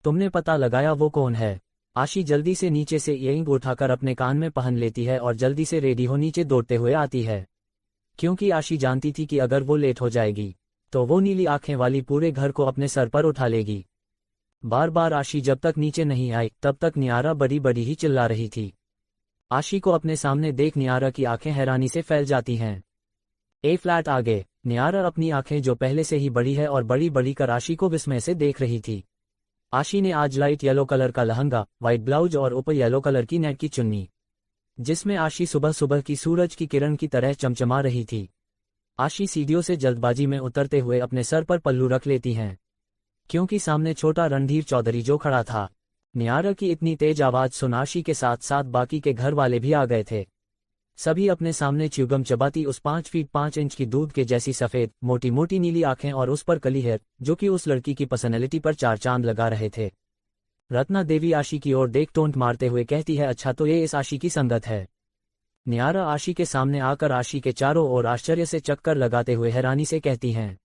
तुमने पता लगाया वो कौन है? आशी जल्दी से नीचे से इयरिंग उठाकर अपने कान में पहन लेती है और जल्दी से रेडी हो नीचे दौड़ते हुए आती है, क्योंकि आशी जानती थी कि अगर वो लेट हो जाएगी तो वो नीली आंखें वाली पूरे घर को अपने सर पर उठा लेगी। बार बार आशी जब तक नीचे नहीं आई तब तक नियारा बड़ी बड़ी ही चिल्ला रही थी। आशी को अपने सामने देख नियारा की आंखें हैरानी से फैल जाती हैं। ए फ्लैट आगे नियारा अपनी आंखें जो पहले से ही बड़ी है और बड़ी बड़ी कर आशी को विस्मय से देख रही थी। आशी ने आज लाइट येलो कलर का लहंगा, व्हाइट ब्लाउज और ऊपर येलो कलर की नेट की चुन्नी, जिसमें आशी सुबह सुबह की सूरज की किरण की तरह चमचमा रही थी। आशी सीढ़ियों से जल्दबाजी में उतरते हुए अपने सर पर पल्लू रख लेती हैं, क्योंकि सामने छोटा रणधीर चौधरी जो खड़ा था। नियारा की इतनी तेज आवाज सुन आशी के साथ साथ बाकी के घर वाले भी आ गए थे। सभी अपने सामने च्युइंगम चबाती उस 5 फीट 5 इंच की दूध के जैसी सफेद मोटी मोटी नीली आंखें और उस पर कली हेयर जो कि उस लड़की की पर्सनैलिटी पर 4 चांद लगा रहे थे। रत्ना देवी आशी की ओर देख टोंट मारते हुए कहती है, अच्छा तो ये इस आशी की संगत है। नियारा आशी के सामने आकर आशी के चारों ओर आश्चर्य से चक्कर लगाते हुए हैरानी से कहती हैं,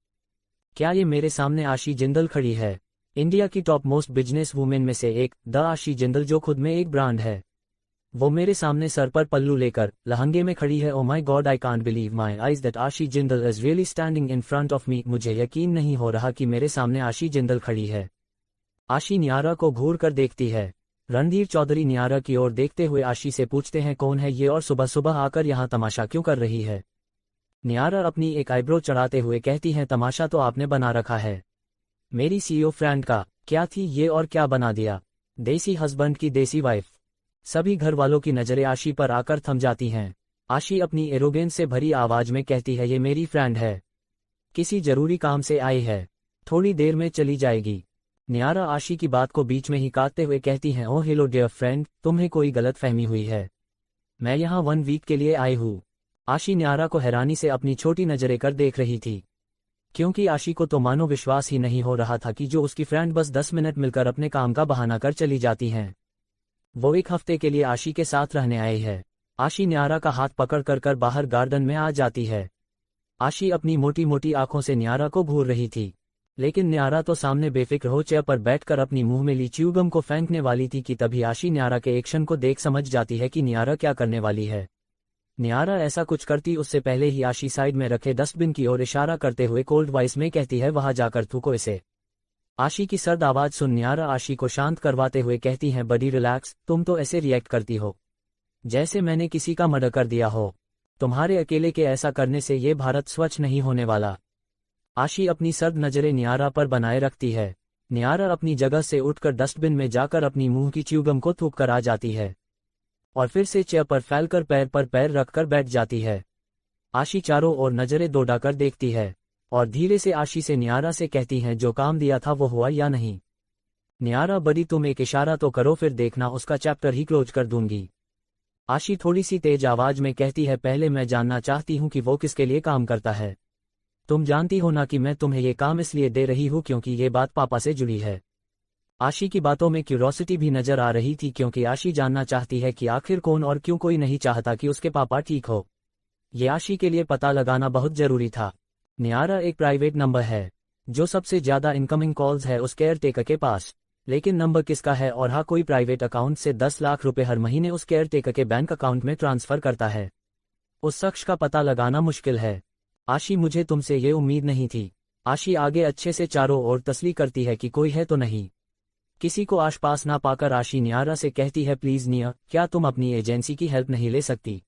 क्या ये मेरे सामने आशी जिंदल खड़ी है? इंडिया की टॉप मोस्ट बिजनेस वुमेन में से एक, द आशी जिंदल, जो खुद में एक ब्रांड है। वो मेरे सामने सर पर पल्लू लेकर लहंगे में खड़ी है। Oh my God, I can't believe my eyes that Aashi Jindal is really standing in front of me. मुझे यकीन नहीं हो रहा कि मेरे सामने आशी जिंदल खड़ी है। आशी नियारा को घूर कर देखती है। रणधीर चौधरी नियारा की ओर देखते हुए आशी से पूछते हैं, कौन है ये और सुबह सुबह आकर यहाँ तमाशा क्यों कर रही है? नियारा अपनी एक आईब्रो चढ़ाते हुए कहती हैं, तमाशा तो आपने बना रखा है मेरी सीईओ फ्रेंड का। क्या थी ये और क्या बना दिया? देसी हस्बैंड की देसी वाइफ। सभी घर वालों की नजरें आशी पर आकर थम जाती हैं। आशी अपनी एरोगेंस से भरी आवाज में कहती है, ये मेरी फ्रेंड है, किसी जरूरी काम से आई है, थोड़ी देर में चली जाएगी। नियारा आशी की बात को बीच में ही काटते हुए कहती हैं, ओह हेलो डियर फ्रेंड, तुम्हें कोई गलत फहमी हुई है, मैं यहाँ 1 वीक के लिए आई हूँ। आशी नियारा को हैरानी से अपनी छोटी नजरें कर देख रही थी, क्योंकि आशी को तो मानो विश्वास ही नहीं हो रहा था कि जो उसकी फ्रेंड बस 10 मिनट मिलकर अपने काम का बहाना कर चली जाती हैं, वो 1 हफ्ते के लिए आशी के साथ रहने आई है। आशी नियारा का हाथ पकड़ कर बाहर गार्डन में आ जाती है। आशी अपनी मोटी मोटी आंखों से नियारा को घूर रही थी, लेकिन नियारा तो सामने बेफिक्र हो चेयर पर बैठकर अपनी मुंह में ली च्युइंगम को फेंकने वाली थी कि तभी आशी नियारा के एक्शन को देख समझ जाती है कि नियारा क्या करने वाली है। नियारा ऐसा कुछ करती उससे पहले ही आशी साइड में रखे डस्टबिन की ओर इशारा करते हुए कोल्ड वॉइस में कहती है, वहां जाकर थूको इसे। आशी की सर्द आवाज सुन नियारा आशी को शांत करवाते हुए कहती हैं, बड़ी रिलैक्स, तुम तो ऐसे रिएक्ट करती हो जैसे मैंने किसी का मर्डर कर दिया हो। तुम्हारे अकेले के ऐसा करने से ये भारत स्वच्छ नहीं होने वाला। आशी अपनी सर्द नजरें नियारा पर बनाए रखती है। नियारा अपनी जगह से उठकर डस्टबिन में जाकर अपनी मुंह की च्युइंगम को थूक कर आ जाती है और फिर से चेयर पर फैलकर पैर पर पैर रखकर बैठ जाती है। आशी चारों ओर नजरें दौड़ाकर देखती है और धीरे से आशी से नियारा से कहती हैं, जो काम दिया था वो हुआ या नहीं? नियारा, बड़ी, तुम एक इशारा तो करो, फिर देखना उसका चैप्टर ही क्लोज कर दूंगी। आशी थोड़ी सी तेज आवाज में कहती है, पहले मैं जानना चाहती हूँ कि वो किसके लिए काम करता है। तुम जानती हो ना कि मैं तुम्हें ये काम इसलिए दे रही हूँ क्योंकि ये बात पापा से जुड़ी है। आशी की बातों में क्यूरोसिटी भी नजर आ रही थी, क्योंकि आशी जानना चाहती है कि आखिर कौन और क्यों कोई नहीं चाहता कि उसके पापा ठीक हो। ये आशी के लिए पता लगाना बहुत जरूरी था। नियारा एक प्राइवेट नंबर है, जो सबसे ज्यादा इनकमिंग कॉल्स है उस केयरटेकर के पास, लेकिन नंबर किसका है? और हाँ, कोई प्राइवेट अकाउंट से 10 लाख रुपए हर महीने उस केयरटेकर के बैंक अकाउंट में ट्रांसफर करता है। उस शख्स का पता लगाना मुश्किल है। आशी, मुझे तुमसे ये उम्मीद नहीं थी। आशी आगे अच्छे से चारों ओर तसली करती है कि कोई है तो नहीं। किसी को आसपास ना पाकर आशी नियारा से कहती है, प्लीज निया, क्या तुम अपनी एजेंसी की हेल्प नहीं ले सकती?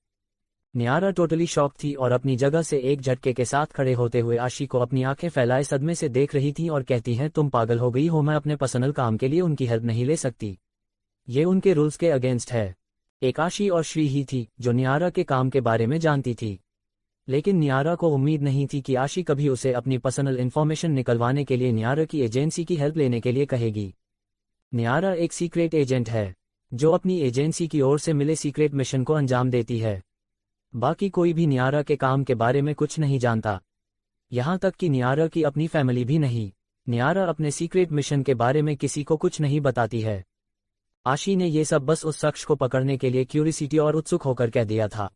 नियारा टोटली शॉक थी और अपनी जगह से एक झटके के साथ खड़े होते हुए आशी को अपनी आंखें फैलाए सदमे से देख रही थी और कहती हैं, तुम पागल हो गई हो, मैं अपने पर्सनल काम के लिए उनकी हेल्प नहीं ले सकती, ये उनके रूल्स के अगेंस्ट है। एक आशी और श्री ही थी जो नियारा के काम के बारे में जानती थी, लेकिन नियारा को उम्मीद नहीं थी कि आशी कभी उसे अपनी पर्सनल इन्फॉर्मेशन निकलवाने के लिए नियारा की एजेंसी की हेल्प लेने के लिए कहेगी। नियारा एक सीक्रेट एजेंट है जो अपनी एजेंसी की ओर से मिले सीक्रेट मिशन को अंजाम देती है। बाकी कोई भी नियारा के काम के बारे में कुछ नहीं जानता, यहाँ तक कि नियारा की अपनी फैमिली भी नहीं। नियारा अपने सीक्रेट मिशन के बारे में किसी को कुछ नहीं बताती है। आशी ने ये सब बस उस शख्स को पकड़ने के लिए क्यूरियोसिटी और उत्सुक होकर कह दिया था,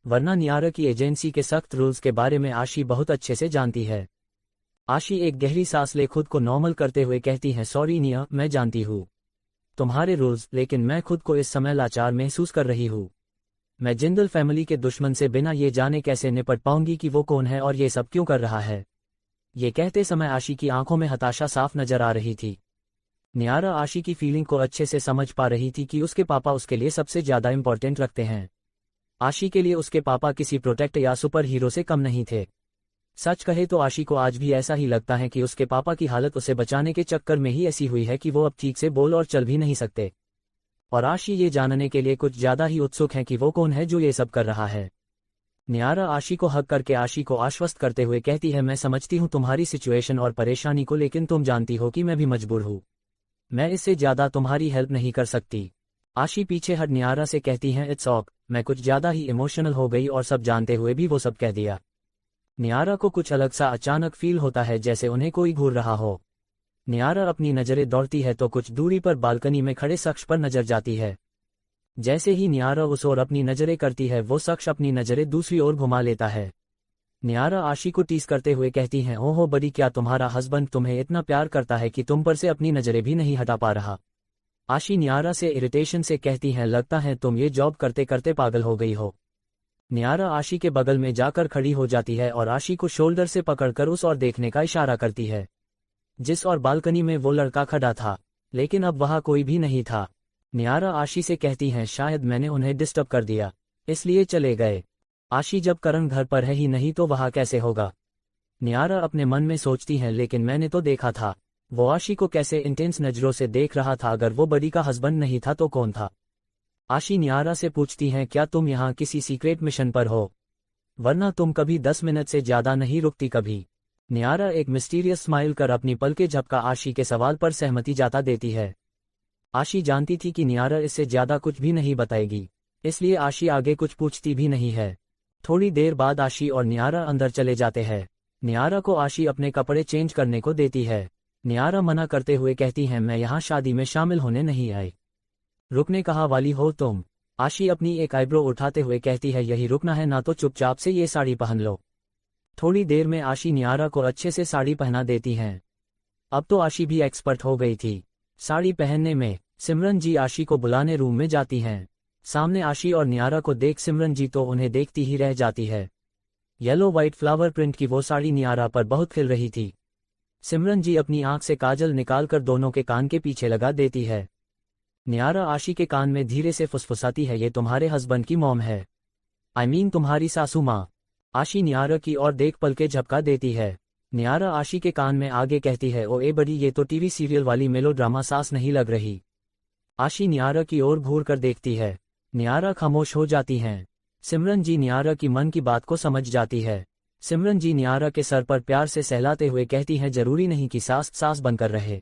वरना नियारा की एजेंसी के सख्त रूल्स के बारे में आशी बहुत अच्छे से जानती है। आशी एक गहरी सांस ले खुद को नॉर्मल करते हुए कहती हैं, सॉरी निया, मैं जानती हूँ तुम्हारे रूल्स, लेकिन मैं खुद को इस समय लाचार महसूस कर रही हूँ। मैं जिंदल फैमिली के दुश्मन से बिना ये जाने कैसे निपट पाऊंगी कि वो कौन है और ये सब क्यों कर रहा है। ये कहते समय आशी की आंखों में हताशा साफ नजर आ रही थी। नियारा आशी की फीलिंग को अच्छे से समझ पा रही थी कि उसके पापा उसके लिए सबसे ज्यादा इंपॉर्टेंट रखते हैं। आशी के लिए उसके पापा किसी प्रोटेक्ट या सुपर हीरो से कम नहीं थे। सच कहे तो आशी को आज भी ऐसा ही लगता है कि उसके पापा की हालत उसे बचाने के चक्कर में ही ऐसी हुई है कि वो अब ठीक से बोल और चल भी नहीं सकते। और आशी ये जानने के लिए कुछ ज्यादा ही उत्सुक है कि वो कौन है जो ये सब कर रहा है। नियारा आशी को हक करके आशी को आश्वस्त करते हुए कहती है, मैं समझती हूँ तुम्हारी सिचुएशन और परेशानी को, लेकिन तुम जानती हो कि मैं भी मजबूर हूँ। मैं इससे ज्यादा तुम्हारी हेल्प नहीं कर सकती। आशी पीछे हट नियारा से कहती हैं, इट्स ऑक, मैं कुछ ज्यादा ही इमोशनल हो गई और सब जानते हुए भी वो सब कह दिया। नियारा को कुछ अलग सा अचानक फील होता है, जैसे उन्हें कोई घूर रहा हो। नियारा अपनी नजरें दौड़ती है तो कुछ दूरी पर बालकनी में खड़े शख्स पर नजर जाती है। जैसे ही नियारा उस ओर अपनी नजरें करती है, वो शख्स अपनी नजरें दूसरी ओर घुमा लेता है। नियारा आशी को टीस करते हुए कहती हैं, ओहो बड़ी, क्या तुम्हारा हस्बैंड तुम्हें इतना प्यार करता है कि तुम पर से अपनी नजरें भी नहीं हटा पा रहा। आशी नियारा से इरिटेशन से कहती हैं, लगता है तुम ये जॉब करते करते पागल हो गई हो। नियारा आशी के बगल में जाकर खड़ी हो जाती है और आशी को शोल्डर से पकड़कर उस ओर देखने का इशारा करती है, जिस और बालकनी में वो लड़का खड़ा था, लेकिन अब वहां कोई भी नहीं था। नियारा आशी से कहती हैं, शायद मैंने उन्हें डिस्टर्ब कर दिया, इसलिए चले गए। आशी, जब करण घर पर है ही नहीं तो वहां कैसे होगा। नियारा अपने मन में सोचती हैं, लेकिन मैंने तो देखा था, वो आशी को कैसे इंटेंस नजरों से देख रहा था। अगर वो बड़ी का हस्बैंड नहीं था तो कौन था। आशी नियारा से पूछती हैं, क्या तुम यहाँ किसी सीक्रेट मिशन पर हो, वरना तुम कभी 10 मिनट से ज्यादा नहीं रुकती कभी। नियारा एक मिस्टीरियस स्माइल कर अपनी पलकें झपका आशी के सवाल पर सहमति जता देती है। आशी जानती थी कि नियारा इससे ज्यादा कुछ भी नहीं बताएगी, इसलिए आशी आगे कुछ पूछती भी नहीं है। थोड़ी देर बाद आशी और नियारा अंदर चले जाते हैं। नियारा को आशी अपने कपड़े चेंज करने को देती है। नियारा मना करते हुए कहती हैं, मैं यहाँ शादी में शामिल होने नहीं आई। रुकने कहा वाली हो तुम। आशी अपनी एक आईब्रो उठाते हुए कहती है, यही रुकना है ना तो चुपचाप से ये साड़ी पहन लो। थोड़ी देर में आशी नियारा को अच्छे से साड़ी पहना देती हैं। अब तो आशी भी एक्सपर्ट हो गई थी साड़ी पहनने में। सिमरन जी आशी को बुलाने रूम में जाती हैं। सामने आशी और नियारा को देख सिमरन जी तो उन्हें देखती ही रह जाती है। येलो व्हाइट फ्लावर प्रिंट की वो साड़ी नियारा पर बहुत खिल रही थी। सिमरन जी अपनी आंख से काजल निकालकर दोनों के कान के पीछे लगा देती है। नियारा आशी के कान में धीरे से फुसफुसाती है, ये तुम्हारे हस्बैंड की मॉम है, आई मीन तुम्हारी सासू माँ। आशी नियारा की ओर देख पलके झपका देती है। नियारा आशी के कान में आगे कहती है, ओ ए बड़ी, ये तो टीवी सीरियल वाली मेलोड्रामा सास नहीं लग रही। आशी नियारा की ओर घूर कर देखती है। नियारा खामोश हो जाती हैं। सिमरन जी नियारा की मन की बात को समझ जाती है। सिमरन जी नियारा के सर पर प्यार से सहलाते हुए कहती हैं, जरूरी नहीं कि सास सास बनकर रहे।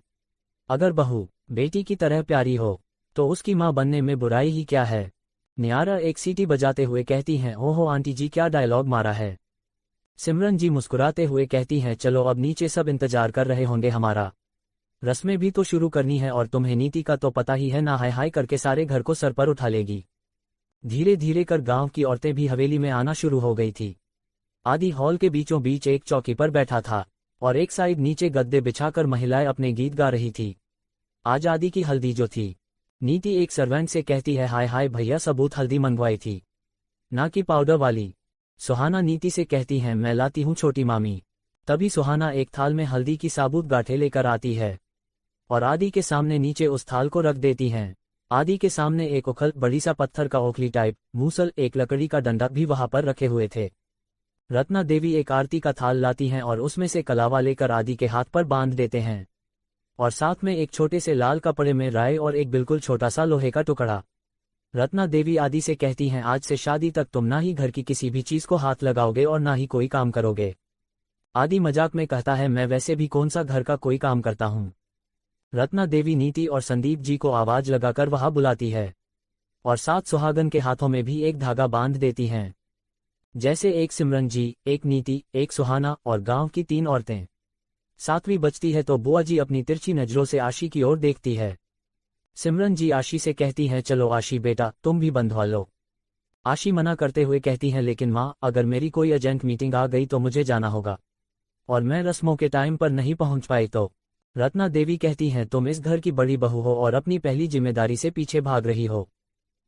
अगर बहू बेटी की तरह प्यारी हो तो उसकी माँ बनने में बुराई ही क्या है। नियारा एक सीटी बजाते हुए कहती हैं, ओहो आंटी जी, क्या डायलॉग मारा है। सिमरन जी मुस्कुराते हुए कहती हैं, चलो अब नीचे सब इंतजार कर रहे होंगे हमारा, रस्में भी तो शुरू करनी है और तुम्हें नीति का तो पता ही है ना, हाय हाय करके सारे घर को सर पर उठा लेगी। धीरे धीरे कर गांव की औरतें भी हवेली में आना शुरू हो गई थी। आदि हॉल के बीचों बीच एक चौकी पर बैठा था और एक साइड नीचे गद्दे बिछाकर महिलाएं अपने गीत गा रही थी। आज आदि की हल्दी जो थी, नीति एक सर्वेंट से कहती है, हाय हाय भैया, सबूत हल्दी मंगवाई थी, ना कि पाउडर वाली। सुहाना नीति से कहती हैं, मैं लाती हूँ छोटी मामी। तभी सुहाना एक थाल में हल्दी की साबुत गांठें लेकर आती है और आदि के सामने नीचे उस थाल को रख देती हैं। आदि के सामने एक उखल बड़ी सा पत्थर का ओखली टाइप मूसल, एक लकड़ी का डंडा भी वहां पर रखे हुए थे। रत्ना देवी एक आरती का थाल लाती हैं और उसमें से कलावा लेकर आदि के हाथ पर बांध देते हैं और साथ में एक छोटे से लाल कपड़े में राय और एक बिल्कुल छोटा सा लोहे का टुकड़ा। रत्ना देवी आदि से कहती हैं, आज से शादी तक तुम ना ही घर की किसी भी चीज को हाथ लगाओगे और ना ही कोई काम करोगे। आदि मजाक में कहता है, मैं वैसे भी कौन सा घर का कोई काम करता हूँ। रत्ना देवी नीति और संदीप जी को आवाज लगाकर वहां बुलाती है और साथ सुहागन के हाथों में भी एक धागा बांध देती हैं, जैसे एक सिमरन जी, एक नीति, एक सुहाना और गांव की 3 औरतें। 7वीं बजती है तो बुआ जी अपनी तिरछी नजरों से आशी की ओर देखती है। सिमरन जी आशी से कहती हैं, चलो आशी बेटा, तुम भी बंधवा लो। आशी मना करते हुए कहती हैं, लेकिन माँ, अगर मेरी कोई अर्जेंट मीटिंग आ गई तो मुझे जाना होगा। और मैं रस्मों के टाइम पर नहीं पहुंच पाई तो। रत्ना देवी कहती हैं तुम इस घर की बड़ी बहू हो और अपनी पहली जिम्मेदारी से पीछे भाग रही हो।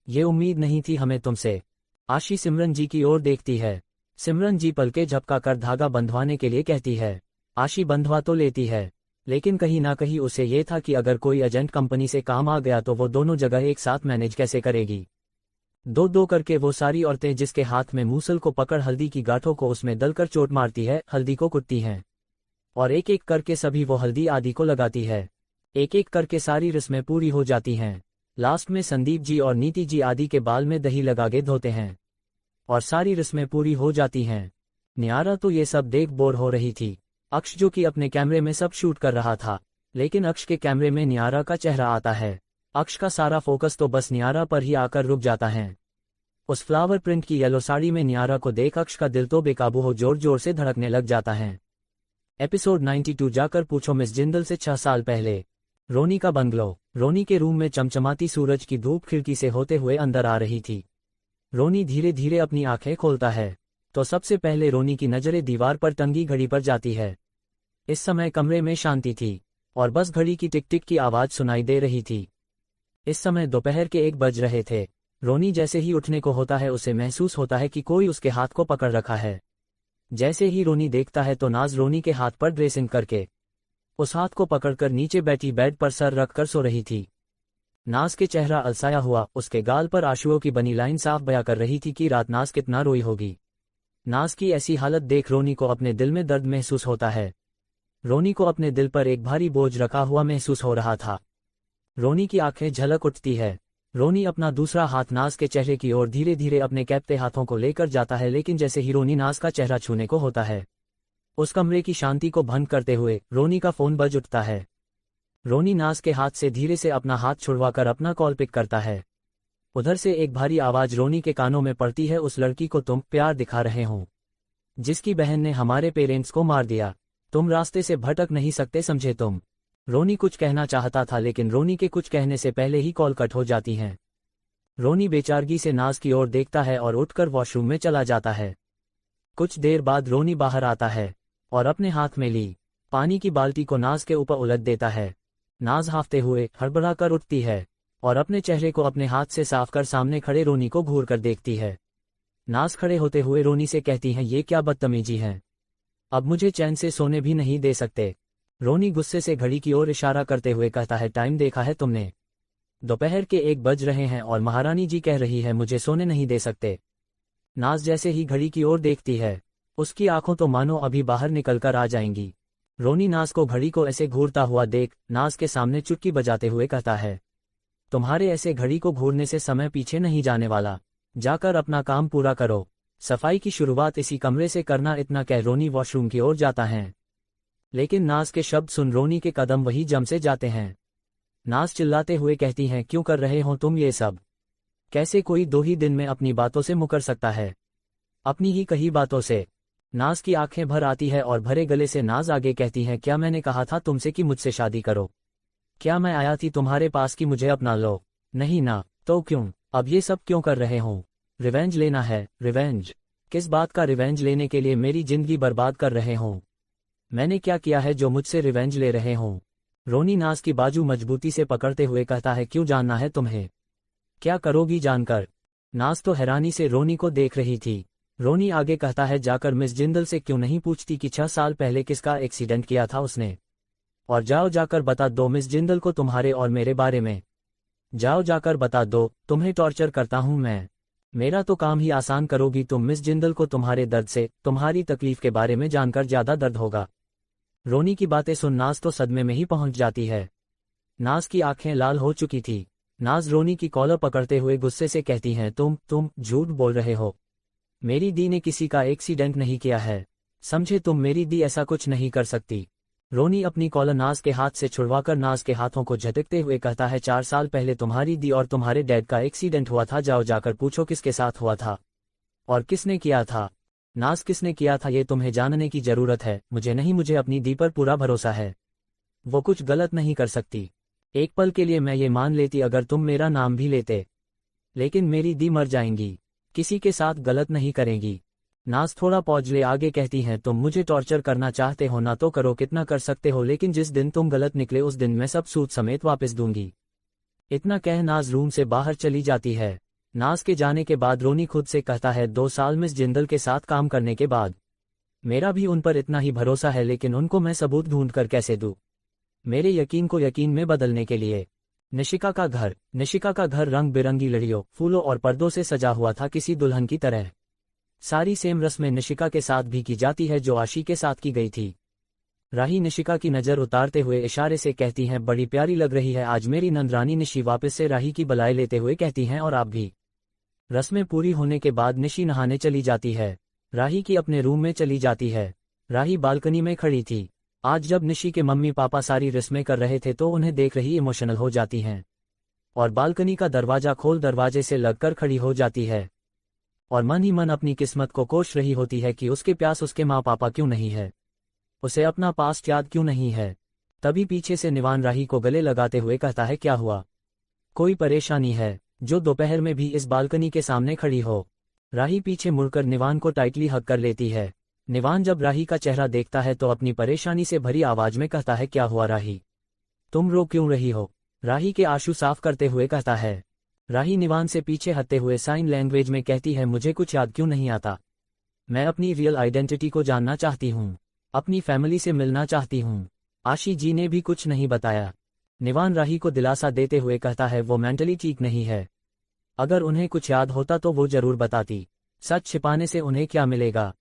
ये उम्मीद नहीं थी हमें तुमसे। आशी सिमरन जी की ओर देखती है। सिमरन जी पलके झपकाकर धागा बंधवाने के लिए कहती है। आशी बंधवा तो लेती है, लेकिन कहीं ना कहीं उसे ये था कि अगर कोई एजेंट कंपनी से काम आ गया तो वो दोनों जगह एक साथ मैनेज कैसे करेगी। दो दो करके वो सारी औरतें जिसके हाथ में मूसल को पकड़ हल्दी की गांठों को उसमें दलकर चोट मारती है, हल्दी को कुटती हैं। और एक एक करके सभी वो हल्दी आदि को लगाती है। एक एक करके सारी रस्में पूरी हो जाती हैं। लास्ट में संदीप जी और नीति जी आदि के बाल में दही लगाके धोते हैं और सारी रस्में पूरी हो जाती हैं। न्यारा तो ये सब देख बोर हो रही थी। अक्ष जो कि अपने कैमरे में सब शूट कर रहा था, लेकिन अक्ष के कैमरे में न्यारा का चेहरा आता है। अक्ष का सारा फोकस तो बस न्यारा पर ही आकर रुक जाता है। उस फ्लावर प्रिंट की येलो साड़ी में न्यारा को देख अक्ष का दिल तो बेकाबू हो जोर जोर से धड़कने लग जाता है। एपिसोड 92 जाकर पूछो मिस जिंदल से 6 साल पहले। रोनी का बंगलो। रोनी के रूम में चमचमाती सूरज की धूप खिड़की से होते हुए अंदर आ रही थी। रोनी धीरे धीरे अपनी आंखें खोलता है तो सबसे पहले रोनी की नजरें दीवार पर टंगी घड़ी पर जाती है। इस समय कमरे में शांति थी और बस घड़ी की टिक टिक की आवाज सुनाई दे रही थी। इस समय दोपहर के 1 बज रहे थे। रोनी जैसे ही उठने को होता है उसे महसूस होता है कि कोई उसके हाथ को पकड़ रखा है। जैसे ही रोनी देखता है तो नाज रोनी के हाथ पर ड्रेसिंग करके उस हाथ को पकड़कर नीचे बैठी बेड पर सर रखकर सो रही थी। नाज के चेहरा अलसाया हुआ, उसके गाल पर आंसुओं की बनी लाइन साफ बयां कर रही थी कि रात नाज कितना रोई होगी। नाज की ऐसी हालत देख रोनी को अपने दिल में दर्द महसूस होता है। रोनी को अपने दिल पर एक भारी बोझ रखा हुआ महसूस हो रहा था। रोनी की आंखें झलक उठती है। रोनी अपना दूसरा हाथ नाज के चेहरे की ओर धीरे धीरे अपने कैपते हाथों को लेकर जाता है, लेकिन जैसे ही रोनी नाज का चेहरा छूने को होता है, उस कमरे की शांति को भंग करते हुए रोनी का फोन बज उठता है। रोनी नाज के हाथ से धीरे से अपना हाथ छुड़वाकर अपना कॉल पिक करता है। उधर से एक भारी आवाज रोनी के कानों में पड़ती है, उस लड़की को तुम प्यार दिखा रहे हो जिसकी बहन ने हमारे पेरेंट्स को मार दिया। तुम रास्ते से भटक नहीं सकते, समझे तुम। रोनी कुछ कहना चाहता था, लेकिन रोनी के कुछ कहने से पहले ही कॉल कट हो जाती है। रोनी बेचारगी से नाज की ओर देखता है और उठकर वॉशरूम में चला जाता है। कुछ देर बाद रोनी बाहर आता है और अपने हाथ में ली पानी की बाल्टी को नाज के ऊपर उलट देता है। नाज हाफते हुए हड़बड़ा कर उठती है और अपने चेहरे को अपने हाथ से साफ कर सामने खड़े रोनी को घूर कर देखती है। नाज खड़े होते हुए रोनी से कहती हैं, ये क्या बदतमीजी है, अब मुझे चैन से सोने भी नहीं दे सकते। रोनी गुस्से से घड़ी की ओर इशारा करते हुए कहता है, टाइम देखा है तुमने? दोपहर के 1 बज रहे हैं और महारानी जी कह रही है मुझे सोने नहीं दे सकते। नाज जैसे ही घड़ी की ओर देखती है, उसकी आंखों तो मानो अभी बाहर निकलकर आ जाएंगी। रोनी नाज को घड़ी को ऐसे घूरता हुआ देख नाज के सामने चुटकी बजाते हुए कहता है, तुम्हारे ऐसे घड़ी को घूरने से समय पीछे नहीं जाने वाला, जाकर अपना काम पूरा करो। सफाई की शुरुआत इसी कमरे से करना। इतना कह रोनी वॉशरूम की ओर जाता है, लेकिन नाज के शब्द सुन रोनी के कदम वही जम से जाते हैं। नाज चिल्लाते हुए कहती हैं, क्यों कर रहे हो तुम ये सब? कैसे कोई 2 ही दिन में अपनी बातों से मुकर सकता है, अपनी ही कही बातों से? नाज की आंखें भर आती है और भरे गले से नाज आगे कहती है, क्या मैंने कहा था तुमसे कि मुझसे शादी करो? क्या मैं आया थी तुम्हारे पास कि मुझे अपना लो? नहीं ना, तो क्यों अब ये सब क्यों कर रहे हो? रिवेंज लेना है? रिवेंज? किस बात का रिवेंज लेने के लिए मेरी जिंदगी बर्बाद कर रहे हो? मैंने क्या किया है जो मुझसे रिवेंज ले रहे हो? रोनी नाज की बाजू मजबूती से पकड़ते हुए कहता है, क्यों जानना है तुम्हें? क्या करोगी जानकर? नाज तो हैरानी से रोनी को देख रही थी। रोनी आगे कहता है, जाकर मिस जिंदल से क्यों नहीं पूछती कि 6 साल पहले किसका एक्सीडेंट किया था उसने? और जाओ जाकर बता दो मिस जिंदल को तुम्हारे और मेरे बारे में। जाओ जाकर बता दो, तुम्हें टॉर्चर करता हूं मैं। मेरा तो काम ही आसान करोगी तुम। मिस जिंदल को तुम्हारे दर्द से, तुम्हारी तकलीफ के बारे में जानकर ज्यादा दर्द होगा। रोनी की बातें सुन नाज तो सदमे में ही पहुंच जाती है। नाज की आंखें लाल हो चुकी थी। नाज रोनी की कॉलर पकड़ते हुए गुस्से से कहती हैं, तुम झूठ बोल रहे हो। मेरी दी ने किसी का एक्सीडेंट नहीं किया है, समझे तुम। मेरी दी ऐसा कुछ नहीं कर सकती। रोनी अपनी कॉलर नाज के हाथ से छुड़वाकर नाज के हाथों को झटकते हुए कहता है, 4 साल पहले तुम्हारी दी और तुम्हारे डैड का एक्सीडेंट हुआ था। जाओ जाकर पूछो किसके साथ हुआ था और किसने किया था। नाज, किसने किया था ये तुम्हें जानने की जरूरत है, मुझे नहीं। मुझे अपनी दी पर पूरा भरोसा है, वो कुछ गलत नहीं कर सकती। एक पल के लिए मैं ये मान लेती अगर तुम मेरा नाम भी लेते, लेकिन मेरी दी मर जाएंगी, किसी के साथ गलत नहीं करेंगी। नाज थोड़ा पॉज ले आगे कहती हैं, तुम मुझे टॉर्चर करना चाहते हो ना तो करो, कितना कर सकते हो, लेकिन जिस दिन तुम गलत निकले उस दिन मैं सब सूद समेत वापस दूंगी। इतना कह नाज रूम से बाहर चली जाती है। नाज के जाने के बाद रोनी खुद से कहता है, 2 साल मिस जिंदल के साथ काम करने के बाद मेरा भी उन पर इतना ही भरोसा है, लेकिन उनको मैं सबूत ढूंढ कर कैसे दूं, मेरे यकीन को यकीन में बदलने के लिए। निशिका का घर रंग बिरंगी लड़ियों, फूलों और पर्दों से सजा हुआ था, किसी दुल्हन की तरह। सारी सेम रस्में निशिका के साथ भी की जाती है जो आशी के साथ की गई थी। राही निशिका की नज़र उतारते हुए इशारे से कहती हैं, बड़ी प्यारी लग रही है आज मेरी नंदरानी। निशी वापस से राही की बलाई लेते हुए कहती हैं, और आप भी। रस्में पूरी होने के बाद निशी नहाने चली जाती है। राही की अपने रूम में चली जाती है। राही बालकनी में खड़ी थी। आज जब निशी के मम्मी पापा सारी रस्में कर रहे थे तो उन्हें देख रही इमोशनल हो जाती हैं और बालकनी का दरवाजा खोल दरवाजे से लगकर खड़ी हो जाती है और मन ही मन अपनी किस्मत को कोस रही होती है कि उसके प्यास उसके माँ पापा क्यों नहीं है, उसे अपना पास्ट याद क्यों नहीं है। तभी पीछे से निवान राही को गले लगाते हुए कहता है, क्या हुआ, कोई परेशानी है जो दोपहर में भी इस बालकनी के सामने खड़ी हो। राही पीछे मुड़कर निवान को टाइटली हग कर लेती है। निवान जब राही का चेहरा देखता है तो अपनी परेशानी से भरी आवाज में कहता है, क्या हुआ राही, तुम रो क्यों रही हो। राही के आंसू साफ करते हुए कहता है। राही निवान से पीछे हटते हुए साइन लैंग्वेज में कहती है, मुझे कुछ याद क्यों नहीं आता, मैं अपनी रियल आइडेंटिटी को जानना चाहती हूँ, अपनी फैमिली से मिलना चाहती हूँ। आशी जी ने भी कुछ नहीं बताया। निवान राही को दिलासा देते हुए कहता है, वो मेंटली ठीक नहीं है, अगर उन्हें कुछ याद होता तो वो जरूर बताती, सच छिपाने से उन्हें क्या मिलेगा।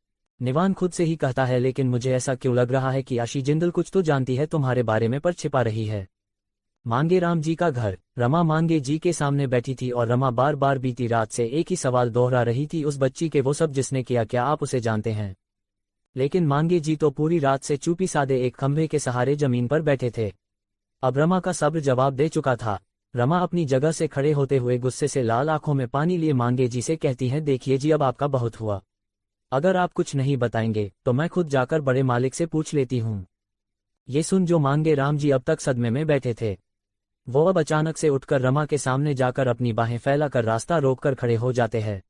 निवान खुद से ही कहता है, लेकिन मुझे ऐसा क्यों लग रहा है कि आशी जिंदल कुछ तो जानती है तुम्हारे बारे में पर छिपा रही है। मांगेराम जी का घर। रमा मांगे जी के सामने बैठी थी और रमा बार बार बीती रात से एक ही सवाल दोहरा रही थी, उस बच्ची के वो सब जिसने किया, क्या आप उसे जानते हैं। लेकिन मांगे जी तो पूरी रात से चुपी सादे एक खंभे के सहारे जमीन पर बैठे थे। अब रमा का सब्र जवाब दे चुका था। रमा अपनी जगह से खड़े होते हुए गुस्से से लाल आंखों में पानी लिए मांगे जी से कहती हैं, देखिए जी, अब आपका बहुत हुआ, अगर आप कुछ नहीं बताएंगे तो मैं खुद जाकर बड़े मालिक से पूछ लेती हूँ। ये सुन जो मांगे राम जी अब तक सदमे में बैठे थे, वो अब अचानक से उठकर रमा के सामने जाकर अपनी बाहें फैलाकर रास्ता रोककर खड़े हो जाते हैं।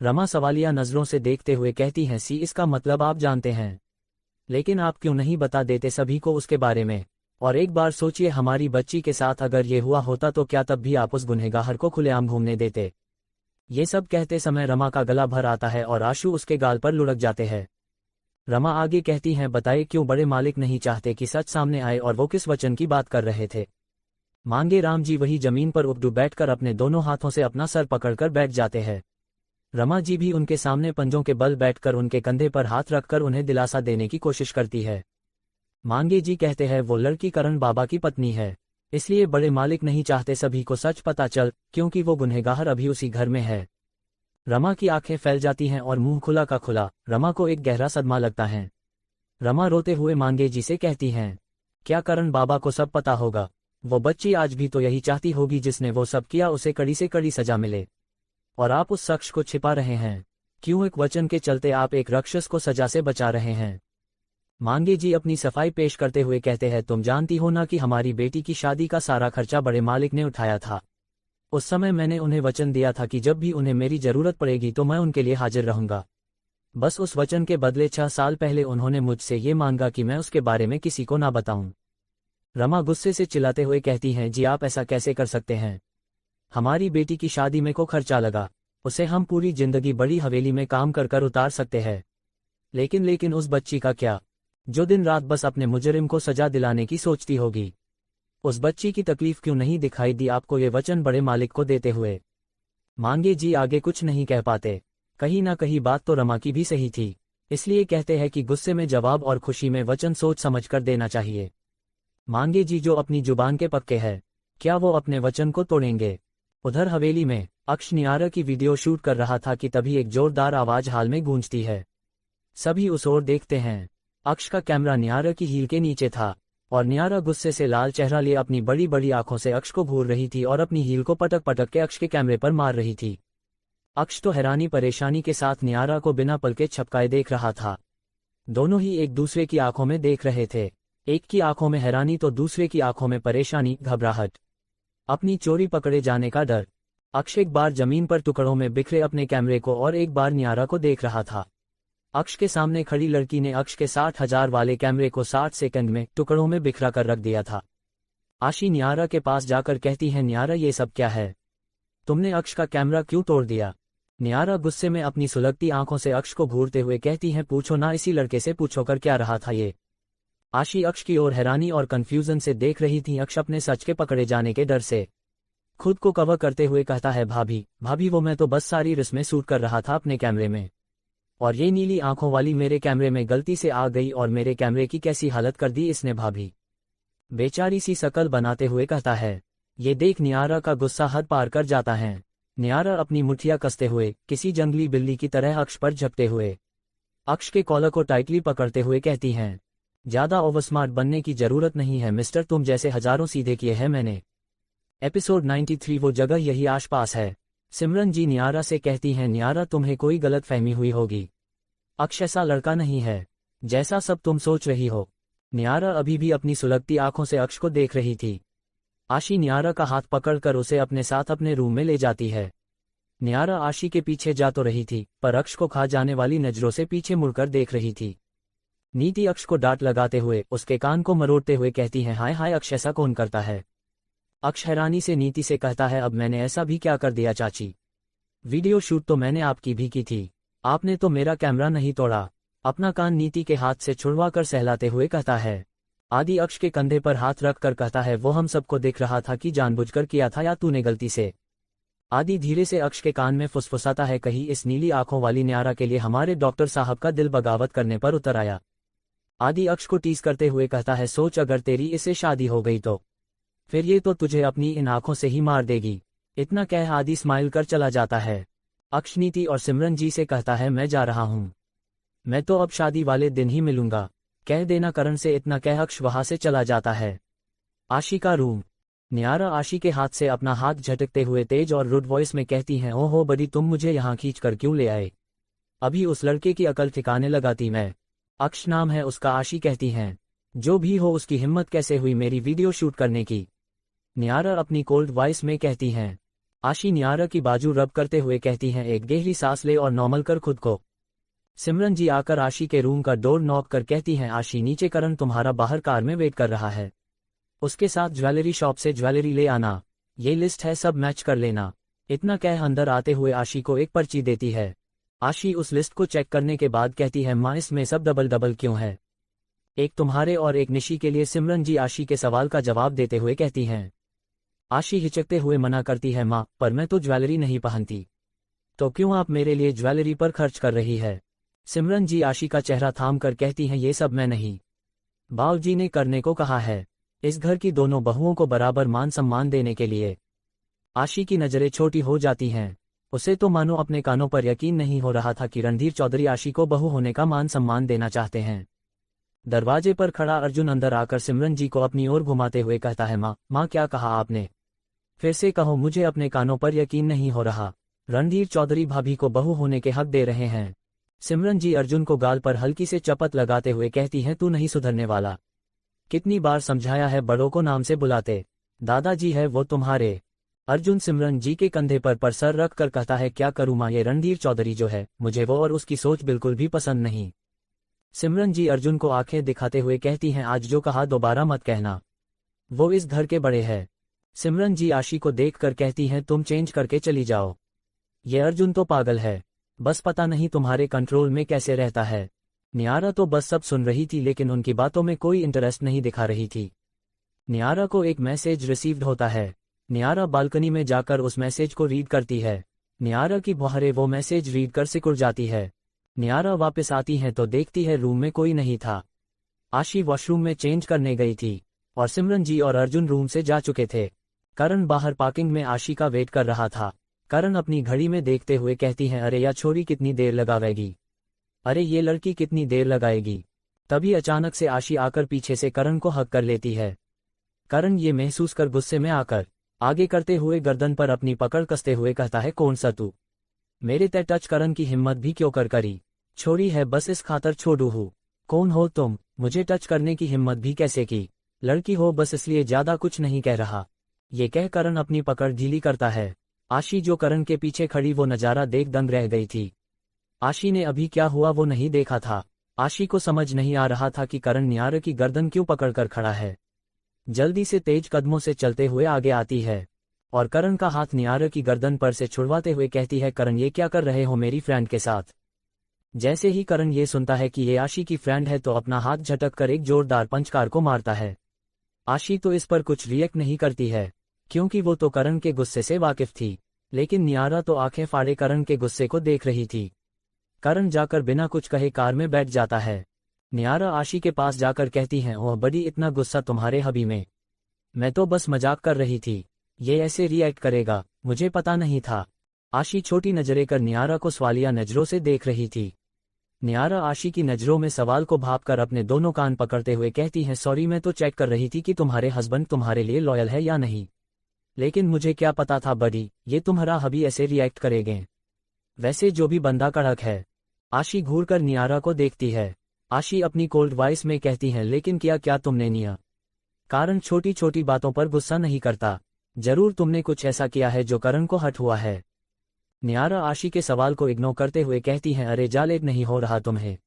रमा सवालिया नजरों से देखते हुए कहती हैं, सी, इसका मतलब आप जानते हैं, लेकिन आप क्यों नहीं बता देते सभी को उसके बारे में। और एक बार सोचिए, हमारी बच्ची के साथ अगर ये हुआ होता तो क्या तब भी आप उस गुनहगार को खुलेआम घूमने देते। ये सब कहते समय रमा का गला भर आता है और आंसू उसके गाल पर लुढ़क जाते हैं। रमा आगे कहती हैं, बताइए क्यों बड़े मालिक नहीं चाहते कि सच सामने आए और वो किस वचन की बात कर रहे थे। मांगे राम जी वही जमीन पर उपडू बैठकर अपने दोनों हाथों से अपना सर पकड़कर बैठ जाते हैं। रमा जी भी उनके सामने पंजों के बल बैठकर उनके कंधे पर हाथ रखकर उन्हें दिलासा देने की कोशिश करती है। मांगे जी कहते हैं, वो लड़की करण बाबा की पत्नी है, इसलिए बड़े मालिक नहीं चाहते सभी को सच पता चल, क्योंकि वो गुनहगार अभी उसी घर में है। रमा की आंखें फैल जाती हैं और मुंह खुला का खुला। रमा को एक गहरा सदमा लगता है। रमा रोते हुए मांगे जी से कहती हैं, क्या करण बाबा को सब पता होगा। वो बच्ची आज भी तो यही चाहती होगी, जिसने वो सब किया उसे कड़ी से कड़ी सजा मिले, और आप उस शख्स को छिपा रहे हैं। क्यों एक वचन के चलते आप एक राक्षस को सजा से बचा रहे हैं। मांगे जी अपनी सफाई पेश करते हुए कहते हैं, तुम जानती हो ना कि हमारी बेटी की शादी का सारा खर्चा बड़े मालिक ने उठाया था। उस समय मैंने उन्हें वचन दिया था कि जब भी उन्हें मेरी जरूरत पड़ेगी तो मैं उनके लिए हाजिर रहूंगा। बस उस वचन के बदले 6 साल पहले उन्होंने मुझसे ये मांगा कि मैं उसके बारे में किसी को ना बताऊं। रमा गुस्से से चिल्लाते हुए कहती हैं, जी आप ऐसा कैसे कर सकते हैं। हमारी बेटी की शादी में को खर्चा लगा, उसे हम पूरी जिंदगी बड़ी हवेली में काम कर कर उतार सकते हैं, लेकिन उस बच्ची का क्या, जो दिन रात बस अपने मुजरिम को सजा दिलाने की सोचती होगी। उस बच्ची की तकलीफ क्यों नहीं दिखाई दी आपको ये वचन बड़े मालिक को देते हुए। मांगे जी आगे कुछ नहीं कह पाते। कहीं ना कहीं बात तो रमा की भी सही थी, इसलिए कहते हैं कि गुस्से में जवाब और खुशी में वचन सोच समझ कर देना चाहिए। मांगे जी जो अपनी जुबान के पक्के हैं, क्या वो अपने वचन को तोड़ेंगे। उधर हवेली में अक्ष नियारा की वीडियो शूट कर रहा था कि तभी एक जोरदार आवाज हाल में गूंजती है। सभी उस ओर देखते हैं। अक्ष का कैमरा नियारा की हील के नीचे था और नियारा गुस्से से लाल चेहरा लिए अपनी बड़ी बड़ी आंखों से अक्ष को घूर रही थी और अपनी हील को पटक पटक के अक्ष के कैमरे पर मार रही थी। अक्ष तो हैरानी परेशानी के साथ नियारा को बिना पलके झपकाए देख रहा था। दोनों ही एक दूसरे की आंखों में देख रहे थे, एक की आंखों में हैरानी तो दूसरे की आंखों में परेशानी, घबराहट, अपनी चोरी पकड़े जाने का डर। अक्ष एक बार जमीन पर टुकड़ों में बिखरे अपने कैमरे को और एक बार नियारा को देख रहा था। अक्ष के सामने खड़ी लड़की ने अक्ष के 60,000 वाले कैमरे को 60 सेकंड में टुकड़ों में बिखरा कर रख दिया था। आशी न्यारा के पास जाकर कहती है, न्यारा ये सब क्या है? तुमने अक्ष का कैमरा क्यों तोड़ दिया? न्यारा गुस्से में अपनी सुलगती आंखों से अक्ष को घूरते हुए कहती है, पूछो ना, इसी लड़के से पूछो कर क्या रहा था ये। आशी अक्ष की ओर हैरानी और कंफ्यूजन से देख रही थी। अक्ष अपने सच के पकड़े जाने के डर से खुद को कवर करते हुए कहता है, भाभी वो मैं तो बस सारी रस्में शूट कर रहा था अपने कैमरे में, और ये नीली आंखों वाली मेरे कैमरे में गलती से आ गई और मेरे कैमरे की कैसी हालत कर दी इसने भाभी। बेचारी सी शकल बनाते हुए कहता है। ये देख न्यारा का गुस्सा हद पार कर जाता है। न्यारा अपनी मुठ्ठियां कसते हुए किसी जंगली बिल्ली की तरह अक्ष पर झपटे हुए अक्ष के कॉलर को टाइटली पकड़ते हुए कहती हैं, ज्यादा ओवरस्मार्ट बनने की जरूरत नहीं है मिस्टर, तुम जैसे हजारों सीधे किए हैं मैंने। एपिसोड 93 वो जगह यही आसपास है। सिमरन जी न्यारा से कहती हैं, न्यारा तुम्हें कोई गलत फहमी हुई होगी, अक्ष ऐसा लड़का नहीं है जैसा सब तुम सोच रही हो। न्यारा अभी भी अपनी सुलगती आंखों से अक्ष को देख रही थी। आशी न्यारा का हाथ पकड़कर उसे अपने साथ अपने रूम में ले जाती है। न्यारा आशी के पीछे जा तो रही थी, पर अक्ष को खा जाने वाली नजरों से पीछे मुड़कर देख रही थी। नीति अक्ष को डांट लगाते हुए उसके कान को मरोड़ते हुए कहती है, हाय हाय अक्ष ऐसा कौन करता है? अक्ष हैरानी से नीति से कहता है, अब मैंने ऐसा भी क्या कर दिया चाची? वीडियो शूट तो मैंने आपकी भी की थी, आपने तो मेरा कैमरा नहीं तोड़ा। अपना कान नीति के हाथ से छुड़वा कर सहलाते हुए कहता है। आदि अक्ष के कंधे पर हाथ रख कर कहता है, वो हम सबको देख रहा था कि जानबूझकर किया था या तूने गलती से? आदि धीरे से अक्ष के कान में फुसफुसाता है, कहीं इस नीली आंखों वाली न्यारा के लिए हमारे डॉक्टर साहब का दिल बगावत करने पर उतर आया। आदि अक्ष को टीज करते हुए कहता है, सोच अगर तेरी इससे शादी हो गई तो फिर ये तो तुझे अपनी इन आंखों से ही मार देगी। इतना कह आदि स्माइल कर चला जाता है। अक्ष नीति और सिमरन जी से कहता है, मैं जा रहा हूं, मैं तो अब शादी वाले दिन ही मिलूंगा, कह देना करण से। इतना कह अक्ष वहां से चला जाता है। आशी का रूम। न्यारा आशी के हाथ से अपना हाथ झटकते हुए तेज और रुड वॉइस में कहती हैं, ओहो बड़ी, तुम मुझे यहाँ खींच कर क्यों ले आए? अभी उस लड़के की अकल ठिकाने लगाती मैं। अक्ष नाम है उसका, आशी कहती हैं। जो भी हो उसकी हिम्मत कैसे हुई मेरी वीडियो शूट करने की? न्यारा अपनी कोल्ड वॉइस में कहती हैं। आशी न्यारा की बाजू रब करते हुए कहती हैं, एक गहरी सांस ले और नॉर्मल कर खुद को। सिमरन जी आकर आशी के रूम का डोर नॉक कर कहती हैं, आशी नीचे करण तुम्हारा बाहर कार में वेट कर रहा है, उसके साथ ज्वेलरी शॉप से ज्वेलरी ले आना, ये लिस्ट है सब मैच कर लेना। इतना कह अंदर आते हुए आशी को एक पर्ची देती है। आशी उस लिस्ट को चेक करने के बाद कहती है, माँ इसमें सब डबल डबल क्यों है? एक तुम्हारे और एक निशी के लिए। सिमरन जी आशी के सवाल का जवाब देते हुए कहती हैं। आशी हिचकते हुए मना करती है, माँ पर मैं तो ज्वेलरी नहीं पहनती। तो क्यों आप मेरे लिए ज्वेलरी पर खर्च कर रही है? सिमरन जी आशी का चेहरा थाम कर कहती हैं, ये सब मैं नहीं, बाबूजी ने करने को कहा है, इस घर की दोनों बहुओं को बराबर मान सम्मान देने के लिए। आशी की नजरें छोटी हो जाती हैं। उसे तो मानो अपने कानों पर यकीन नहीं हो रहा था कि रणधीर चौधरी आशी को बहू होने का मान सम्मान देना चाहते हैं। दरवाजे पर खड़ा अर्जुन अंदर आकर सिमरन जी को अपनी ओर घुमाते हुए कहता है, माँ क्या कहा आपने? फिर से कहो, मुझे अपने कानों पर यकीन नहीं हो रहा। रणधीर चौधरी भाभी को बहू होने के हक दे रहे हैं। सिमरन जी अर्जुन को गाल पर हल्की से चपत लगाते हुए कहती हैं, तू नहीं सुधरने वाला। कितनी बार समझाया है बड़ों को नाम से बुलाते, दादाजी है वो तुम्हारे। अर्जुन सिमरन जी के कंधे पर सर रख कर कहता है, क्या करूँ माँ, ये रणधीर चौधरी जो है मुझे वो और उसकी सोच बिल्कुल भी पसंद नहीं। सिमरन जी अर्जुन को आंखें दिखाते हुए कहती हैं, आज जो कहा दोबारा मत कहना, वो इस घर के बड़े हैं। सिमरन जी आशी को देख कर कहती हैं, तुम चेंज करके चली जाओ, ये अर्जुन तो पागल है, बस पता नहीं तुम्हारे कंट्रोल में कैसे रहता है। न्यारा तो बस सब सुन रही थी लेकिन उनकी बातों में कोई इंटरेस्ट नहीं दिखा रही थी। न्यारा को एक मैसेज रिसीव्ड होता है। न्यारा बालकनी में जाकर उस मैसेज को रीड करती है। न्यारा की बहरे वो मैसेज रीड कर सिकुड़ जाती है। न्यारा वापस आती है तो देखती है रूम में कोई नहीं था। आशी वॉशरूम में चेंज करने गई थी और सिमरन जी और अर्जुन रूम से जा चुके थे। करण बाहर पार्किंग में आशी का वेट कर रहा था। करण अपनी घड़ी में देखते हुए कहती हैं, अरे या छोरी कितनी देर लगावेगी, अरे ये लड़की कितनी देर लगाएगी। तभी अचानक से आशी आकर पीछे से करण को हक कर लेती है। करण ये महसूस कर गुस्से में आकर आगे करते हुए गर्दन पर अपनी पकड़ कसते हुए कहता है, कौन सा तू, मेरे ते टच करन की हिम्मत भी क्यों कर करी, छोरी है बस इस खातर छोड़ू हूँ, कौन हो तुम, मुझे टच करने की हिम्मत भी कैसे की, लड़की हो बस इसलिए ज्यादा कुछ नहीं कह रहा। ये कह करण अपनी पकड़ ढीली करता है। आशी जो करण के पीछे खड़ी वो नजारा देख दंग रह गई थी। आशी ने अभी क्या हुआ वो नहीं देखा था। आशी को समझ नहीं आ रहा था कि करण नियारा की गर्दन क्यों पकड़कर खड़ा है। जल्दी से तेज कदमों से चलते हुए आगे आती है और करण का हाथ नियारा की गर्दन पर से छुड़वाते हुए कहती है, करण ये क्या कर रहे हो मेरी फ्रेंड के साथ। जैसे ही करण ये सुनता है कि ये आशी की फ्रेंड है तो अपना हाथ झटक कर एक जोरदार पंच कार को मारता है। आशी तो इस पर कुछ रिएक्ट नहीं करती है क्योंकि वो तो करण के गुस्से से वाकिफ थी, लेकिन नियारा तो आंखें फाड़े करण के गुस्से को देख रही थी। करण जाकर बिना कुछ कहे कार में बैठ जाता है। नियारा आशी के पास जाकर कहती हैं, ओह बड़ी इतना गुस्सा तुम्हारे हबी में, मैं तो बस मजाक कर रही थी, ये ऐसे रिएक्ट करेगा मुझे पता नहीं था। आशी छोटी नजरें कर नियारा को सवालिया नजरों से देख रही थी। नियारा आशी की नजरों में सवाल को भांपकर अपने दोनों कान पकड़ते हुए कहती है, सॉरी मैं तो चेक कर रही थी कि तुम्हारे हस्बैंड तुम्हारे लिए लॉयल है या नहीं, लेकिन मुझे क्या पता था बड़ी ये तुम्हारा हबी ऐसे रिएक्ट करेंगे। वैसे जो भी बंदा कड़क है। आशी घूरकर नियारा को देखती है। आशी अपनी कोल्ड वॉइस में कहती है, लेकिन क्या तुमने निया कारण छोटी छोटी बातों पर गुस्सा नहीं करता, जरूर तुमने कुछ ऐसा किया है जो करण को हर्ट हुआ है। नियारा आशी के सवाल को इग्नोर करते हुए कहती है, अरे जा लेट नहीं हो रहा तुम्हें।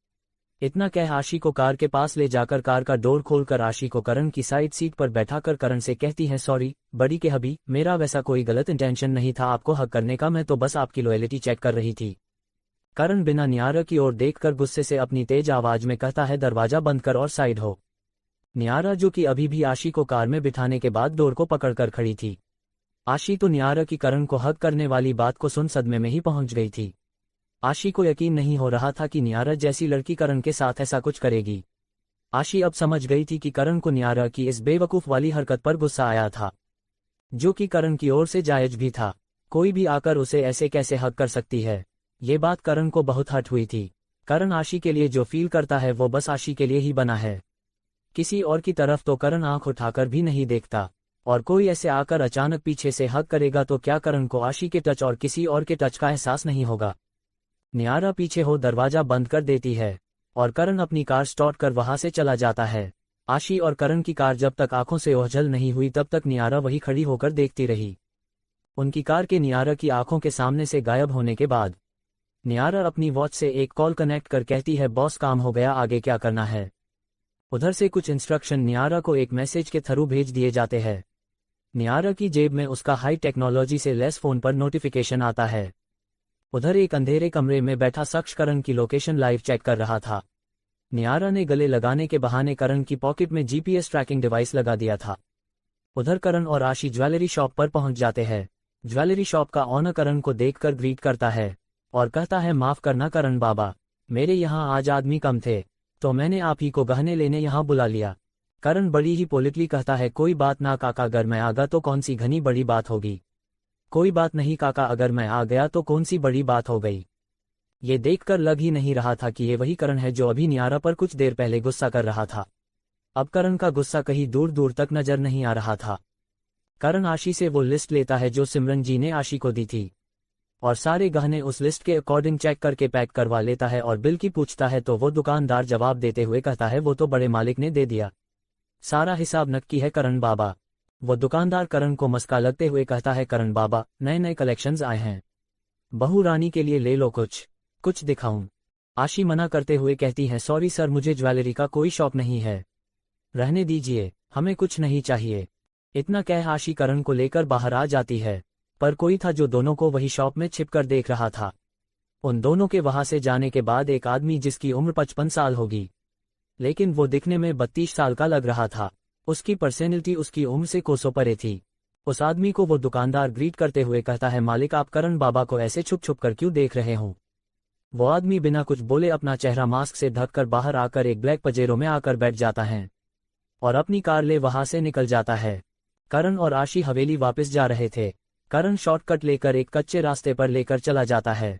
इतना कह आशी को कार के पास ले जाकर कार का डोर खोलकर आशी को करण की साइड सीट पर बैठाकर करण से कहती है, सॉरी बड़ी के हबी, मेरा वैसा कोई गलत इंटेंशन नहीं था आपको हक करने का, मैं तो बस आपकी लॉयल्टी चेक कर रही थी। करण बिना नियारा की ओर देखकर गुस्से से अपनी तेज आवाज में कहता है, दरवाजा बंद कर और साइड हो। नियारा जो कि अभी भी आशी को कार में बिठाने के बाद डोर को पकड़कर खड़ी थी। आशी तो नियारा की करण को हक करने वाली बात को सुन सदमे में ही पहुंच गई थी। आशी को यकीन नहीं हो रहा था कि नियारा जैसी लड़की करण के साथ ऐसा कुछ करेगी। आशी अब समझ गई थी कि करण को नियारा की इस बेवकूफ वाली हरकत पर गुस्सा आया था, जो कि करण की ओर से जायज भी था। कोई भी आकर उसे ऐसे कैसे हक कर सकती है, ये बात करण को बहुत हर्ट हुई थी। करण आशी के लिए जो फील करता है वो बस आशी के लिए ही बना है, किसी और की तरफ तो करण आंख उठाकर भी नहीं देखता। और कोई ऐसे आकर अचानक पीछे से हक करेगा तो क्या करण को आशी के टच और किसी और के टच का एहसास नहीं होगा। नियारा पीछे हो दरवाजा बंद कर देती है और करण अपनी कार स्टार्ट कर वहां से चला जाता है। आशी और करण की कार जब तक आंखों से ओझल नहीं हुई तब तक नियारा वही खड़ी होकर देखती रही। उनकी कार के नियारा की आंखों के सामने से गायब होने के बाद नियारा अपनी वॉच से एक कॉल कनेक्ट कर कहती है, बॉस काम हो गया, आगे क्या करना है। उधर से कुछ इंस्ट्रक्शन नियारा को एक मैसेज के थ्रू भेज दिए जाते हैं। नियारा की जेब में उसका हाई टेक्नोलॉजी से लेस फोन पर नोटिफिकेशन आता है। उधर एक अंधेरे कमरे में बैठा शख्स करण की लोकेशन लाइव चेक कर रहा था। नियारा ने गले लगाने के बहाने करण की पॉकेट में जीपीएस ट्रैकिंग डिवाइस लगा दिया था। उधर करण और आशी ज्वेलरी शॉप पर पहुंच जाते हैं। ज्वेलरी शॉप का ऑनर करण को देखकर ग्रीट करता है और कहता है, माफ करना करण बाबा, मेरे यहाँ आज आदमी कम थे तो मैंने आप ही को गहने लेने यहाँ बुला लिया। करण बड़ी ही पोलिटली कहता है, कोई बात ना काका, अगर मैं आ गया तो कौन सी घनी बड़ी बात होगी। कोई बात नहीं काका, अगर मैं आ गया तो कौन सी बड़ी बात हो गई। ये देखकर लग ही नहीं रहा था कि ये वही करण है जो अभी नियारा पर कुछ देर पहले गुस्सा कर रहा था। अब करण का गुस्सा कहीं दूर दूर तक नजर नहीं आ रहा था। करण आशी से वो लिस्ट लेता है जो सिमरन जी ने आशी को दी थी और सारे गहने उस लिस्ट के अकॉर्डिंग चेक करके पैक करवा लेता है और बिल की पूछता है तो वो दुकानदार जवाब देते हुए कहता है, वो तो बड़े मालिक ने दे दिया, सारा हिसाब नक्की है करण बाबा। वो दुकानदार करण को मस्का लगते हुए कहता है, करण बाबा नए नए कलेक्शंस आए हैं, बहू रानी के लिए ले लो, कुछ दिखाऊं। आशी मना करते हुए कहती है, सॉरी सर, मुझे ज्वेलरी का कोई शौक नहीं है, रहने दीजिए, हमें कुछ नहीं चाहिए। इतना कह आशी करण को लेकर बाहर आ जाती है, पर कोई था जो दोनों को वही शॉप में छिपकर देख रहा था। उन दोनों के वहां से जाने के बाद एक आदमी जिसकी उम्र 55 साल होगी लेकिन वो दिखने में 32 साल का लग रहा था, उसकी पर्सनैलिटी उसकी उम्र से कोसों परे थी। उस आदमी को वो दुकानदार ग्रीट करते हुए कहता है, मालिक आप करण बाबा को ऐसे छुप छुप कर क्यों देख रहे हो। वो आदमी बिना कुछ बोले अपना चेहरा मास्क से ढककर बाहर आकर एक ब्लैक पजेरो में आकर बैठ जाता है और अपनी कार ले वहां से निकल जाता है। करण और आशी हवेली वापस जा रहे थे। करण शॉर्टकट लेकर एक कच्चे रास्ते पर लेकर चला जाता है।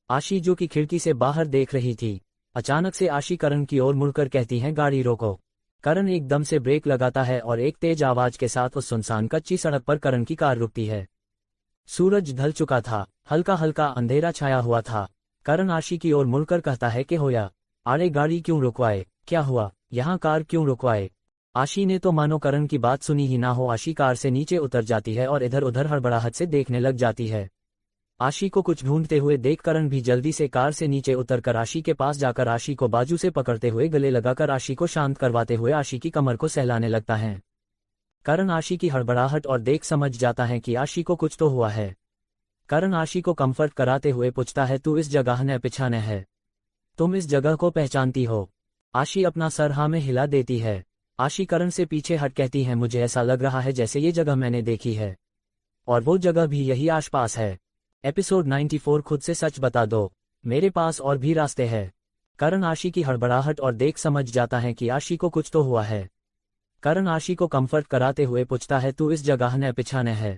आशी जो कि खिड़की से बाहर देख रही थी, अचानक से आशी करण की ओर मुड़कर कहती है, गाड़ी रोको। करण एकदम से ब्रेक लगाता है और एक तेज आवाज के साथ उस सुनसान कच्ची सड़क पर करण की कार रुकती है। सूरज ढल चुका था, हल्का हल्का अंधेरा छाया हुआ था। करण आशी की ओर मुड़कर कहता है कि होया, अरे गाड़ी क्यों रुकवाए, क्या हुआ, यहाँ कार क्यों रुकवाए। आशी ने तो मानो करण की बात सुनी ही ना हो। आशी कार से नीचे उतर जाती है और इधर उधर हड़बड़ाहट से देखने लग जाती है। आशी को कुछ ढूंढते हुए देख करण भी जल्दी से कार से नीचे उतरकर आशी के पास जाकर आशी को बाजू से पकड़ते हुए गले लगाकर आशी को शांत करवाते हुए आशी की कमर को सहलाने लगता है। करण आशी की हड़बड़ाहट और देख समझ जाता है कि आशी को कुछ तो हुआ है। करण आशी को कंफर्ट कराते हुए पूछता है, तू इस जगह ने पिछाने है, तुम इस जगह को पहचानती हो? आशी अपना सर हाँ में हिला देती है। आशी करण से पीछे हट कहती है, मुझे ऐसा लग रहा है जैसे ये जगह मैंने देखी है, और वो जगह भी यही आसपास है। एपिसोड 94 खुद से सच बता दो, मेरे पास और भी रास्ते हैं। करण आशी की हड़बड़ाहट और देख समझ जाता है कि आशी को कुछ तो हुआ है। करण आशी को कंफर्ट कराते हुए पूछता है, तू इस जगह ने पिछाने है,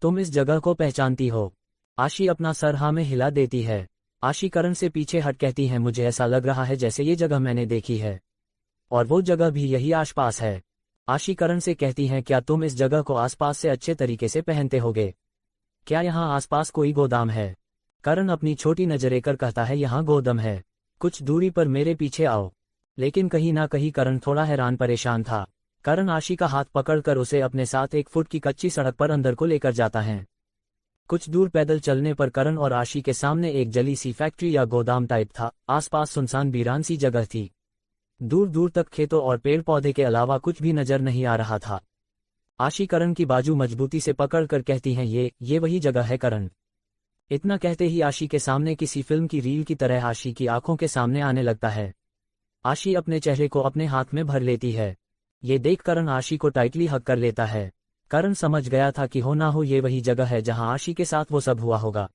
तुम इस जगह को पहचानती हो? आशी अपना सर हाँ में हिला देती है। आशी करण से पीछे हट कहती है, मुझे ऐसा लग रहा है जैसे ये जगह मैंने देखी है, और वो जगह भी यही आसपास है। आशी करण से कहती है, क्या तुम इस जगह को आसपास से अच्छे तरीके से पहनते होगे? क्या यहाँ आसपास कोई गोदाम है? करण अपनी छोटी नजरें कर कहता है, यहाँ गोदाम है, कुछ दूरी पर मेरे पीछे आओ। लेकिन कहीं ना कहीं करण थोड़ा हैरान परेशान था। करण आशी का हाथ पकड़कर उसे अपने साथ 1 फुट की कच्ची सड़क पर अंदर को लेकर जाता है। कुछ दूर पैदल चलने पर करण और आशी के सामने एक जली सी फैक्ट्री या गोदाम टाइप था। आसपास सुनसान वीरान सी जगह थी। दूर दूर तक खेतों और पेड़ पौधे के अलावा कुछ भी नजर नहीं आ रहा था। आशी करण की बाजू मजबूती से पकड़कर कहती हैं, ये वही जगह है करण। इतना कहते ही आशी के सामने किसी फिल्म की रील की तरह आशी की आंखों के सामने आने लगता है। आशी अपने चेहरे को अपने हाथ में भर लेती है। ये देख करण आशी को टाइटली हग कर लेता है। करण समझ गया था कि हो ना हो ये वही जगह है जहां आशी के साथ वो सब हुआ होगा।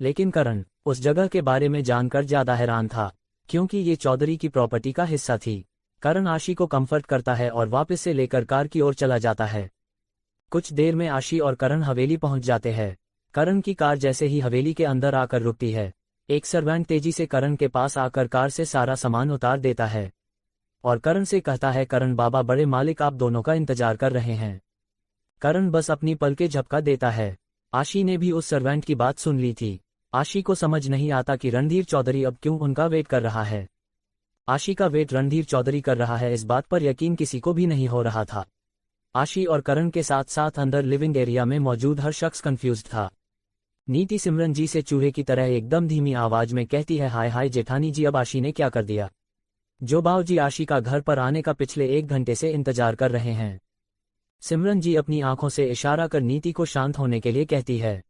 लेकिन करण उस जगह के बारे में जानकर ज्यादा हैरान था, क्योंकि ये चौधरी की प्रॉपर्टी का हिस्सा थी। करण आशी को कंफर्ट करता है और वापस से लेकर कार की ओर चला जाता है। कुछ देर में आशी और करण हवेली पहुंच जाते हैं। करण की कार जैसे ही हवेली के अंदर आकर रुकती है, एक सर्वेंट तेजी से करण के पास आकर कार से सारा सामान उतार देता है और करण से कहता है, करण बाबा बड़े मालिक आप दोनों का इंतजार कर रहे हैं। करण बस अपनी पलकें झपका देता है। आशी ने भी उस सर्वेंट की बात सुन ली थी। आशी को समझ नहीं आता कि रणधीर चौधरी अब क्यों उनका वेट कर रहा है। आशी का वेट रणधीर चौधरी कर रहा है, इस बात पर यकीन किसी को भी नहीं हो रहा था। आशी और करण के साथ साथ अंदर लिविंग एरिया में मौजूद हर शख्स कंफ्यूज्ड था। नीति सिमरन जी से चूहे की तरह एकदम धीमी आवाज में कहती है, हाय हाय जेठानी जी, अब आशी ने क्या कर दिया? जो बाबूजी आशी का घर पर आने का पिछले 1 घंटे से इंतजार कर रहे हैं। सिमरन जी अपनी आंखों से इशारा कर नीति को शांत होने के लिए कहती है।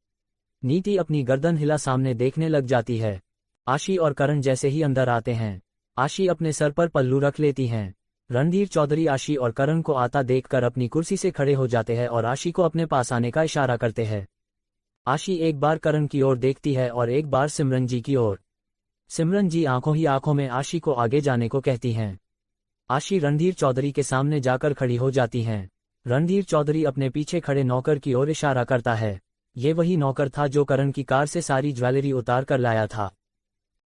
नीति अपनी गर्दन हिला सामने देखने लग जाती है। आशी और करण जैसे ही अंदर आते हैं, आशी अपने सर पर पल्लू रख लेती हैं। रणधीर चौधरी आशी और करण को आता देखकर अपनी कुर्सी से खड़े हो जाते हैं और आशी को अपने पास आने का इशारा करते हैं। आशी एक बार करण की ओर देखती है और एक बार सिमरन जी की ओर। सिमरन जी आंखों ही आंखों में आशी को आगे जाने को कहती हैं। आशी रणधीर चौधरी के सामने जाकर खड़ी हो जाती हैं। रणधीर चौधरी अपने पीछे खड़े नौकर की ओर इशारा करता है। ये वही नौकर था जो करण की कार से सारी ज्वेलरी उतार कर लाया था।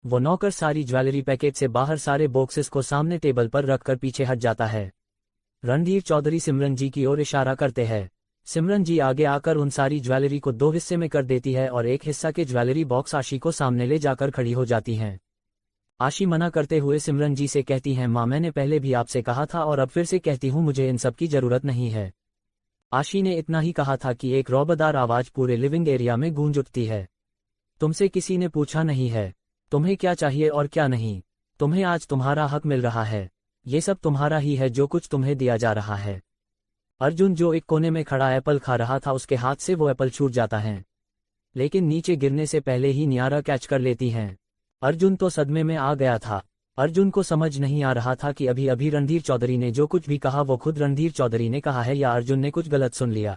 वो नौकर सारी ज्वेलरी पैकेट से बाहर सारे बॉक्सेस को सामने टेबल पर रखकर पीछे हट जाता है। रणधीर चौधरी सिमरन जी की ओर इशारा करते हैं। सिमरन जी आगे आकर उन सारी ज्वेलरी को 2 हिस्से में कर देती है और एक हिस्सा के ज्वेलरी बॉक्स आशी को सामने ले जाकर खड़ी हो जाती हैं। आशी मना करते हुए सिमरन जी से कहती हैं, माँ मैंने पहले भी आपसे कहा था और अब फिर से कहती हूँ, मुझे इन सब की जरूरत नहीं है। आशी ने इतना ही कहा था कि एक रौबदार आवाज पूरे लिविंग एरिया में गूंज उठती है। तुमसे किसी ने पूछा नहीं है तुम्हें क्या चाहिए और क्या नहीं। तुम्हें आज तुम्हारा हक मिल रहा है। ये सब तुम्हारा ही है जो कुछ तुम्हें दिया जा रहा है। अर्जुन जो एक कोने में खड़ा एप्पल खा रहा था, उसके हाथ से वो एप्पल छूट जाता है, लेकिन नीचे गिरने से पहले ही नियारा कैच कर लेती हैं। अर्जुन तो सदमे में आ गया था। अर्जुन को समझ नहीं आ रहा था कि अभी अभी रणधीर चौधरी ने जो कुछ भी कहा वो खुद रणधीर चौधरी ने कहा है या अर्जुन ने कुछ गलत सुन लिया।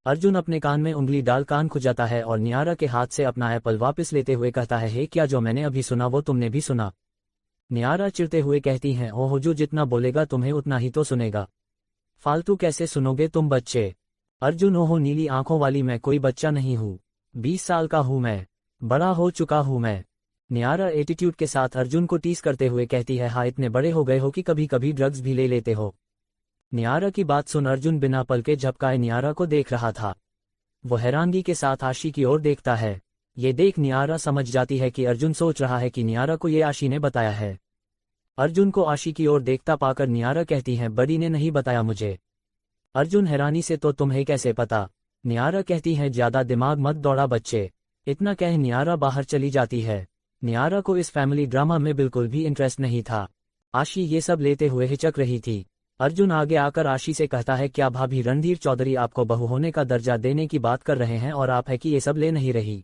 अर्जुन अपने कान में उंगली डाल कान खुजाता है और नियारा के हाथ से अपना एप्पल वापस लेते हुए कहता है, हे क्या जो मैंने अभी सुना वो तुमने भी सुना? नियारा चिढ़ते हुए कहती हैं, ओह जो जितना बोलेगा तुम्हें उतना ही तो सुनेगा, फालतू कैसे सुनोगे तुम बच्चे। अर्जुन, ओहो नीली आंखों वाली, मैं कोई बच्चा नहीं हूँ, 20 साल का हूँ मैं, बड़ा हो चुका हूँ मैं। नियारा एटीट्यूड के साथ अर्जुन को टीस करते हुए कहती है, हाँ इतने बड़े हो गए हो कि कभी कभी ड्रग्स भी ले लेते हो। नियारा की बात सुन अर्जुन बिना पलके झपकाए नियारा को देख रहा था। वो हैरानगी के साथ आशी की ओर देखता है। ये देख नियारा समझ जाती है कि अर्जुन सोच रहा है कि नियारा को ये आशी ने बताया है। अर्जुन को आशी की ओर देखता पाकर नियारा कहती है, बड़ी ने नहीं बताया मुझे। अर्जुन हैरानी से, तो तुम्हें कैसे पता? नियारा कहती है, ज्यादा दिमाग मत दौड़ा बच्चे, इतना कह नियारा बाहर चली जाती है। नियारा को इस फैमिली ड्रामा में बिल्कुल भी इंटरेस्ट नहीं था। आशी ये सब लेते हुए हिचक रही थी। अर्जुन आगे आकर आशी से कहता है, क्या भाभी रणधीर चौधरी आपको बहू होने का दर्जा देने की बात कर रहे हैं और आप है कि ये सब ले नहीं रही।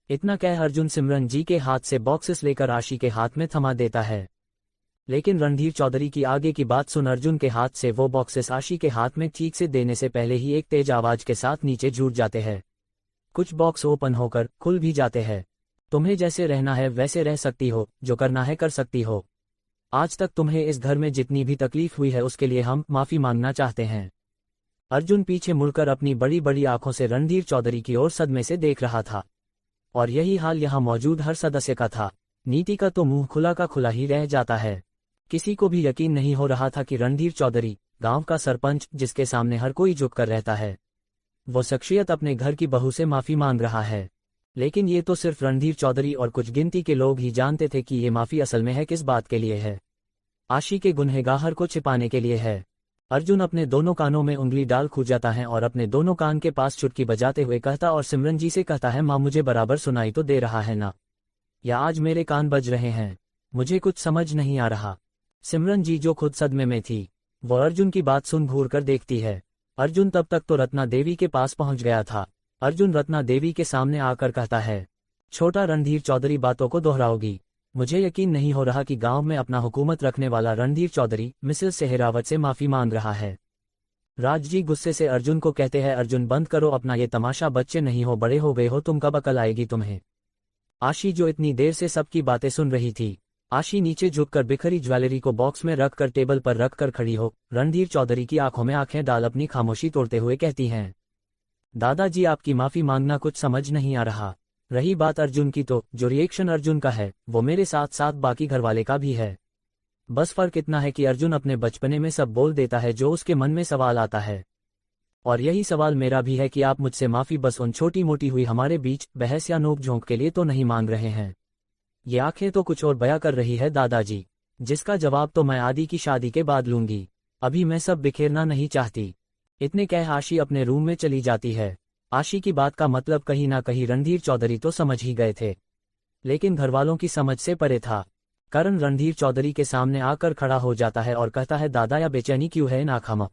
इतना कह अर्जुन सिमरन जी के हाथ से बॉक्सेस लेकर आशी के हाथ में थमा देता है। लेकिन रणधीर चौधरी की आगे की बात सुन अर्जुन के हाथ से वो बॉक्सेस आशी के हाथ में ठीक से देने से पहले ही एक तेज आवाज के साथ नीचे जुट जाते हैं। कुछ बॉक्स ओपन होकर खुल भी जाते हैं। तुम्हें जैसे रहना है वैसे रह सकती हो, जो करना है कर सकती हो। आज तक तुम्हें इस घर में जितनी भी तकलीफ हुई है उसके लिए हम माफी मांगना चाहते हैं। अर्जुन पीछे मुड़कर अपनी बड़ी बड़ी आंखों से रणधीर चौधरी की ओर सदमे से देख रहा था, और यही हाल यहाँ मौजूद हर सदस्य का था। नीति का तो मुंह खुला का खुला ही रह जाता है। किसी को भी यकीन नहीं हो रहा था कि रणधीर चौधरी, गांव का सरपंच जिसके सामने हर कोई झुककर रहता है, वो शख्सियत अपने घर की बहू से माफी मांग रहा है। लेकिन ये तो सिर्फ रणधीर चौधरी और कुछ गिनती के लोग ही जानते थे कि ये माफी असल में है किस बात के लिए है। आशी के गुनहगार को छिपाने के लिए है। अर्जुन अपने दोनों कानों में उंगली डाल खो जाता है और अपने दोनों कान के पास चुटकी बजाते हुए कहता और सिमरन जी से कहता है, माँ मुझे बराबर सुनाई तो दे रहा है ना, या आज मेरे कान बज रहे हैं? मुझे कुछ समझ नहीं आ रहा। सिमरन जी जो खुद सदमे में थी, वो अर्जुन की बात सुन घूर कर देखती है। अर्जुन तब तक तो रत्ना देवी के पास पहुंच गया था। अर्जुन रत्ना देवी के सामने आकर कहता है, छोटा रणधीर चौधरी बातों को दोहराओगी? मुझे यकीन नहीं हो रहा कि गांव में अपना हुकूमत रखने वाला रणधीर चौधरी मिसेस सेहरावत से माफी मांग रहा है। राज जी गुस्से से अर्जुन को कहते हैं, अर्जुन बंद करो अपना ये तमाशा, बच्चे नहीं हो बड़े हो गए हो तुम, कब अकल आएगी तुम्हें? आशी जो इतनी देर से सबकी बातें सुन रही थी, आशी नीचे झुककर बिखरी ज्वेलरी को बॉक्स में रखकर टेबल पर रखकर खड़ी हो रणधीर चौधरी की आंखों में आंखें डाल अपनी खामोशी तोड़ते हुए कहती हैं, दादाजी आपकी माफी मांगना कुछ समझ नहीं आ रहा। रही बात अर्जुन की, तो जो रिएक्शन अर्जुन का है वो मेरे साथ साथ बाकी घरवाले का भी है। बस फर्क इतना है कि अर्जुन अपने बचपने में सब बोल देता है जो उसके मन में सवाल आता है, और यही सवाल मेरा भी है कि आप मुझसे माफी बस उन छोटी मोटी हुई हमारे बीच बहस या नोक झोंक के लिए तो नहीं मांग रहे हैं। ये आंखें तो कुछ और बयां कर रही है दादाजी, जिसका जवाब तो मैं आदि की शादी के बाद लूंगी। अभी मैं सब बिखेरना नहीं चाहती। इतने कह आशी अपने रूम में चली जाती है। आशी की बात का मतलब कहीं ना कहीं रणधीर चौधरी तो समझ ही गए थे, लेकिन घरवालों की समझ से परे था। करण रणधीर चौधरी के सामने आकर खड़ा हो जाता है और कहता है, दादा या बेचैनी क्यों है नाखामा?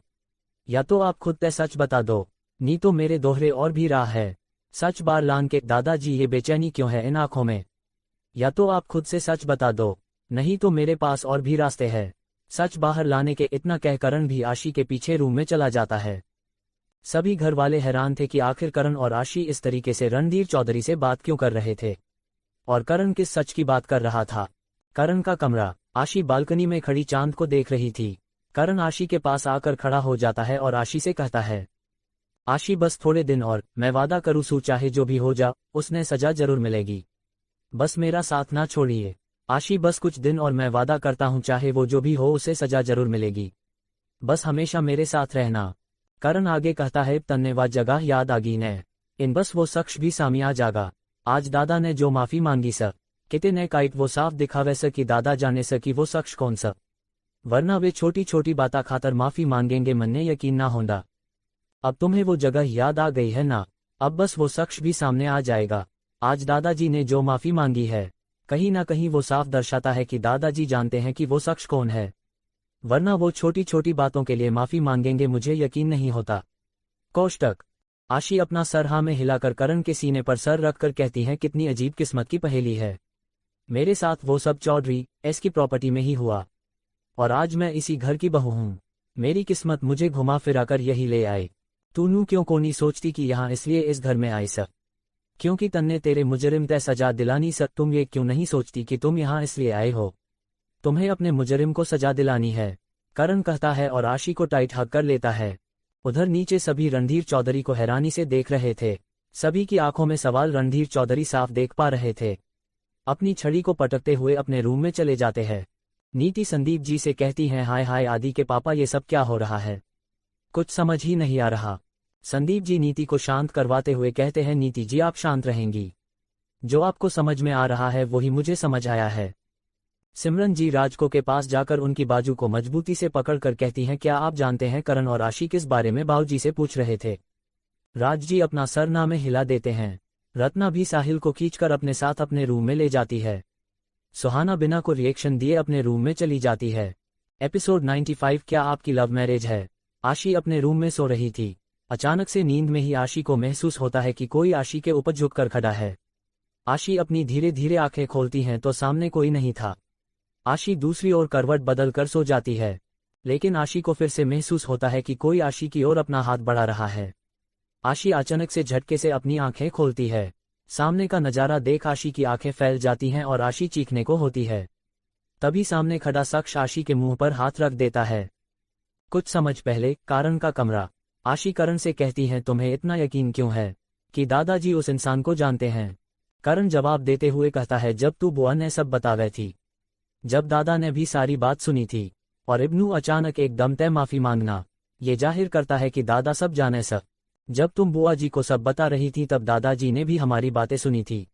या तो आप खुद तय सच बता दो, नी तो मेरे दोहरे और भी राह है। सच बार लान के दादाजी ये बेचैनी क्यों है इन आंखों में? या तो आप खुद से सच बता दो, नहीं तो मेरे पास और भी रास्ते हैं सच बाहर लाने के। इतना कह करण भी आशी के पीछे रूम में चला जाता है। सभी घर वाले हैरान थे कि आखिर करण और आशी इस तरीके से रणधीर चौधरी से बात क्यों कर रहे थे, और करण किस सच की बात कर रहा था। करण का कमरा, आशी बालकनी में खड़ी चांद को देख रही थी। करण आशी के पास आकर खड़ा हो जाता है और आशी से कहता है, आशी बस थोड़े दिन और, मैं वादा करूँ सू चाहे जो भी हो जा उसने सजा जरूर मिलेगी। बस मेरा साथ ना छोड़िए आशी, बस कुछ दिन और मैं वादा करता हूँ चाहे वो जो भी हो उसे सजा जरूर मिलेगी। बस हमेशा मेरे साथ रहना। करण आगे कहता है, धन्यवाद जगह याद आगी ने इन बस वो शख्स भी सामी आ जागा। आज दादा ने जो माफी मांगी सर किते ने काइट वो साफ दिखावे सर कि दादा जाने सर कि वो शख्स कौन सा, वरना वे छोटी छोटी बाता खातर माफी मांगेंगे मन ने यकीन ना होंदा। अब तुम्हें वो जगह याद आ गई है ना, अब बस वो शख्स भी सामने आ जाएगा। आज दादाजी ने जो माफी मांगी है, कहीं ना कहीं वो साफ दर्शाता है कि दादाजी जानते हैं कि वो शख्स कौन है, वरना वो छोटी छोटी बातों के लिए माफी मांगेंगे मुझे यकीन नहीं होता। कोष्टक। आशी अपना सर हाँ में हिलाकर करण के सीने पर सर रखकर कहती है, कितनी अजीब किस्मत की पहेली है। मेरे साथ वो सब चौधरी एस की प्रॉपर्टी में ही हुआ, और आज मैं इसी घर की बहू हूँ। मेरी किस्मत मुझे घुमा फिराकर यही ले आए। तू नू क्यों कोनी सोचती कि यहाँ इसलिए इस घर में आई सर क्योंकि तन्ने तेरे मुजरिम तय सजा दिलानी सर। तुम ये क्यों नहीं सोचती कि तुम यहाँ इसलिए आए हो, तुम्हें अपने मुजरिम को सजा दिलानी है। करण कहता है और आशी को टाइट हक कर लेता है। उधर नीचे सभी रणधीर चौधरी को हैरानी से देख रहे थे। सभी की आंखों में सवाल रणधीर चौधरी साफ देख पा रहे थे। अपनी छड़ी को पटकते हुए अपने रूम में चले जाते हैं। नीति संदीप जी से कहती हैं, हाय हाय आदि के पापा ये सब क्या हो रहा है, कुछ समझ ही नहीं आ रहा। संदीप जी नीति को शांत करवाते हुए कहते हैं, नीति जी आप शांत रहेंगी, जो आपको समझ में आ रहा है वही मुझे समझ आया है। सिमरन जी राजको के पास जाकर उनकी बाजू को मजबूती से पकड़कर कहती हैं, क्या आप जानते हैं करण और आशी किस बारे में बाबूजी से पूछ रहे थे? राज जी अपना सर ना में हिला देते हैं। रत्ना भी साहिल को खींचकर अपने साथ अपने रूम में ले जाती है। सुहाना बिना को रिएक्शन दिए अपने रूम में चली जाती है। एपिसोड 95 क्या आपकी लव मैरिज है। आशी अपने रूम में सो रही थी। अचानक से नींद में ही आशी को महसूस होता है कि कोई आशी के ऊपर झुककर खड़ा है। आशी अपनी धीरे धीरे आंखें खोलती हैं तो सामने कोई नहीं था। आशी दूसरी ओर करवट बदल कर सो जाती है, लेकिन आशी को फिर से महसूस होता है कि कोई आशी की ओर अपना हाथ बढ़ा रहा है। आशी अचानक से झटके से अपनी आंखें खोलती है। सामने का नजारा देख आशी की आंखें फैल जाती हैं और आशी चीखने को होती है। तभी सामने खड़ा शख्स आशी के मुंह पर हाथ रख देता है। कुछ समझ पहले करण का कमरा। आशी करण से कहती है, तुम्हें इतना यकीन क्यों है कि दादाजी उस इंसान को जानते हैं। करण जवाब देते हुए कहता है, जब तू बुआ ने सब बतावे थी, जब दादा ने भी सारी बात सुनी थी, और इब्नू अचानक एकदम तय माफी मांगना, ये जाहिर करता है कि दादा सब जाने सब। जब तुम बुआ जी को सब बता रही थी तब दादाजी ने भी हमारी बातें सुनी थी।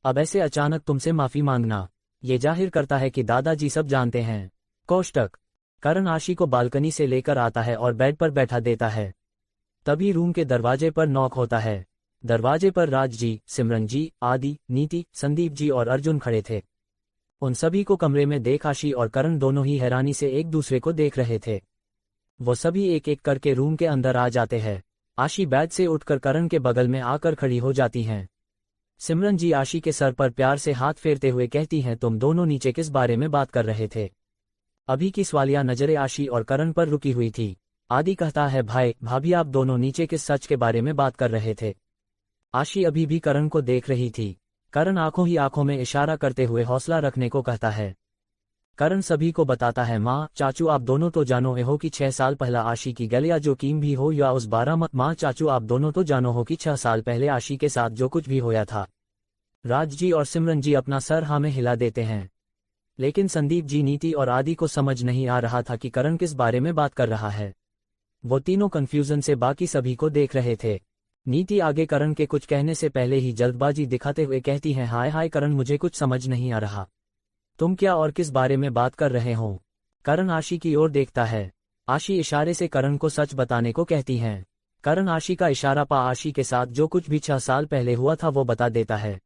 अब ऐसे अचानक तुमसे माफी मांगना, ये जाहिर करता है कि दादाजी सब जानते हैं। कोष्टक। करण आशी को बालकनी से लेकर आता है और बेड पर बैठा देता है। तभी रूम के दरवाजे पर नॉक होता है। दरवाजे पर राज जी, सिमरन जी, आदि, नीति, संदीप जी और अर्जुन खड़े थे। उन सभी को कमरे में देख आशी और करण दोनों ही हैरानी से एक दूसरे को देख रहे थे। वो सभी एक एक करके रूम के अंदर आ जाते हैं। आशी बेड से उठकर करण के बगल में आकर खड़ी हो जाती हैं। सिमरन जी आशी के सर पर प्यार से हाथ फेरते हुए कहती हैं, तुम दोनों नीचे किस बारे में बात कर रहे थे। अभी की सवालिया नजरें आशी और करण पर रुकी हुई थी। आदि कहता है, भाई भाभी आप दोनों नीचे किस सच के बारे में बात कर रहे थे। आशी अभी भी करण को देख रही थी। करण आंखों ही आंखों में इशारा करते हुए हौसला रखने को कहता है। करण सभी को बताता है, माँ चाचू आप दोनों तो जानो हो कि 6 साल पहला आशी की गलिया जो कीम भी हो या उस 12 मत। माँ चाचू आप दोनों तो जानो हो कि 6 साल पहले आशी के साथ जो कुछ भी होया था। राज जी और सिमरन जी अपना सर हाँ में हिला देते हैं, लेकिन संदीप जी, नीति और आदि को समझ नहीं आ रहा था कि करण किस बारे में बात कर रहा है। वो तीनों कंफ्यूजन से बाकी सभी को देख रहे थे। नीति आगे करण के कुछ कहने से पहले ही जल्दबाजी दिखाते हुए कहती है, हाय हाय करण मुझे कुछ समझ नहीं आ रहा, तुम क्या और किस बारे में बात कर रहे हो। करण आशी की ओर देखता है। आशी इशारे से करण को सच बताने को कहती हैं। करण आशी का इशारा पा आशी के साथ जो कुछ भी 6 साल पहले हुआ था वो बता देता है।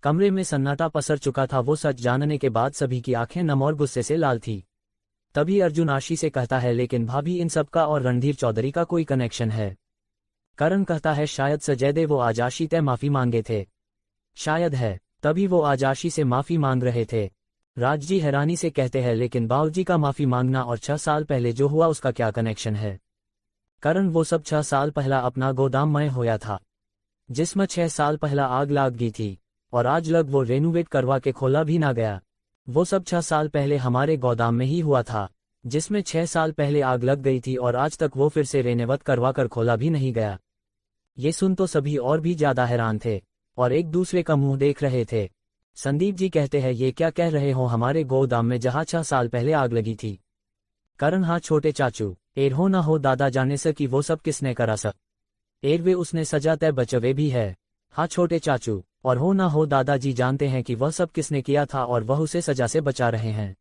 कमरे में सन्नाटा पसर चुका था। वो सच जानने के बाद सभी की आंखें नम और गुस्से से लाल थी। तभी अर्जुन आशी से कहता है, लेकिन भाभी इन सब का और रणधीर चौधरी का कोई कनेक्शन है। करण कहता है, शायद सजैदे वो आज आशी तय माफी मांगे थे। शायद है, तभी वो आज आशी से माफी मांग रहे थे। राज जी हैरानी से कहते हैं, लेकिन बाबूजी का माफी मांगना और 6 साल पहले जो हुआ उसका क्या कनेक्शन है। करण वो सब 6 साल पहला अपना गोदाम में होया था, जिसमें 6 साल पहला आग लाग गई थी और आज लग वो रेनोवेट करवा के खोला भी ना गया। वो सब 6 साल पहले हमारे गोदाम में ही हुआ था, जिसमें 6 साल पहले आग लग गई थी और आज तक वो फिर से रेनोवेट करवा कर खोला भी नहीं गया। ये सुन तो सभी और भी ज्यादा हैरान थे और एक दूसरे का मुंह देख रहे थे। संदीप जी कहते हैं, ये क्या कह रहे हो, हमारे गोदाम में जहाँ 6 साल पहले आग लगी थी। करण, हाँ छोटे चाचू, एर हो ना हो दादा जाने से कि वो सब किसने करा सक। एर वे उसने सजा तय बचवे भी है। हाँ छोटे चाचू, और हो ना हो दादाजी जानते हैं कि वह सब किसने किया था और वह उसे सजा से बचा रहे हैं।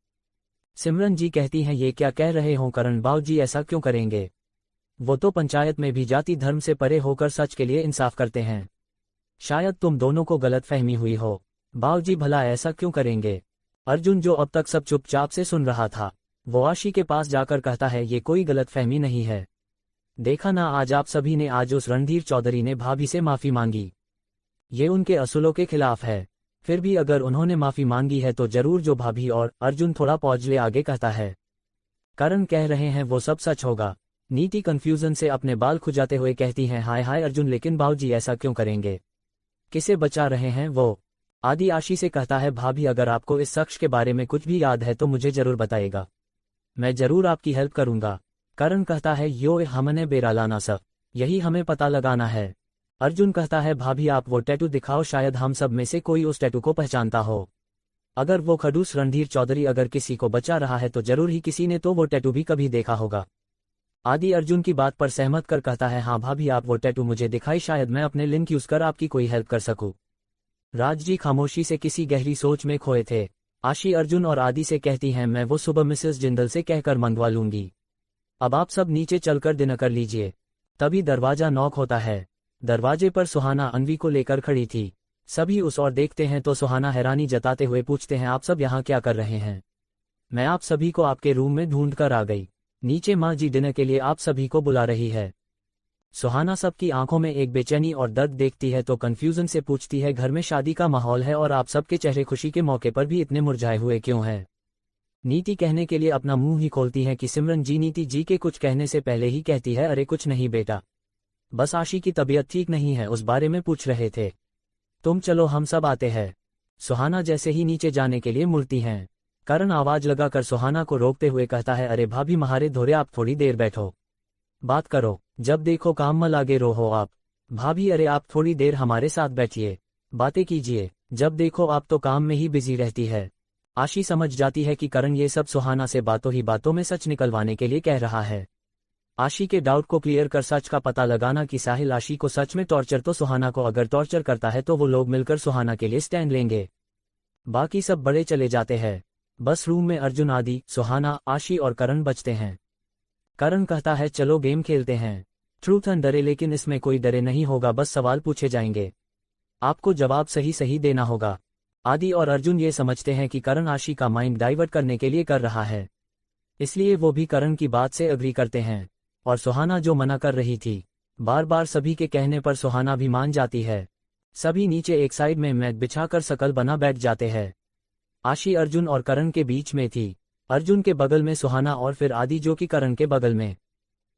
सिमरन जी कहती हैं, ये क्या कह रहे हो करण, बाबूजी ऐसा क्यों करेंगे। वो तो पंचायत में भी जाति धर्म से परे होकर सच के लिए इंसाफ करते हैं। शायद तुम दोनों को गलतफहमी हुई हो, बाबूजी भला ऐसा क्यों करेंगे। अर्जुन जो अब तक सब चुपचाप से सुन रहा था, वो आशी के पास जाकर कहता है, ये कोई गलतफहमी नहीं है। देखा ना आज आप सभी ने, आज उस रणधीर चौधरी ने भाभी से माफी मांगी। ये उनके असूलों के खिलाफ है। फिर भी अगर उन्होंने माफी मांगी है तो जरूर जो भाभी। और अर्जुन थोड़ा पौज ले आगे कहता है, करण कह रहे हैं वो सब सच होगा। नीति कंफ्यूजन से अपने बाल खुजाते हुए कहती हैं, हाय हाय अर्जुन, लेकिन बाबूजी ऐसा क्यों करेंगे, किसे बचा रहे हैं वो। आदि आशी से कहता है, भाभी अगर आपको इस शख्स के बारे में कुछ भी याद है तो मुझे जरूर बताइएगा, मैं जरूर आपकी हेल्प करूंगा। करण कहता है, यो हमने बेरा लाना सब, यही हमें पता लगाना है। अर्जुन कहता है, भाभी आप वो टैटू दिखाओ, शायद हम सब में से कोई उस टैटू को पहचानता हो। अगर वो खड़ूस रणधीर चौधरी अगर किसी को बचा रहा है तो जरूर ही किसी ने तो वो टैटू भी कभी देखा होगा। आदि अर्जुन की बात पर सहमत कर कहता है, हाँ भाभी आप वो टैटू मुझे दिखाई, शायद मैं अपने लिंक यूज कर आपकी कोई हेल्प कर सकूं। राज जी खामोशी से किसी गहरी सोच में खोए थे। आशी अर्जुन और आदि से कहती हैं, मैं वो सुबह मिसेस जिंदल से कहकर मंगवा लूंगी। अब आप सब नीचे चलकर डिनर कर लीजिए। तभी दरवाजा नॉक होता है। दरवाजे पर सुहाना अन्वी को लेकर खड़ी थी। सभी उस ओर देखते हैं तो सुहाना हैरानी जताते हुए पूछते हैं, आप सब यहाँ क्या कर रहे हैं? मैं आप सभी को आपके रूम में ढूंढ कर आ गई। नीचे माँ जी डिनर के लिए आप सभी को बुला रही है। सुहाना सबकी आंखों में एक बेचैनी और दर्द देखती है तो कंफ्यूजन से पूछती है, घर में शादी का माहौल है और आप सबके चेहरे खुशी के मौके पर भी इतने मुरझाए हुए क्यों हैं? नीति कहने के लिए अपना मुंह ही खोलती है कि सिमरन जी नीति जी के कुछ कहने से पहले ही कहती है, अरे कुछ नहीं बेटा, बस आशी की तबीयत ठीक नहीं है, उस बारे में पूछ रहे थे। तुम चलो हम सब आते हैं। सुहाना जैसे ही नीचे जाने के लिए मुड़ती हैं, करण आवाज लगाकर सुहाना को रोकते हुए कहता है, अरे भाभी महारे धोरे आप थोड़ी देर बैठो, बात करो, जब देखो काम में लागे रहो आप। भाभी अरे आप थोड़ी देर हमारे साथ बैठिए, बातें कीजिए, जब देखो आप तो काम में ही बिजी रहती है। आशी समझ जाती है कि करण ये सब सुहाना से बातों ही बातों में सच निकलवाने के लिए कह रहा है। आशी के डाउट को क्लियर कर सच का पता लगाना कि साहिल आशी को सच में टॉर्चर तो सुहाना को अगर टॉर्चर करता है तो वो लोग मिलकर सुहाना के लिए स्टैंड लेंगे। बाकी सब बड़े चले जाते हैं। बस रूम में अर्जुन, आदि, सुहाना, आशी और करण बचते हैं। करण कहता है, चलो गेम खेलते हैं। ट्रूथ एंड डरे, लेकिन इसमें कोई डरे नहीं होगा, बस सवाल पूछे जाएंगे, आपको जवाब सही सही देना होगा। आदि और अर्जुन ये समझते हैं कि करण आशी का माइंड डाइवर्ट करने के लिए कर रहा है, इसलिए वो भी करण की बात से अग्री करते हैं। और सुहाना जो मना कर रही थी, बार बार सभी के कहने पर सुहाना भी मान जाती है। सभी नीचे एक साइड में मैट बिछाकर शकल बना बैठ जाते हैं। आशी अर्जुन और करण के बीच में थी, अर्जुन के बगल में सुहाना और फिर आदि जो कि करण के बगल में।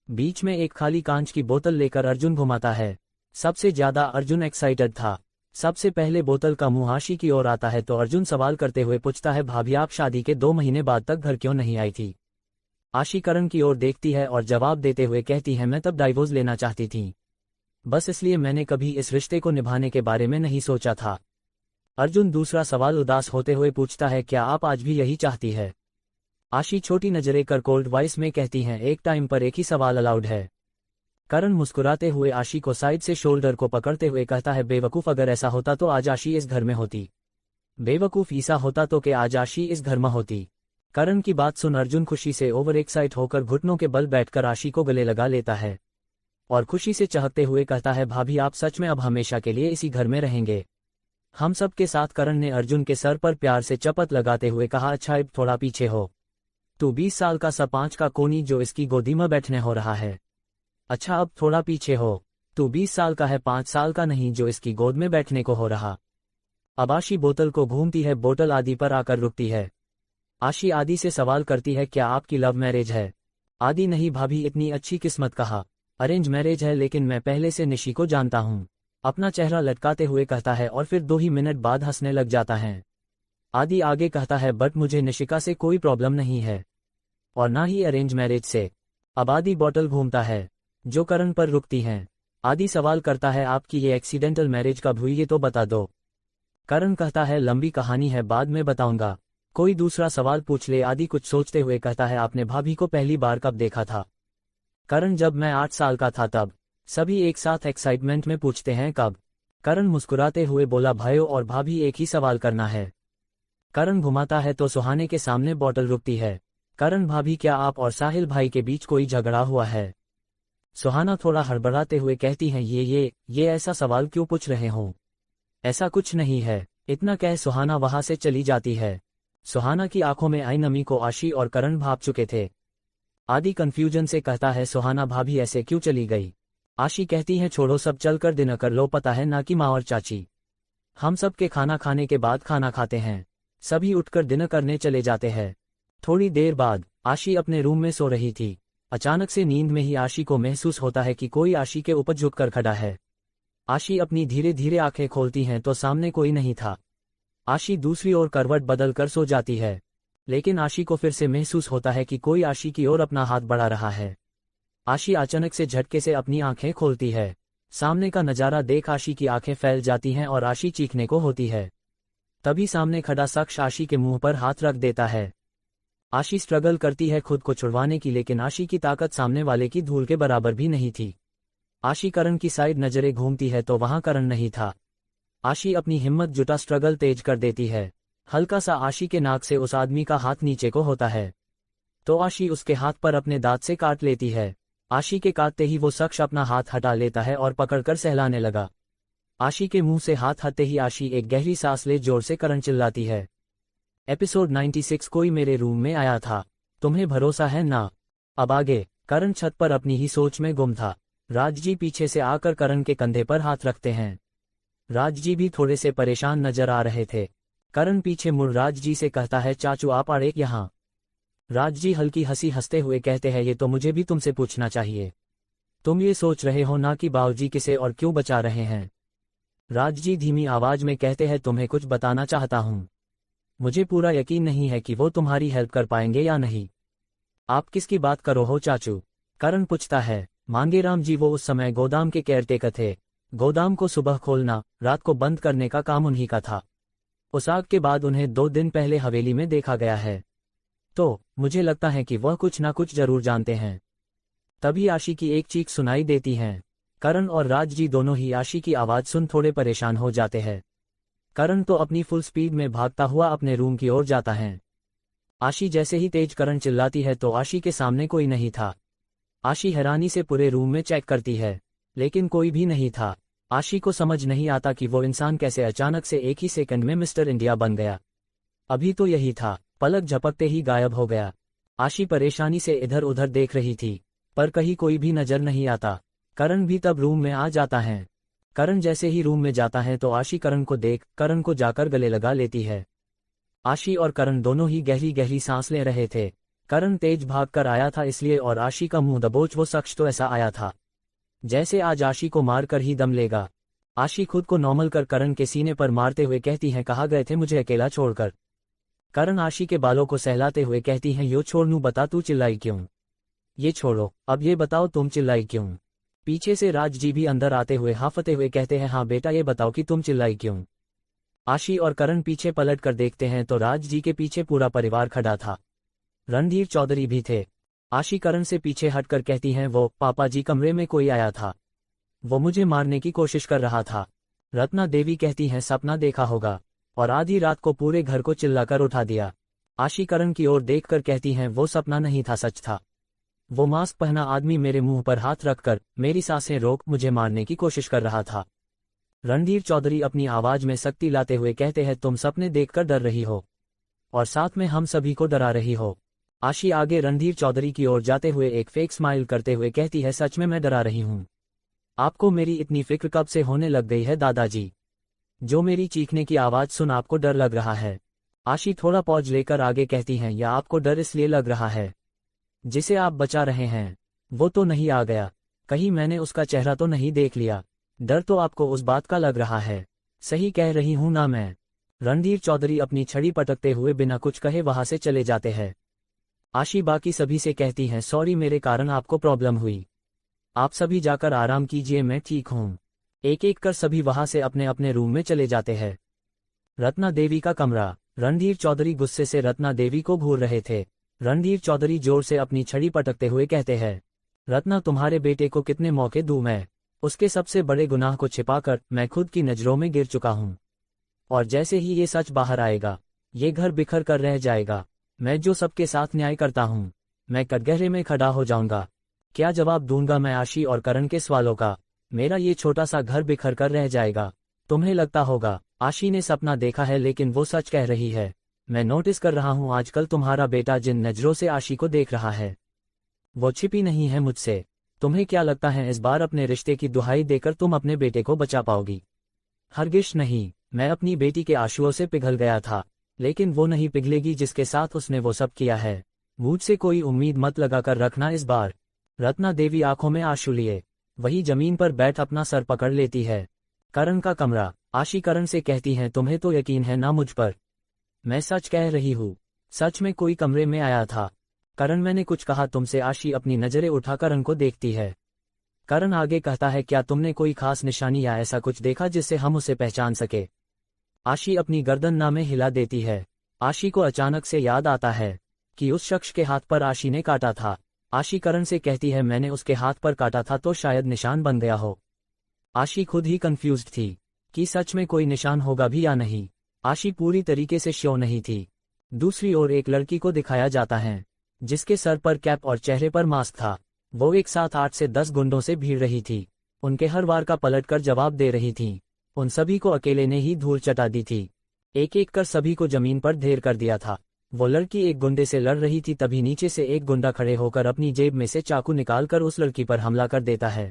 बीच में एक खाली कांच की बोतल लेकर अर्जुन घुमाता है। सबसे ज्यादा अर्जुन एक्साइटेड था। सबसे पहले बोतल का मुंह आशी की ओर आता है तो अर्जुन सवाल करते हुए पूछता है, भाभी आप शादी के 2 महीने बाद तक घर क्यों नहीं आई थी? आशी करण की ओर देखती है और जवाब देते हुए कहती है, मैं तब डाइवोर्स लेना चाहती थी, बस इसलिए मैंने कभी इस रिश्ते को निभाने के बारे में नहीं सोचा था। अर्जुन दूसरा सवाल उदास होते हुए पूछता है, क्या आप आज भी यही चाहती है? आशी छोटी नजरें कर कोल्ड वॉइस में कहती हैं, एक टाइम पर एक ही सवाल अलाउड है। करण मुस्कुराते हुए आशी को साइड से शोल्डर को पकड़ते हुए कहता है, बेवकूफ अगर ऐसा होता तो आज आशी इस घर में होती, बेवकूफ ऐसा होता तो कि आज आशी इस घर में होती। करण की बात सुन अर्जुन खुशी से ओवर एक्साइट होकर घुटनों के बल बैठकर आशी को गले लगा लेता है और खुशी से चहकते हुए कहता है, भाभी आप सच में अब हमेशा के लिए इसी घर में रहेंगे, हम सब के साथ। करण ने अर्जुन के सर पर प्यार से चपत लगाते हुए कहा, अच्छा अब थोड़ा पीछे हो, तू 20 साल का सा 5 का कोनी जो इसकी गोदी में बैठने हो रहा है। अच्छा अब थोड़ा पीछे हो, तू 20 साल का है, 5 साल का नहीं जो इसकी गोद में बैठने को हो रहा। अब आशी बोतल को घूमती है, बोतल आदि पर आकर रुकती है। आशी आदि से सवाल करती है, क्या आपकी लव मैरिज है? आदि नहीं भाभी, इतनी अच्छी किस्मत कहा, अरेंज मैरिज है, लेकिन मैं पहले से निशी को जानता हूँ। अपना चेहरा लटकाते हुए कहता है और फिर 2 ही मिनट बाद हंसने लग जाता है। आदि आगे कहता है, बट मुझे निशिका से कोई प्रॉब्लम नहीं है और ना ही अरेंज मैरिज से। अब आदि बॉटल घूमता है जो करण पर रुकती हैं। आदि सवाल करता है, आपकी ये एक्सीडेंटल मैरिज कब हुई ये तो बता दो। करण कहता है, लंबी कहानी है, बाद में बताऊंगा, कोई दूसरा सवाल पूछ ले। आदि कुछ सोचते हुए कहता है, आपने भाभी को पहली बार कब देखा था? करण जब मैं 8 साल का था तब। सभी एक साथ एक्साइटमेंट में पूछते हैं, कब? करण मुस्कुराते हुए बोला, भाइयों और भाभी एक ही सवाल करना है। करण घुमाता है तो सुहाने के सामने बॉटल रुकती है। करण भाभी क्या आप और साहिल भाई के बीच कोई झगड़ा हुआ है? सुहाना थोड़ा हड़बड़ाते हुए कहती हैं, ये ऐसा सवाल क्यों पूछ रहे हो? ऐसा कुछ नहीं है। इतना कह सुहाना वहां से चली जाती है। सुहाना की आंखों में आई नमी को आशी और करण भाप चुके थे। आदि कंफ्यूजन से कहता है, सुहाना भाभी ऐसे क्यों चली गई? आशी कहती है, छोड़ो सब चल कर डिनर कर लो, पता है ना कि माँ और चाची हम सब के खाना खाने के बाद खाना खाते हैं। सभी उठकर डिनर करने चले जाते हैं। थोड़ी देर बाद आशी अपने रूम में सो रही थी। अचानक से नींद में ही आशी को महसूस होता है कि कोई आशी के ऊपर झुककर खड़ा है। आशी अपनी धीरे धीरे आंखें खोलती हैं तो सामने कोई नहीं था। आशी दूसरी ओर करवट बदल कर सो जाती है, लेकिन आशी को फिर से महसूस होता है कि कोई आशी की ओर अपना हाथ बढ़ा रहा है। आशी अचानक से झटके से अपनी आंखें खोलती है। सामने का नजारा देख आशी की आंखें फैल जाती हैं और आशी चीखने को होती है। तभी सामने खड़ा शख्स आशी के मुंह पर हाथ रख देता है। आशी स्ट्रगल करती है खुद को छुड़वाने की, लेकिन आशी की ताकत सामने वाले की धूल के बराबर भी नहीं थी। आशी करण की साइड नजरें घूमती है तो वहां करण नहीं था। आशी अपनी हिम्मत जुटा स्ट्रगल तेज कर देती है। हल्का सा आशी के नाक से उस आदमी का हाथ नीचे को होता है तो आशी उसके हाथ पर अपने दांत से काट लेती है। आशी के काटते ही वो शख्स अपना हाथ हटा लेता है और पकड़कर सहलाने लगा। आशी के मुंह से हाथ हटते ही आशी एक गहरी सांस ले जोर से करण चिल्लाती है। एपिसोड 96 कोई मेरे रूम में आया था, तुम्हें भरोसा है ना। अब आगे। करण छत पर अपनी ही सोच में गुम था। राजजी पीछे से आकर करण के कंधे पर हाथ रखते हैं। राजजी भी थोड़े से परेशान नजर आ रहे थे। करण पीछे मुड़ राजजी से कहता है, चाचू आप आए यहाँ। राजजी हल्की हंसी हंसते हुए कहते हैं, ये तो मुझे भी तुमसे पूछना चाहिए। तुम ये सोच रहे हो ना कि बाबूजी किसे और क्यों बचा रहे हैं। राजजी धीमी आवाज में कहते हैं, तुम्हें कुछ बताना चाहता हूँ। मुझे पूरा यकीन नहीं है कि वो तुम्हारी हेल्प कर पाएंगे या नहीं। आप किसकी बात करो हो चाचू। करण पूछता है। मांगेराम जी, वो उस समय गोदाम के केयरटेकर थे। गोदाम को सुबह खोलना, रात को बंद करने का काम उन्हीं का था। उस आग के बाद उन्हें 2 दिन पहले हवेली में देखा गया है। तो मुझे लगता है कि वह कुछ ना कुछ जरूर जानते हैं। तभी आशी की एक चीख सुनाई देती है। करण और राजजी दोनों ही आशी की आवाज सुन थोड़े परेशान हो जाते हैं। करण तो अपनी फुल स्पीड में भागता हुआ अपने रूम की ओर जाता है। आशी जैसे ही तेज करण चिल्लाती है तो आशी के सामने कोई नहीं था। आशी हैरानी से पूरे रूम में चेक करती है, लेकिन कोई भी नहीं था। आशी को समझ नहीं आता कि वो इंसान कैसे अचानक से एक ही सेकंड में मिस्टर इंडिया बन गया। अभी तो यही था, पलक झपकते ही गायब हो गया। आशी परेशानी से इधर उधर देख रही थी, पर कहीं कोई भी नजर नहीं आता। करण भी तब रूम में आ जाता है। करण जैसे ही रूम में जाता है तो आशी करण को देख करण को जाकर गले लगा लेती है। आशी और करण दोनों ही गहरी गहरी सांस ले रहे थे। करण तेज भाग कर आया था इसलिए, और आशी का मुंह दबोच वो शख्स तो ऐसा आया था जैसे आज आशी को मार कर ही दम लेगा। आशी खुद को नॉर्मल कर करण के सीने पर मारते हुए कहती है, कहाँ गए थे मुझे अकेला छोड़कर। करण आशी के बालों को सहलाते हुए कहती है, यो छोड़नू, बता तू चिल्लाई क्यों। ये छोड़ो, अब ये बताओ तुम चिल्लाई क्यों। पीछे से राजजी भी अंदर आते हुए हाफते हुए कहते हैं, हाँ बेटा ये बताओ कि तुम चिल्लाई क्यों। आशी और करण पीछे पलट कर देखते हैं तो राजजी के पीछे पूरा परिवार खड़ा था। रणधीर चौधरी भी थे। आशी करण से पीछे हटकर कहती हैं, वो पापा जी, कमरे में कोई आया था, वो मुझे मारने की कोशिश कर रहा था। रत्ना देवी कहती हैं, सपना देखा होगा, और आधी रात को पूरे घर को चिल्लाकर उठा दिया। आशी करण की ओर देखकर कहती हैं, वो सपना नहीं था, सच था। वो मास्क पहना आदमी मेरे मुंह पर हाथ रखकर मेरी सांसें रोक मुझे मारने की कोशिश कर रहा था। रणधीर चौधरी अपनी आवाज में सख्ती लाते हुए कहते हैं, तुम सपने देखकर डर रही हो और साथ में हम सभी को डरा रही हो। आशी आगे रणधीर चौधरी की ओर जाते हुए एक फेक स्माइल करते हुए कहती है, सच में मैं डरा रही हूँ। आपको मेरी इतनी फिक्र कब से होने लग गई है दादाजी, जो मेरी चीखने की आवाज सुन आपको डर लग रहा है। आशी थोड़ा पॉज लेकर आगे कहती हैं, या आपको डर इसलिए लग रहा है जिसे आप बचा रहे हैं वो तो नहीं आ गया, कहीं मैंने उसका चेहरा तो नहीं देख लिया। डर तो आपको उस बात का लग रहा है, सही कह रही हूं ना मैं। रणधीर चौधरी अपनी छड़ी पटकते हुए बिना कुछ कहे वहां से चले जाते हैं। आशी बाकी सभी से कहती हैं, सॉरी मेरे कारण आपको प्रॉब्लम हुई, आप सभी जाकर आराम कीजिए, मैं ठीक हूँ। एक एक कर सभी वहां से अपने अपने रूम में चले जाते हैं। रत्ना देवी का कमरा। रणधीर चौधरी गुस्से से रत्ना देवी को घूर रहे थे। रणधीर चौधरी जोर से अपनी छड़ी पटकते हुए कहते हैं, रत्ना तुम्हारे बेटे को कितने मौके दूं मैं, उसके सबसे बड़े गुनाह को छिपाकर मैं खुद की नजरों में गिर चुका हूं, और जैसे ही ये सच बाहर आएगा ये घर बिखर कर रह जाएगा। मैं जो सबके साथ न्याय करता हूं, मैं कटघरे में खड़ा हो जाऊंगा। क्या जवाब दूंगा मैं आशी और करण के सवालों का। मेरा ये छोटा सा घर बिखर कर रह जाएगा। तुम्हें लगता होगा आशी ने सपना देखा है, लेकिन वो सच कह रही है। मैं नोटिस कर रहा हूं आजकल तुम्हारा बेटा जिन नजरों से आशी को देख रहा है वो छिपी नहीं है मुझसे। तुम्हें क्या लगता है इस बार अपने रिश्ते की दुहाई देकर तुम अपने बेटे को बचा पाओगी? हरगिज नहीं। मैं अपनी बेटी के आंसुओं से पिघल गया था, लेकिन वो नहीं पिघलेगी जिसके साथ उसने वो सब किया है। मुझसे कोई उम्मीद मत लगाकर रखना इस बार। रत्ना देवी आंखों में आंसू लिए वही जमीन पर बैठ अपना सर पकड़ लेती है। करण का कमरा। आशी करण से कहती है, तुम्हें तो यकीन है ना मुझ पर, मैं सच कह रही हूँ। सच में कोई कमरे में आया था। करण मैंने कुछ कहा तुमसे? आशी अपनी नजरें उठा करण को देखती है। करण आगे कहता है, क्या तुमने कोई खास निशानी या ऐसा कुछ देखा जिससे हम उसे पहचान सके? आशी अपनी गर्दन ना में हिला देती है। आशी को अचानक से याद आता है कि उस शख्स के हाथ पर आशी ने काटा था। आशी करण से कहती है, मैंने उसके हाथ पर काटा था तो शायद निशान बन गया हो। आशी खुद ही कंफ्यूज्ड थी कि सच में कोई निशान होगा भी या नहीं। आशी पूरी तरीके से श्योर नहीं थी। दूसरी ओर एक लड़की को दिखाया जाता है जिसके सर पर कैप और चेहरे पर मास्क था। वो एक साथ 8 से 10 गुंडों से भीड़ रही थी। उनके हर वार का पलटकर जवाब दे रही थी। उन सभी को अकेले ने ही धूल चटा दी थी। एक एक कर सभी को जमीन पर ढेर कर दिया था। वो लड़की एक गुंडे से लड़ रही थी, तभी नीचे से एक गुंडा खड़े होकर अपनी जेब में से चाकू निकालकर उस लड़की पर हमला कर देता है।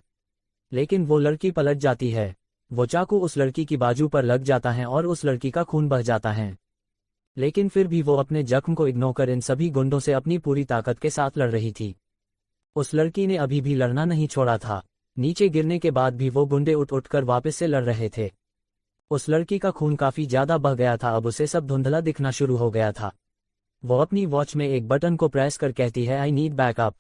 लेकिन वो लड़की पलट जाती है। वो चाकू उस लड़की की बाजू पर लग जाता है और उस लड़की का खून बह जाता है। लेकिन फिर भी वो अपने जख्म को इग्नोर कर इन सभी गुंडों से अपनी पूरी ताकत के साथ लड़ रही थी। उस लड़की ने अभी भी लड़ना नहीं छोड़ा था। नीचे गिरने के बाद भी वो गुंडे उठ उठकर वापस से लड़ रहे थे। उस लड़की का खून काफी ज्यादा बह गया था। अब उसे सब धुंधला दिखना शुरू हो गया था। वो अपनी वॉच में एक बटन को प्रेस कर कहती है, आई नीड बैकअप।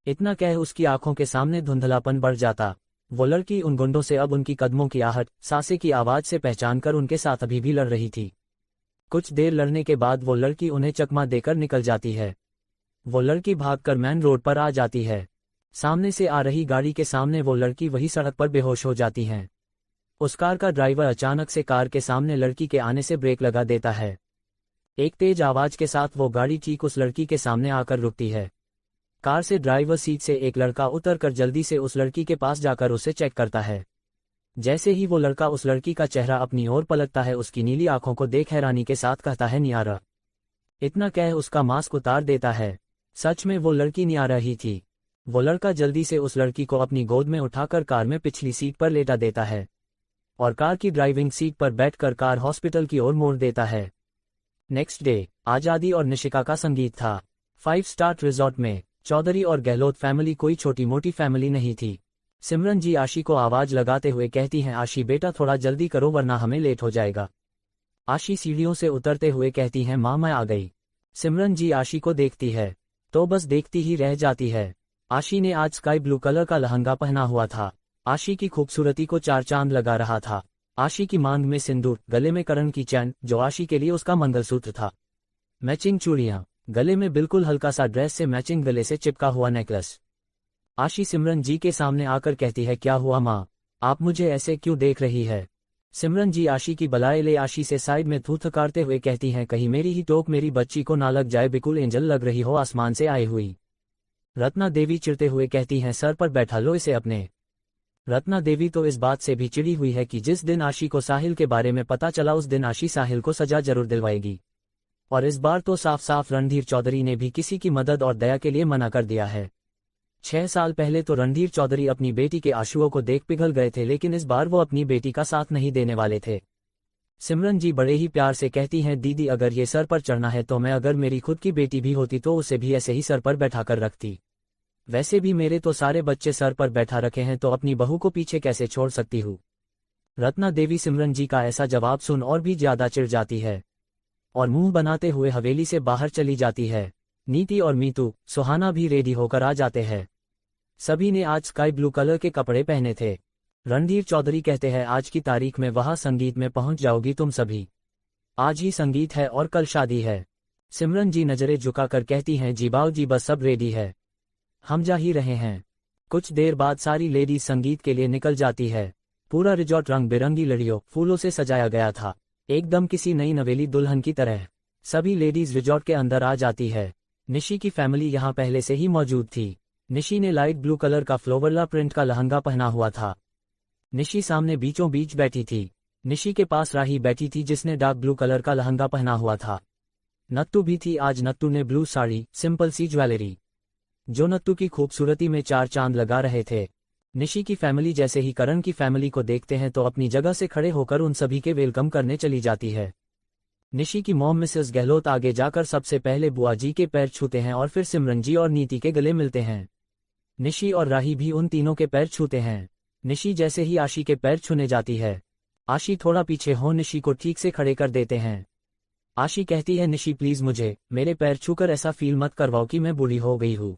इतना कह उसकी आंखों के सामने धुंधलापन बढ़ जाता। वो लड़की उन गुंडों से अब उनकी कदमों की आहट, सांसें की आवाज से पहचान कर उनके साथ अभी भी लड़ रही थी। कुछ देर लड़ने के बाद वो लड़की उन्हें चकमा देकर निकल जाती है। वो लड़की भागकर मेन रोड पर आ जाती है। सामने से आ रही गाड़ी के सामने वो लड़की वही सड़क पर बेहोश हो जाती है। उस कार का ड्राइवर अचानक से कार के सामने लड़की के आने से ब्रेक लगा देता है। एक तेज आवाज के साथ वो गाड़ी ठीक उस लड़की के सामने आकर रुकती है। कार से ड्राइवर सीट से एक लड़का उतरकर जल्दी से उस लड़की के पास जाकर उसे चेक करता है। जैसे ही वो लड़का उस लड़की का चेहरा अपनी ओर पलटता है, उसकी नीली आंखों को देख हैरानी के साथ कहता है, नियारा। इतना कह उसका मास्क उतार देता है। सच में वो लड़की नियारा ही थी। वो लड़का जल्दी से उस लड़की को अपनी गोद में उठाकर कार में पिछली सीट पर लेटा देता है और कार की ड्राइविंग सीट पर बैठकर कार हॉस्पिटल की ओर मोड़ देता है। नेक्स्ट डे आजादी और निशिका का संगीत था। 5 स्टार रिजॉर्ट में। चौधरी और गहलोत फैमिली कोई छोटी मोटी फैमिली नहीं थी। सिमरन जी आशी को आवाज लगाते हुए कहती हैं, आशी बेटा थोड़ा जल्दी करो वरना हमें लेट हो जाएगा। आशी सीढ़ियों से उतरते हुए कहती हैं, माँ मैं आ गई। सिमरन जी आशी को देखती है तो बस देखती ही रह जाती है। आशी ने आज स्काई ब्लू कलर का लहंगा पहना हुआ था। आशी की खूबसूरती को चार चांद लगा रहा था। आशी की मांग में सिंदूर, गले में करण की चैन जो आशी के लिए उसका मंगलसूत्र था, मैचिंग चूड़ियां, गले में बिल्कुल हल्का सा ड्रेस से मैचिंग गले से चिपका हुआ नेकलेस। आशी सिमरन जी के सामने आकर कहती है, क्या हुआ माँ, आप मुझे ऐसे क्यों देख रही है। सिमरन जी आशी की बलाए ले आशी से साइड में थूथकारते हुए कहती हैं, कहीं मेरी ही टोक मेरी बच्ची को ना लग जाए, बिल्कुल एंजल लग रही हो आसमान से आई हुई। रत्ना देवी चिढ़ते हुए कहती हैं, सर पर बैठा लो इसे अपने। रत्ना देवी तो इस बात से भी चिढ़ी हुई है कि जिस दिन आशी को साहिल के बारे में पता चला उस दिन आशी साहिल को सजा जरूर दिलवाएगी। और इस बार तो साफ साफ रणधीर चौधरी ने भी किसी की मदद और दया के लिए मना कर दिया है। 6 साल पहले तो रणधीर चौधरी अपनी बेटी के आंसुओं को देख पिघल गए थे, लेकिन इस बार वो अपनी बेटी का साथ नहीं देने वाले थे। सिमरन जी बड़े ही प्यार से कहती हैं, दीदी अगर ये सर पर चढ़ना है तो मैं अगर मेरी खुद की बेटी भी होती तो उसे भी ऐसे ही सर पर बैठा कर रखती। वैसे भी मेरे तो सारे बच्चे सर पर बैठा रखे हैं तो अपनी बहू को पीछे कैसे छोड़ सकती हूँ। रत्ना देवी सिमरन जी का ऐसा जवाब सुन और भी ज्यादा चिढ़ जाती है और मुंह बनाते हुए हवेली से बाहर चली जाती है। नीति और मीतू, सुहाना भी रेडी होकर आ जाते हैं। सभी ने आज स्काई ब्लू कलर के कपड़े पहने थे। रणधीर चौधरी कहते हैं, आज की तारीख में वहां संगीत में पहुंच जाओगी तुम सभी। आज ही संगीत है और कल शादी है। सिमरन जी नजरें झुकाकर कहती हैं, जी बाऊ जी बस सब रेडी है, हम जा ही रहे हैं। कुछ देर बाद सारी लेडीज संगीत के लिए निकल जाती है। पूरा रिजॉर्ट रंग बिरंगी लड़ियों फूलों से सजाया गया था, एकदम किसी नई नवेली दुल्हन की तरह। सभी लेडीज रिजॉर्ट के अंदर आ जाती है। निशी की फैमिली यहाँ पहले से ही मौजूद थी। निशी ने लाइट ब्लू कलर का फ्लोवरला प्रिंट का लहंगा पहना हुआ था। निशी सामने बीचों बीच बैठी थी। निशी के पास राही बैठी थी जिसने डार्क ब्लू कलर का लहंगा पहना हुआ था। नत्तू भी थी। आज नत्तू ने ब्लू साड़ी, सिंपल सी ज्वेलरी, जो नत्तू की खूबसूरती में चार चांद लगा रहे थे। निशी की फैमिली जैसे ही करण की फैमिली को देखते हैं तो अपनी जगह से खड़े होकर उन सभी के वेलकम करने चली जाती है। निशी की मॉम मिसेस गहलोत आगे जाकर सबसे पहले बुआ जी के पैर छूते हैं और फिर सिमरन जी और नीति के गले मिलते हैं। निशी और राही भी उन तीनों के पैर छूते हैं। निशी जैसे ही आशी के पैर छूने जाती है, आशी थोड़ा पीछे हो निशी को ठीक से खड़े कर देते हैं। आशी कहती है, निशी प्लीज मुझे मेरे पैर छूकर ऐसा फील मत करवाओ कि मैं बूढ़ी हो गई हूँ।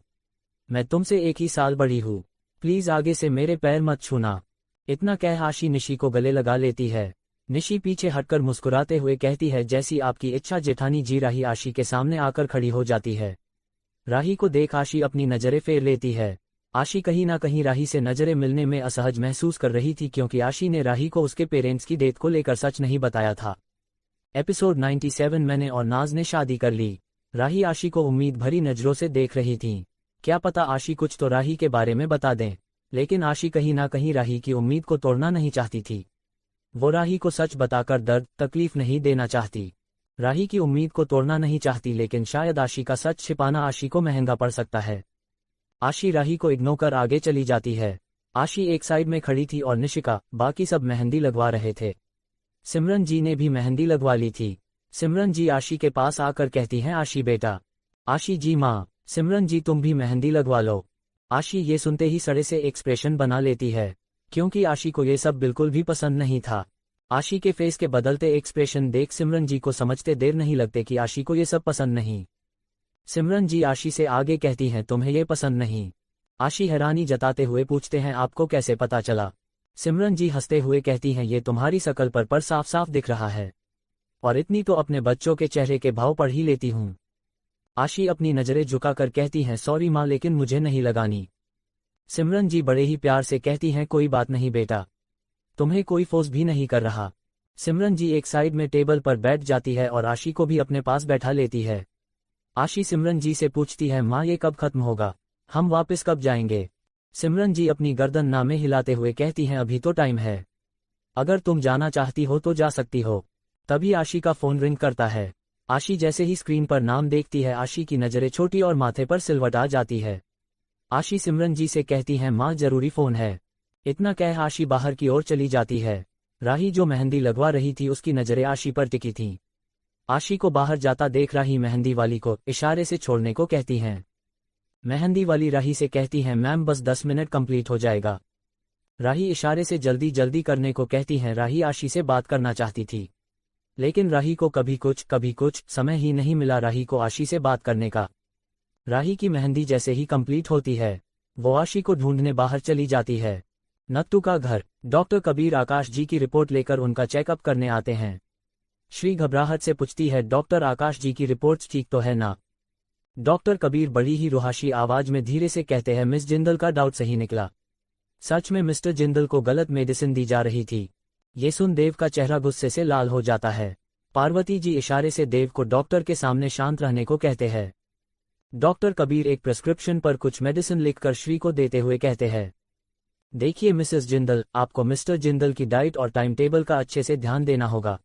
मैं तुमसे 1 ही साल बड़ी हूँ, प्लीज आगे से मेरे पैर मत छूना। इतना कह आशी निशी को गले लगा लेती है। निशी पीछे हटकर मुस्कुराते हुए कहती है, जैसी आपकी इच्छा जेठानी जी। राही आशी के सामने आकर खड़ी हो जाती है। राही को देख आशी अपनी नजरें फेर लेती है। आशी कहीं ना कहीं राही से नजरें मिलने में असहज महसूस कर रही थी क्योंकि आशी ने राही को उसके पेरेंट्स की डेथ को लेकर सच नहीं बताया था। एपिसोड 97 मैंने और नाज ने शादी कर ली। राही आशी को उम्मीद भरी नजरों से देख रही थी। क्या पता आशी कुछ तो राही के बारे में बता दें। लेकिन आशी कहीं ना कहीं राही की उम्मीद को तोड़ना नहीं चाहती थी। वो राही को सच बताकर दर्द तकलीफ नहीं देना चाहती। राही की उम्मीद को तोड़ना नहीं चाहती, लेकिन शायद आशी का सच छिपाना आशी को महंगा पड़ सकता है। आशी राही को इग्नोर कर आगे चली जाती है। आशी एक साइड में खड़ी थी और निशिका बाकी सब मेहंदी लगवा रहे थे। सिमरन जी ने भी मेहंदी लगवा ली थी। सिमरन जी आशी के पास आकर कहती हैं, आशी बेटा। आशी जी माँ। सिमरन जी तुम भी मेहंदी लगवा लो। आशी ये सुनते ही सड़े से एक्सप्रेशन बना लेती है, क्योंकि आशी को ये सब बिल्कुल भी पसंद नहीं था। आशी के फेस के बदलते एक्सप्रेशन देख सिमरन जी को समझते देर नहीं लगते कि आशी को ये सब पसंद नहीं। सिमरन जी आशी से आगे कहती हैं, तुम्हें ये पसंद नहीं? आशी हैरानी जताते हुए पूछते हैं, आपको कैसे पता चला? सिमरन जी हंसते हुए कहती हैं, ये तुम्हारी शकल पर साफ साफ दिख रहा है, और इतनी तो अपने बच्चों के चेहरे के भाव पढ़ ही लेती हूँ। आशी अपनी नजरें झुकाकर कहती हैं, सॉरी माँ, लेकिन मुझे नहीं लगानी। सिमरन जी बड़े ही प्यार से कहती हैं, कोई बात नहीं बेटा, तुम्हें कोई फोर्स भी नहीं कर रहा। सिमरन जी एक साइड में टेबल पर बैठ जाती है और आशी को भी अपने पास बैठा लेती है। आशी सिमरन जी से पूछती है, माँ ये कब खत्म होगा, हम वापस कब जाएंगे? सिमरन जी अपनी गर्दन नामे हिलाते हुए कहती हैं, अभी तो टाइम है, अगर तुम जाना चाहती हो तो जा सकती हो। तभी आशी का फोन रिंग करता है। आशी जैसे ही स्क्रीन पर नाम देखती है, आशी की नजरें छोटी और माथे पर सिलवट आ जाती है। आशी सिमरन जी से कहती हैं, माँ जरूरी फोन है। इतना कह आशी बाहर की ओर चली जाती है। राही जो मेहंदी लगवा रही थी उसकी नजरें आशी पर टिकी थीं। आशी को बाहर जाता देख राही मेहंदी वाली को इशारे से छोड़ने को कहती हैं। मेहंदी वाली राही से कहती हैं, मैम बस 10 मिनट कंप्लीट हो जाएगा। राही इशारे से जल्दी जल्दी करने को कहती हैं। राही आशी से बात करना चाहती थी, लेकिन राही को कभी कुछ समय ही नहीं मिला राही को आशी से बात करने का। राही की मेहंदी जैसे ही कंप्लीट होती है, वो आशी को ढूंढने बाहर चली जाती है। नत्तू का घर। डॉक्टर कबीर आकाश जी की रिपोर्ट लेकर उनका चेकअप करने आते हैं। श्री घबराहट से पूछती है, डॉक्टर आकाश जी की रिपोर्ट्स ठीक तो है ना? डॉक्टर कबीर बड़ी ही रुहाशी आवाज में धीरे से कहते हैं, मिस जिंदल का डाउट सही निकला। सच में मिस्टर जिंदल को गलत मेडिसिन दी जा रही थी। ये सुन देव का चेहरा गुस्से से लाल हो जाता है। पार्वती जी इशारे से देव को डॉक्टर के सामने शांत रहने को कहते हैं। डॉक्टर कबीर एक प्रिस्क्रिप्शन पर कुछ मेडिसिन लिखकर श्री को देते हुए कहते हैं, देखिए मिसेस जिंदल, आपको मिस्टर जिंदल की डाइट और टाइम टेबल का अच्छे से ध्यान देना होगा,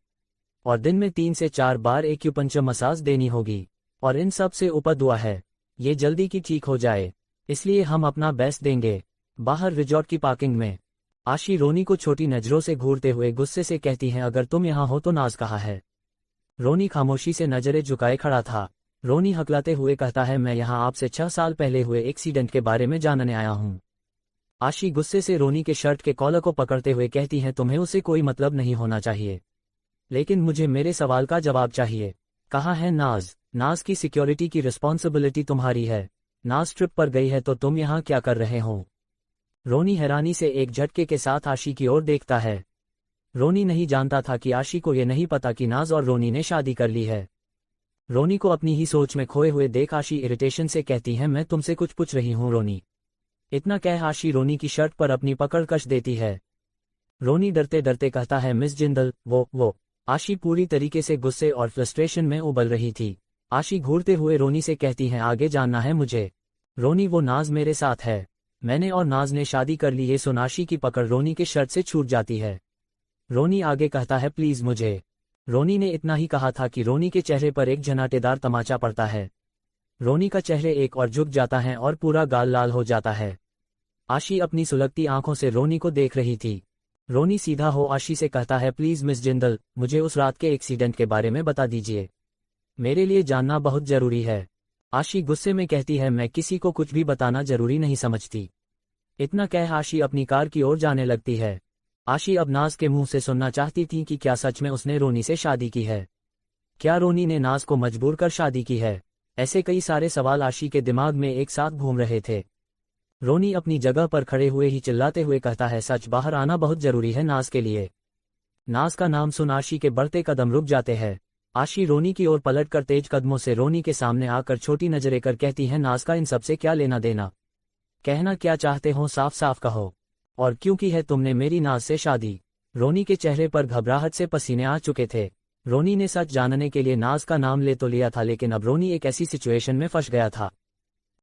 और दिन में 3 से 4 बार एक्यूपंक्चर मसाज देनी होगी, और इन सब से ऊपर दुआ है ये जल्दी की ठीक हो जाए, इसलिए हम अपना बेस्ट देंगे। बाहर रिजॉर्ट की पार्किंग में आशी रोनी को छोटी नजरों से घूरते हुए गुस्से से कहती हैं, अगर तुम यहाँ हो तो नाज कहाँ है? रोनी खामोशी से नजरें झुकाए खड़ा था। रोनी हकलाते हुए कहता है, मैं यहाँ आपसे 6 साल पहले हुए एक्सीडेंट के बारे में जानने आया हूँ। आशी गुस्से से रोनी के शर्ट के कॉलर को पकड़ते हुए कहती हैं, तुम्हें उससे कोई मतलब नहीं होना चाहिए, लेकिन मुझे मेरे सवाल का जवाब चाहिए। कहाँ है नाज? नाज की सिक्योरिटी की रिस्पॉन्सिबिलिटी तुम्हारी है। नाज ट्रिप पर गई है तो तुम यहाँ क्या कर रहे हो? रोनी हैरानी से एक झटके के साथ आशी की ओर देखता है। रोनी नहीं जानता था कि आशी को ये नहीं पता कि नाज और रोनी ने शादी कर ली है। रोनी को अपनी ही सोच में खोए हुए देख आशी इरिटेशन से कहती है, मैं तुमसे कुछ पूछ रही हूँ रोनी। इतना कह आशी रोनी की शर्ट पर अपनी पकड़ कस देती है। रोनी डरते डरते कहता है, मिस जिंदल वो। आशी पूरी तरीके से गुस्से और फ्रस्ट्रेशन में उबल रही थी। आशी घूरते हुए रोनी से कहती है, आगे जानना है मुझे। रोनी, वो नाज मेरे साथ है, मैंने और नाज ने शादी कर ली। ये सुन आशी की पकड़ रोनी के शर्ट से छूट जाती है। रोनी आगे कहता है, प्लीज मुझे। रोनी ने इतना ही कहा था कि रोनी के चेहरे पर एक झनाटेदार तमाचा पड़ता है। रोनी का चेहरे एक और झुक जाता है और पूरा गाल लाल हो जाता है। आशी अपनी सुलगती आंखों से रोनी को देख रही थी। रोनी सीधा हो आशी से कहता है, प्लीज मिस जिंदल, मुझे उस रात के एक्सीडेंट के बारे में बता दीजिए, मेरे लिए जानना बहुत जरूरी है। आशी गुस्से में कहती है, मैं किसी को कुछ भी बताना जरूरी नहीं समझती। इतना कह आशी अपनी कार की ओर जाने लगती है। आशी अब नाज के मुंह से सुनना चाहती थी कि क्या सच में उसने रोनी से शादी की है, क्या रोनी ने नाज को मजबूर कर शादी की है। ऐसे कई सारे सवाल आशी के दिमाग में एक साथ घूम रहे थे। रोनी अपनी जगह पर खड़े हुए ही चिल्लाते हुए कहता है, सच बाहर आना बहुत जरूरी है नाज के लिए। नाज का नाम सुन आशी के बढ़ते कदम रुक जाते हैं। आशी रोनी की ओर पलटकर तेज कदमों से रोनी के सामने आकर छोटी नजरें कर कहती है, नाज का इन सबसे क्या लेना देना? कहना क्या चाहते हो साफ साफ कहो, और क्यों की है तुमने मेरी नाज से शादी? रोनी के चेहरे पर घबराहट से पसीने आ चुके थे। रोनी ने सच जानने के लिए नाज का नाम ले तो लिया था, लेकिन अब रोनी एक ऐसी सिचुएशन में फंस गया था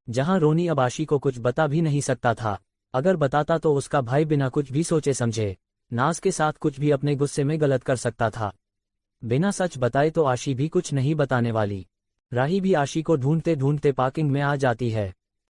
जहां रोनी अब आशी को कुछ बता भी नहीं सकता था। अगर बताता तो उसका भाई बिना कुछ भी सोचे समझे नाज के साथ कुछ भी अपने गुस्से में गलत कर सकता था। बिना सच बताए तो आशी भी कुछ नहीं बताने वाली। राही भी आशी को ढूंढते ढूंढते पार्किंग में आ जाती है।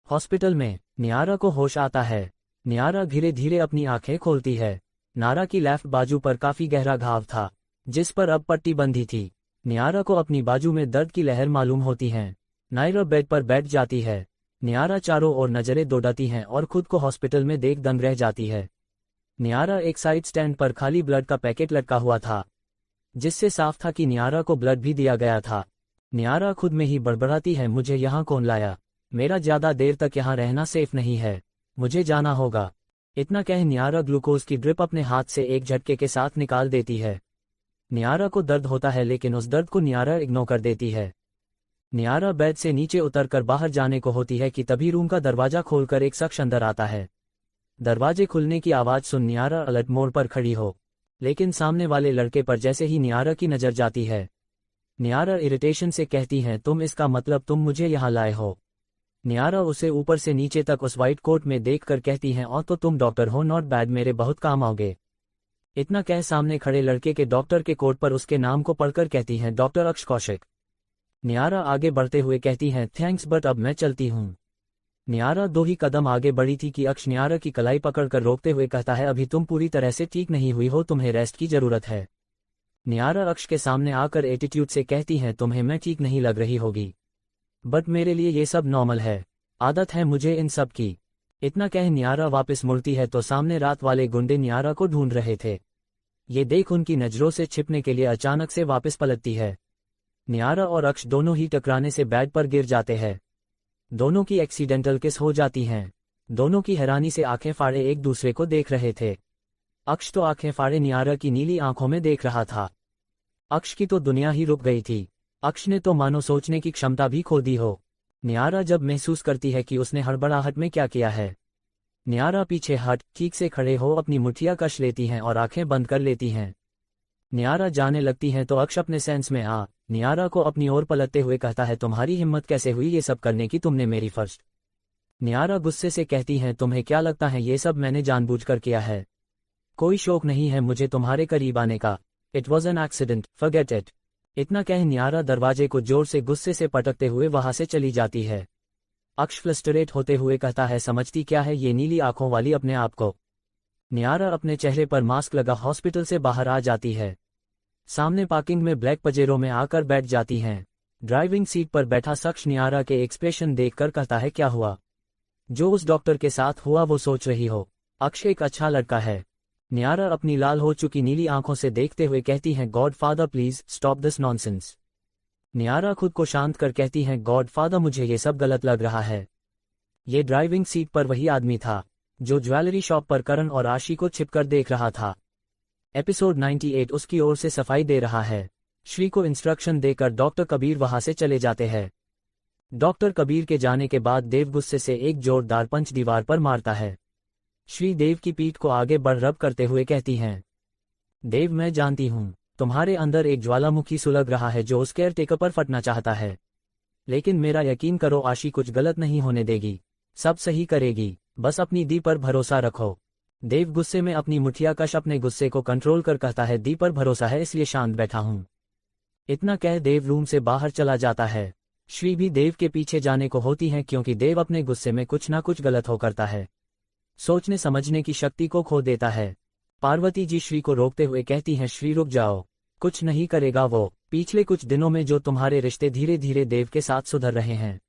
हॉस्पिटल में नियारा को होश आता है। नियारा धीरे धीरे अपनी आंखें खोलती है। नारा की लेफ्ट बाजू पर काफी गहरा घाव था, जिस पर अब पट्टी बंधी थी। नियारा को अपनी बाजू में दर्द की लहर मालूम होती है। नायरा बेड पर बैठ जाती है। नियारा चारों ओर नजरें दौड़ाती हैं और खुद को हॉस्पिटल में देख दंग रह जाती है। नियारा एक साइड स्टैंड पर खाली ब्लड का पैकेट लटका हुआ था, जिससे साफ था कि नियारा को ब्लड भी दिया गया था। नियारा खुद में ही बड़बड़ाती है, मुझे यहाँ कौन लाया? मेरा ज्यादा देर तक यहाँ रहना सेफ नहीं है, मुझे जाना होगा। इतना कह नियारा ग्लूकोज की ड्रिप अपने हाथ से एक झटके के साथ निकाल देती है। नियारा को दर्द होता है, लेकिन उस दर्द को नियारा इग्नोर कर देती है। नियारा बेड से नीचे उतरकर बाहर जाने को होती है कि तभी रूम का दरवाजा खोलकर एक शख्स अंदर आता है। दरवाजे खुलने की आवाज सुन नियारा अलर्ट मोड पर खड़ी हो, लेकिन सामने वाले लड़के पर जैसे ही नियारा की नजर जाती है, नियारा इरिटेशन से कहती है, तुम, इसका मतलब तुम मुझे यहाँ लाए हो? नियारा उसे ऊपर से नीचे तक उस वाइट कोट में देखकर कहती हैं, और तो तुम डॉक्टर हो, नॉट बैड, मेरे बहुत काम आओगे। इतना कह सामने खड़े लड़के के डॉक्टर के कोट पर उसके नाम को पढ़कर कहती हैं, डॉक्टर अक्ष कौशिक। नियारा आगे बढ़ते हुए कहती हैं, थैंक्स बट अब मैं चलती हूँ। नियारा 2 ही कदम आगे बढ़ी थी कि अक्ष नियारा की कलाई पकड़कर रोकते हुए कहता है, अभी तुम पूरी तरह से ठीक नहीं हुई हो, तुम्हें रेस्ट की जरूरत है। नियारा अक्ष के सामने आकर एटीट्यूड से कहती हैं, तुम्हें मैं ठीक नहीं लग रही होगी, बट मेरे लिए ये सब नॉर्मल है, आदत है मुझे इन सब की। इतना कह नियारा वापस मुड़ती है तो सामने रात वाले गुंडे नियारा को ढूंढ रहे थे। ये देख उनकी नजरों से छिपने के लिए अचानक से वापस पलटती है। नियारा और अक्ष दोनों ही टकराने से बेड पर गिर जाते हैं। दोनों की एक्सीडेंटल किस हो जाती हैं। दोनों की हैरानी से आंखें फाड़े एक दूसरे को देख रहे थे। अक्ष तो आंखें फाड़े नियारा की नीली आंखों में देख रहा था। अक्ष की तो दुनिया ही रुक गई थी। अक्ष ने तो मानो सोचने की क्षमता भी खो दी हो। नियारा जब महसूस करती है कि उसने हड़बड़ाहट में क्या किया है, नियारा पीछे हट ठीक से खड़े हो अपनी मुठ्ठियां कस लेती हैं और आंखें बंद कर लेती हैं। नियारा जाने लगती हैं तो अक्ष अपने सेंस में आ नियारा को अपनी ओर पलटते हुए कहता है, तुम्हारी हिम्मत कैसे हुई ये सब करने की, तुमने मेरी फर्स्ट। नियारा गुस्से से कहती हैं, तुम्हें क्या लगता है ये सब मैंने जानबूझकर किया है? कोई शौक नहीं है मुझे तुम्हारे करीब आने का। It was an accident, forget it. इतना कह नियारा दरवाजे को जोर से गुस्से से पटकते हुए वहां से चली जाती है। अक्ष फ्लस्ट्रेट होते हुए कहता है, समझती क्या है ये नीली आंखों वाली अपने आप को? नियारा अपने चेहरे पर मास्क लगा हॉस्पिटल से बाहर आ जाती है। सामने पार्किंग में ब्लैक पजेरो में आकर बैठ जाती हैं। ड्राइविंग सीट पर बैठा शख्स नियारा के एक्सप्रेशन देखकर कहता है, क्या हुआ? जो उस डॉक्टर के साथ हुआ वो सोच रही हो? अक्ष एक अच्छा लड़का है। नियारा अपनी लाल हो चुकी नीली आंखों से देखते हुए कहती हैं, God father please stop this nonsense. Niyara खुद को शांत कर कहती हैं, गॉड फादर मुझे ये सब गलत लग रहा है। ये ड्राइविंग सीट पर वही आदमी था जो ज्वेलरी शॉप पर करण और आशी को छिपकर देख रहा था। एपिसोड 98 उसकी ओर से सफाई दे रहा है। श्री को इंस्ट्रक्शन देकर डॉक्टर कबीर वहां से चले जाते हैं। डॉक्टर कबीर के जाने के बाद देव गुस्से से एक जोरदार पंच दीवार पर मारता है। श्री देव की पीठ को आगे बढ़ रब करते हुए कहती हैं, देव मैं जानती हूँ तुम्हारे अंदर एक ज्वालामुखी सुलग रहा है जो उस केयरटेकर पर फटना चाहता है, लेकिन मेरा यकीन करो आशी कुछ गलत नहीं होने देगी, सब सही करेगी, बस अपनी दी पर भरोसा रखो। देव गुस्से में अपनी मुठिया कश अपने गुस्से को कंट्रोल कर कहता है, दी पर भरोसा है इसलिए शांत बैठा हूँ। इतना कह देव रूम से बाहर चला जाता है। श्री भी देव के पीछे जाने को होती है क्योंकि देव अपने गुस्से में कुछ ना कुछ गलत हो करता है, सोचने समझने की शक्ति को खो देता है। पार्वती जी श्री को रोकते हुए कहती हैं, श्री रुक जाओ, कुछ नहीं करेगा वो। पिछले कुछ दिनों में जो तुम्हारे रिश्ते धीरे धीरे देव के साथ सुधर रहे हैं,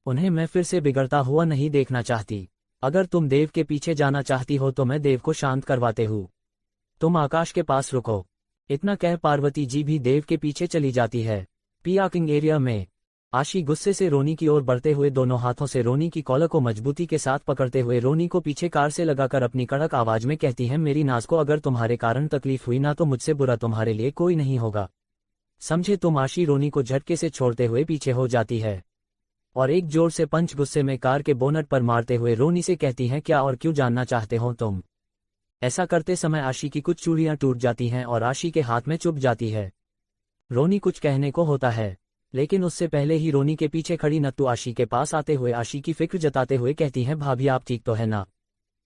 उन्हें मैं फिर से बिगड़ता हुआ नहीं देखना चाहती। अगर तुम देव के पीछे जाना चाहती हो तो मैं देव को शांत करवाते हूँ, तुम आकाश के पास रुको। इतना कह पार्वती जी भी देव के पीछे चली जाती है। पार्किंग एरिया में आशी गुस्से से रोनी की ओर बढ़ते हुए दोनों हाथों से रोनी की कॉलर को मजबूती के साथ पकड़ते हुए रोनी को पीछे कार से लगाकर अपनी कड़क आवाज में कहती है, मेरी नाज को अगर तुम्हारे कारण तकलीफ हुई ना तो मुझसे बुरा तुम्हारे लिए कोई नहीं होगा, समझे तुम। आशी रोनी को झटके से छोड़ते हुए पीछे हो जाती है और एक जोर से पंच गुस्से में कार के बोनट पर मारते हुए रोनी से कहती हैं, क्या और क्यों जानना चाहते हो तुम? ऐसा करते समय आशी की कुछ चूड़ियां टूट जाती हैं और आशी के हाथ में चुभ जाती है। रोनी कुछ कहने को होता है, लेकिन उससे पहले ही रोनी के पीछे खड़ी नत्तू आशी के पास आते हुए आशी की फिक्र जताते हुए कहती हैं, भाभी आप ठीक तो है ना?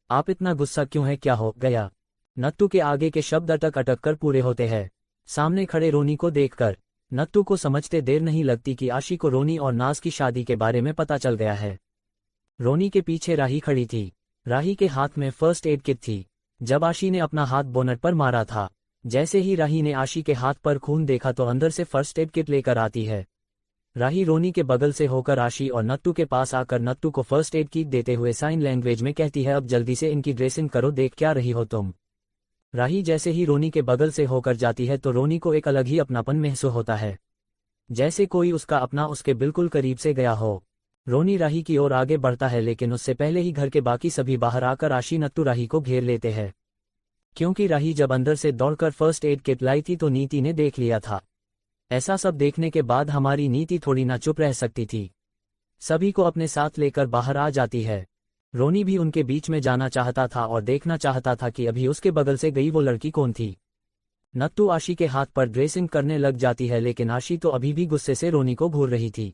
आप इतना गुस्सा क्यों है, क्या हो गया? नत्तू के आगे के शब्द अटक अटक कर पूरे होते हैं। सामने खड़े रोनी को देखकर नत्तू को समझते देर नहीं लगती कि आशी को रोनी और नाज की शादी के बारे में पता चल गया है। रोनी के पीछे राही खड़ी थी। राही के हाथ में फर्स्ट एड किट थी। जब आशी ने अपना हाथ बोनट पर मारा था, जैसे ही राही ने आशी के हाथ पर खून देखा तो अंदर से फर्स्ट एड किट लेकर आती है। राही रोनी के बगल से होकर आशी और नत्तू के पास आकर नत्तू को फर्स्ट एड किट देते हुए साइन लैंग्वेज में कहती है, अब जल्दी से इनकी ड्रेसिंग करो, देख क्या रही हो तुम। राही जैसे ही रोनी के बगल से होकर जाती है तो रोनी को एक अलग ही अपनापन महसूस होता है, जैसे कोई उसका अपना उसके बिल्कुल करीब से गया हो। रोनी राही की ओर आगे बढ़ता है, लेकिन उससे पहले ही घर के बाकी सभी बाहर आकर आशी नत्तू राही को घेर लेते हैं। क्योंकि राही जब अंदर से दौड़कर फर्स्ट एड किट लाई थी तो नीति ने देख लिया था। ऐसा सब देखने के बाद हमारी नीति थोड़ी ना चुप रह सकती थी, सभी को अपने साथ लेकर बाहर आ जाती है। रोनी भी उनके बीच में जाना चाहता था और देखना चाहता था कि अभी उसके बगल से गई वो लड़की कौन थी। नत्तू आशी के हाथ पर ड्रेसिंग करने लग जाती है, लेकिन आशी तो अभी भी गुस्से से रोनी को घूर रही थी।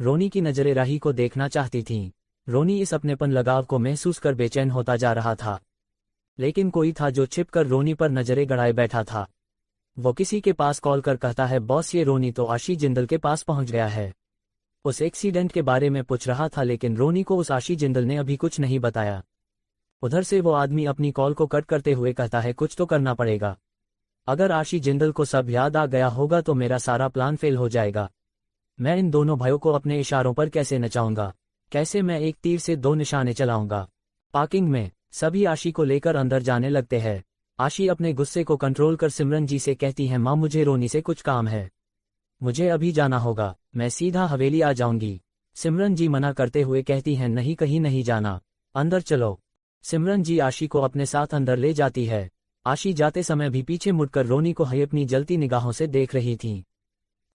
रोनी की नजरें राही को देखना चाहती थीं। रोनी इस अपनेपन लगाव को महसूस कर बेचैन होता जा रहा था, लेकिन कोई था जो छिपकर रोनी पर नजरें गड़ाए बैठा था। वो किसी के पास कॉल कर कहता है, बॉस ये रोनी तो आशी जिंदल के पास पहुंच गया है। उस एक्सीडेंट के बारे में पूछ रहा था, लेकिन रोनी को उस आशी जिंदल ने अभी कुछ नहीं बताया। उधर से वो आदमी अपनी कॉल को कट करते हुए कहता है, कुछ तो करना पड़ेगा। अगर आशी जिंदल को सब याद आ गया होगा तो मेरा सारा प्लान फेल हो जाएगा। मैं इन दोनों भाइयों को अपने इशारों पर कैसे नचाऊंगा, कैसे मैं एक तीर से दो निशाने चलाऊंगा। पार्किंग में सभी आशी को लेकर अंदर जाने लगते हैं। आशी अपने गुस्से को कंट्रोल कर सिमरन जी से कहती है, माँ मुझे रोनी से कुछ काम है, मुझे अभी जाना होगा, मैं सीधा हवेली आ जाऊंगी। सिमरन जी मना करते हुए कहती हैं, नहीं कहीं नहीं जाना, अंदर चलो। सिमरन जी आशी को अपने साथ अंदर ले जाती है। आशी जाते समय भी पीछे मुड़कर रोनी को अपनी जलती निगाहों से देख रही थी।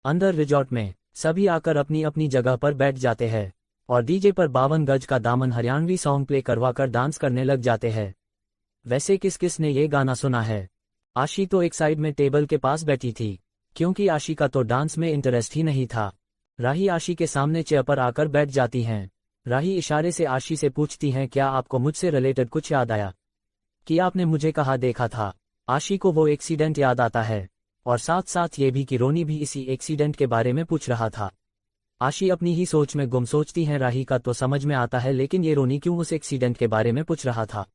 अंदर रिजॉर्ट में सभी आकर अपनी अपनी जगह पर बैठ जाते हैं और डीजे पर 52 गज का दामन हरियाणवी सॉन्ग प्ले करवाकर डांस करने लग जाते हैं। वैसे किस किस ने ये गाना सुना है? आशी तो एक साइड में टेबल के पास बैठी थी, क्योंकि आशी का तो डांस में इंटरेस्ट ही नहीं था। राही आशी के सामने चेयर पर आकर बैठ जाती हैं। राही इशारे से आशी से पूछती हैं, क्या आपको मुझसे रिलेटेड कुछ याद आया कि आपने मुझे कहाँ देखा था? आशी को वो एक्सीडेंट याद आता है और साथ साथ ये भी कि रोनी भी इसी एक्सीडेंट के बारे में पूछ रहा था। आशी अपनी ही सोच में गुम सोचती हैं, राही का तो समझ में आता है, लेकिन ये रोनी क्यों उस एक्सीडेंट के बारे में पूछ रहा था?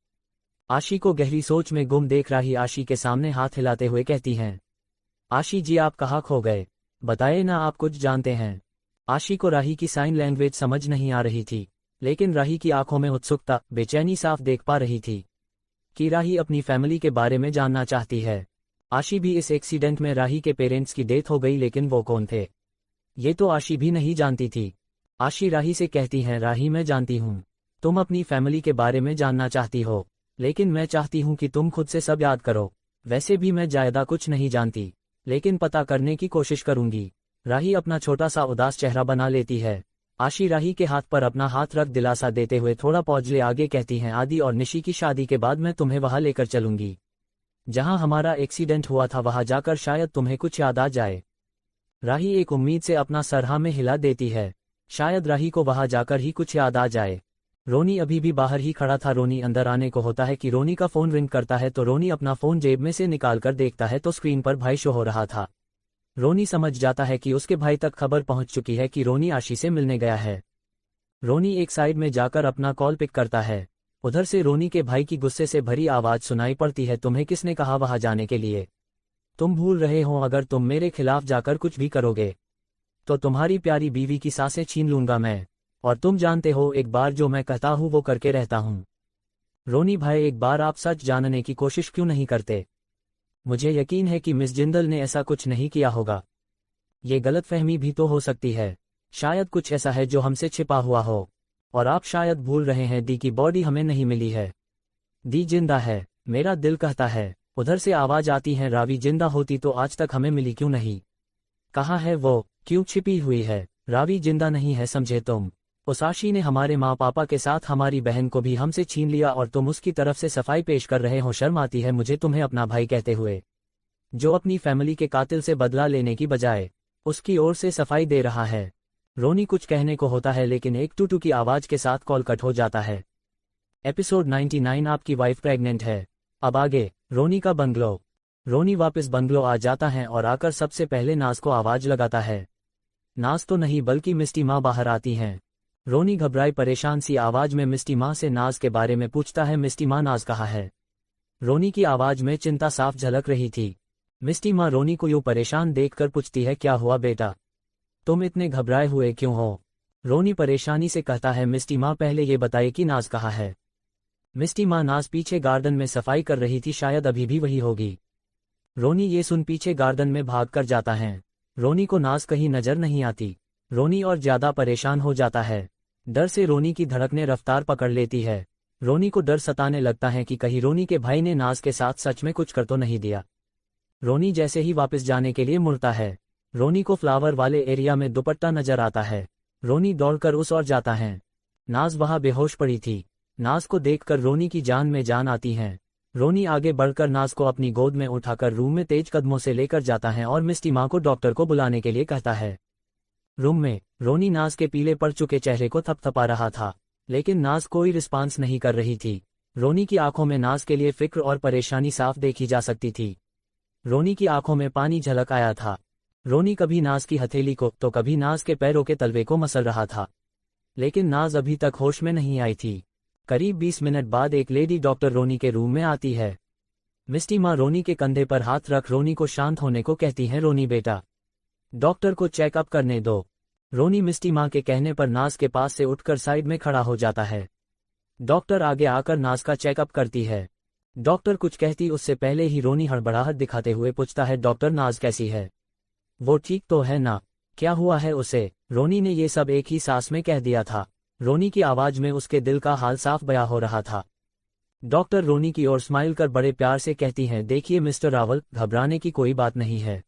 आशी को गहरी सोच में गुम देख राही आशी के सामने हाथ हिलाते हुए कहती हैं, आशी जी आप कहाँ खो गए, बताए ना आप कुछ जानते हैं। आशी को राही की साइन लैंग्वेज समझ नहीं आ रही थी, लेकिन राही की आंखों में उत्सुकता, बेचैनी साफ देख पा रही थी कि राही अपनी फैमिली के बारे में जानना चाहती है। आशी भी इस एक्सीडेंट में राही के पेरेंट्स की डेथ हो गई, लेकिन वो कौन थे ये तो आशी भी नहीं जानती थी। आशी राही से कहती हैं, राही मैं जानती हूँ तुम अपनी फैमिली के बारे में जानना चाहती हो, लेकिन मैं चाहती हूँ कि तुम खुद से सब याद करो। वैसे भी मैं ज्यादा कुछ नहीं जानती, लेकिन पता करने की कोशिश करूंगी। राही अपना छोटा सा उदास चेहरा बना लेती है। आशी राही के हाथ पर अपना हाथ रख दिलासा देते हुए थोड़ा पौज ले आगे कहती हैं, आदि और निशी की शादी के बाद मैं तुम्हें वहां लेकर चलूंगी जहां हमारा एक्सीडेंट हुआ था, वहां जाकर शायद तुम्हें कुछ याद आ जाए। राही एक उम्मीद से अपना सर हाँ में हिला देती है, शायद राही को वहां जाकर ही कुछ याद आ जाए। रोनी अभी भी बाहर ही खड़ा था। रोनी अंदर आने को होता है कि रोनी का फोन रिंग करता है तो रोनी अपना फोन जेब में से निकालकर देखता है तो स्क्रीन पर भाई शो हो रहा था। रोनी समझ जाता है कि उसके भाई तक खबर पहुंच चुकी है कि रोनी आशी से मिलने गया है। रोनी एक साइड में जाकर अपना कॉल पिक करता है। उधर से रोनी के भाई की गुस्से से भरी आवाज सुनाई पड़ती है, तुम्हें किसने कहा वहां जाने के लिए? तुम भूल रहे हो, अगर तुम मेरे खिलाफ जाकर कुछ भी करोगे तो तुम्हारी प्यारी बीवी की सांसें छीन लूंगा मैं, और तुम जानते हो एक बार जो मैं कहता हूं वो करके रहता हूं। रोनी भाई एक बार आप सच जानने की कोशिश क्यों नहीं करते? मुझे यकीन है कि मिस जिंदल ने ऐसा कुछ नहीं किया होगा। ये गलतफहमी भी तो हो सकती है, शायद कुछ ऐसा है जो हमसे छिपा हुआ हो, और आप शायद भूल रहे हैं दी की बॉडी हमें नहीं मिली है, दी जिंदा है, मेरा दिल कहता है। उधर से आवाज आती है, रावी जिंदा होती तो आज तक हमें मिली क्यों नहीं? कहाँ है वो, क्यों छिपी हुई है? रावी जिंदा नहीं है समझे तुम। उस आशी ने हमारे माँ पापा के साथ हमारी बहन को भी हमसे छीन लिया और तुम उसकी तरफ से सफाई पेश कर रहे हो। शर्म आती है मुझे तुम्हें अपना भाई कहते हुए, जो अपनी फैमिली के कातिल से बदला लेने की बजाय उसकी ओर से सफाई दे रहा है। रोनी कुछ कहने को होता है लेकिन एक टूटू की आवाज के साथ कॉल कट हो जाता है। एपिसोड 99 आपकी वाइफ प्रेग्नेंट है। अब आगे, रोनी का बंगलो। रोनी वापस बंगलो आ जाता है और आकर सबसे पहले नाज को आवाज लगाता है। नाज तो नहीं बल्कि मिस्टी माँ बाहर आती हैं। रोनी घबराई परेशान सी आवाज में मिस्टी माँ से नाज के बारे में पूछता है। मिस्टी माँ, नाज कहाँ है? रोनी की आवाज में चिंता साफ झलक रही थी। मिस्टी माँ रोनी को यूं परेशान देखकर पूछती है, क्या हुआ बेटा, तुम इतने घबराए हुए क्यों हो? रोनी परेशानी से कहता है, मिस्टी माँ पहले ये बताइए कि नाज कहाँ है? मिस्टी माँ, नाज पीछे गार्डन में सफाई कर रही थी, शायद अभी भी वही होगी। रोनी ये सुन पीछे गार्डन में भाग कर जाता है। रोनी को नाज कहीं नजर नहीं आती। रोनी और ज्यादा परेशान हो जाता है। डर से रोनी की धड़कनें रफ्तार पकड़ लेती है। रोनी को डर सताने लगता है कि कहीं रोनी के भाई ने नाज के साथ सच में कुछ कर तो नहीं दिया। रोनी जैसे ही वापस जाने के लिए मुड़ता है, रोनी को फ्लावर वाले एरिया में दुपट्टा नजर आता है। रोनी दौड़कर उस ओर जाता है। नाज वहां बेहोश पड़ी थी। नाज को देखकर रोनी की जान में जान आती है। रोनी आगे बढ़कर नाज को अपनी गोद में उठाकर रूम में तेज कदमों से लेकर जाता है और मिस्टी माँ को डॉक्टर को बुलाने के लिए कहता है। रूम में रोनी नाज के पीले पड़ चुके चेहरे को थपथपा रहा था, लेकिन नाज कोई रिस्पांस नहीं कर रही थी। रोनी की आंखों में नाज के लिए फिक्र और परेशानी साफ देखी जा सकती थी। रोनी की आंखों में पानी झलक आया था। रोनी कभी नाज की हथेली को तो कभी नाज के पैरों के तलवे को मसल रहा था, लेकिन नाज अभी तक होश में नहीं आई थी। करीब 20 मिनट बाद एक लेडी डॉक्टर रोनी के रूम में आती है। मिस्टी माँ रोनी के कंधे पर हाथ रख रोनी को शांत होने को कहती हैं। रोनी बेटा, डॉक्टर को चेकअप करने दो। रोनी मिस्टी माँ के कहने पर नाज के पास से उठकर साइड में खड़ा हो जाता है। डॉक्टर आगे आकर नाज का चेकअप करती है। डॉक्टर कुछ कहती उससे पहले ही रोनी हड़बड़ाहट दिखाते हुए पूछता है, डॉक्टर नाज कैसी है? वो ठीक तो है ना? क्या हुआ है उसे? रोनी ने ये सब एक ही सांस में कह दिया था। रोनी की आवाज में उसके दिल का हाल साफ बयां हो रहा था। डॉक्टर रोनी की ओर स्माइल कर बड़े प्यार से कहती हैं, देखिए मिस्टर रावल, घबराने की कोई बात नहीं है।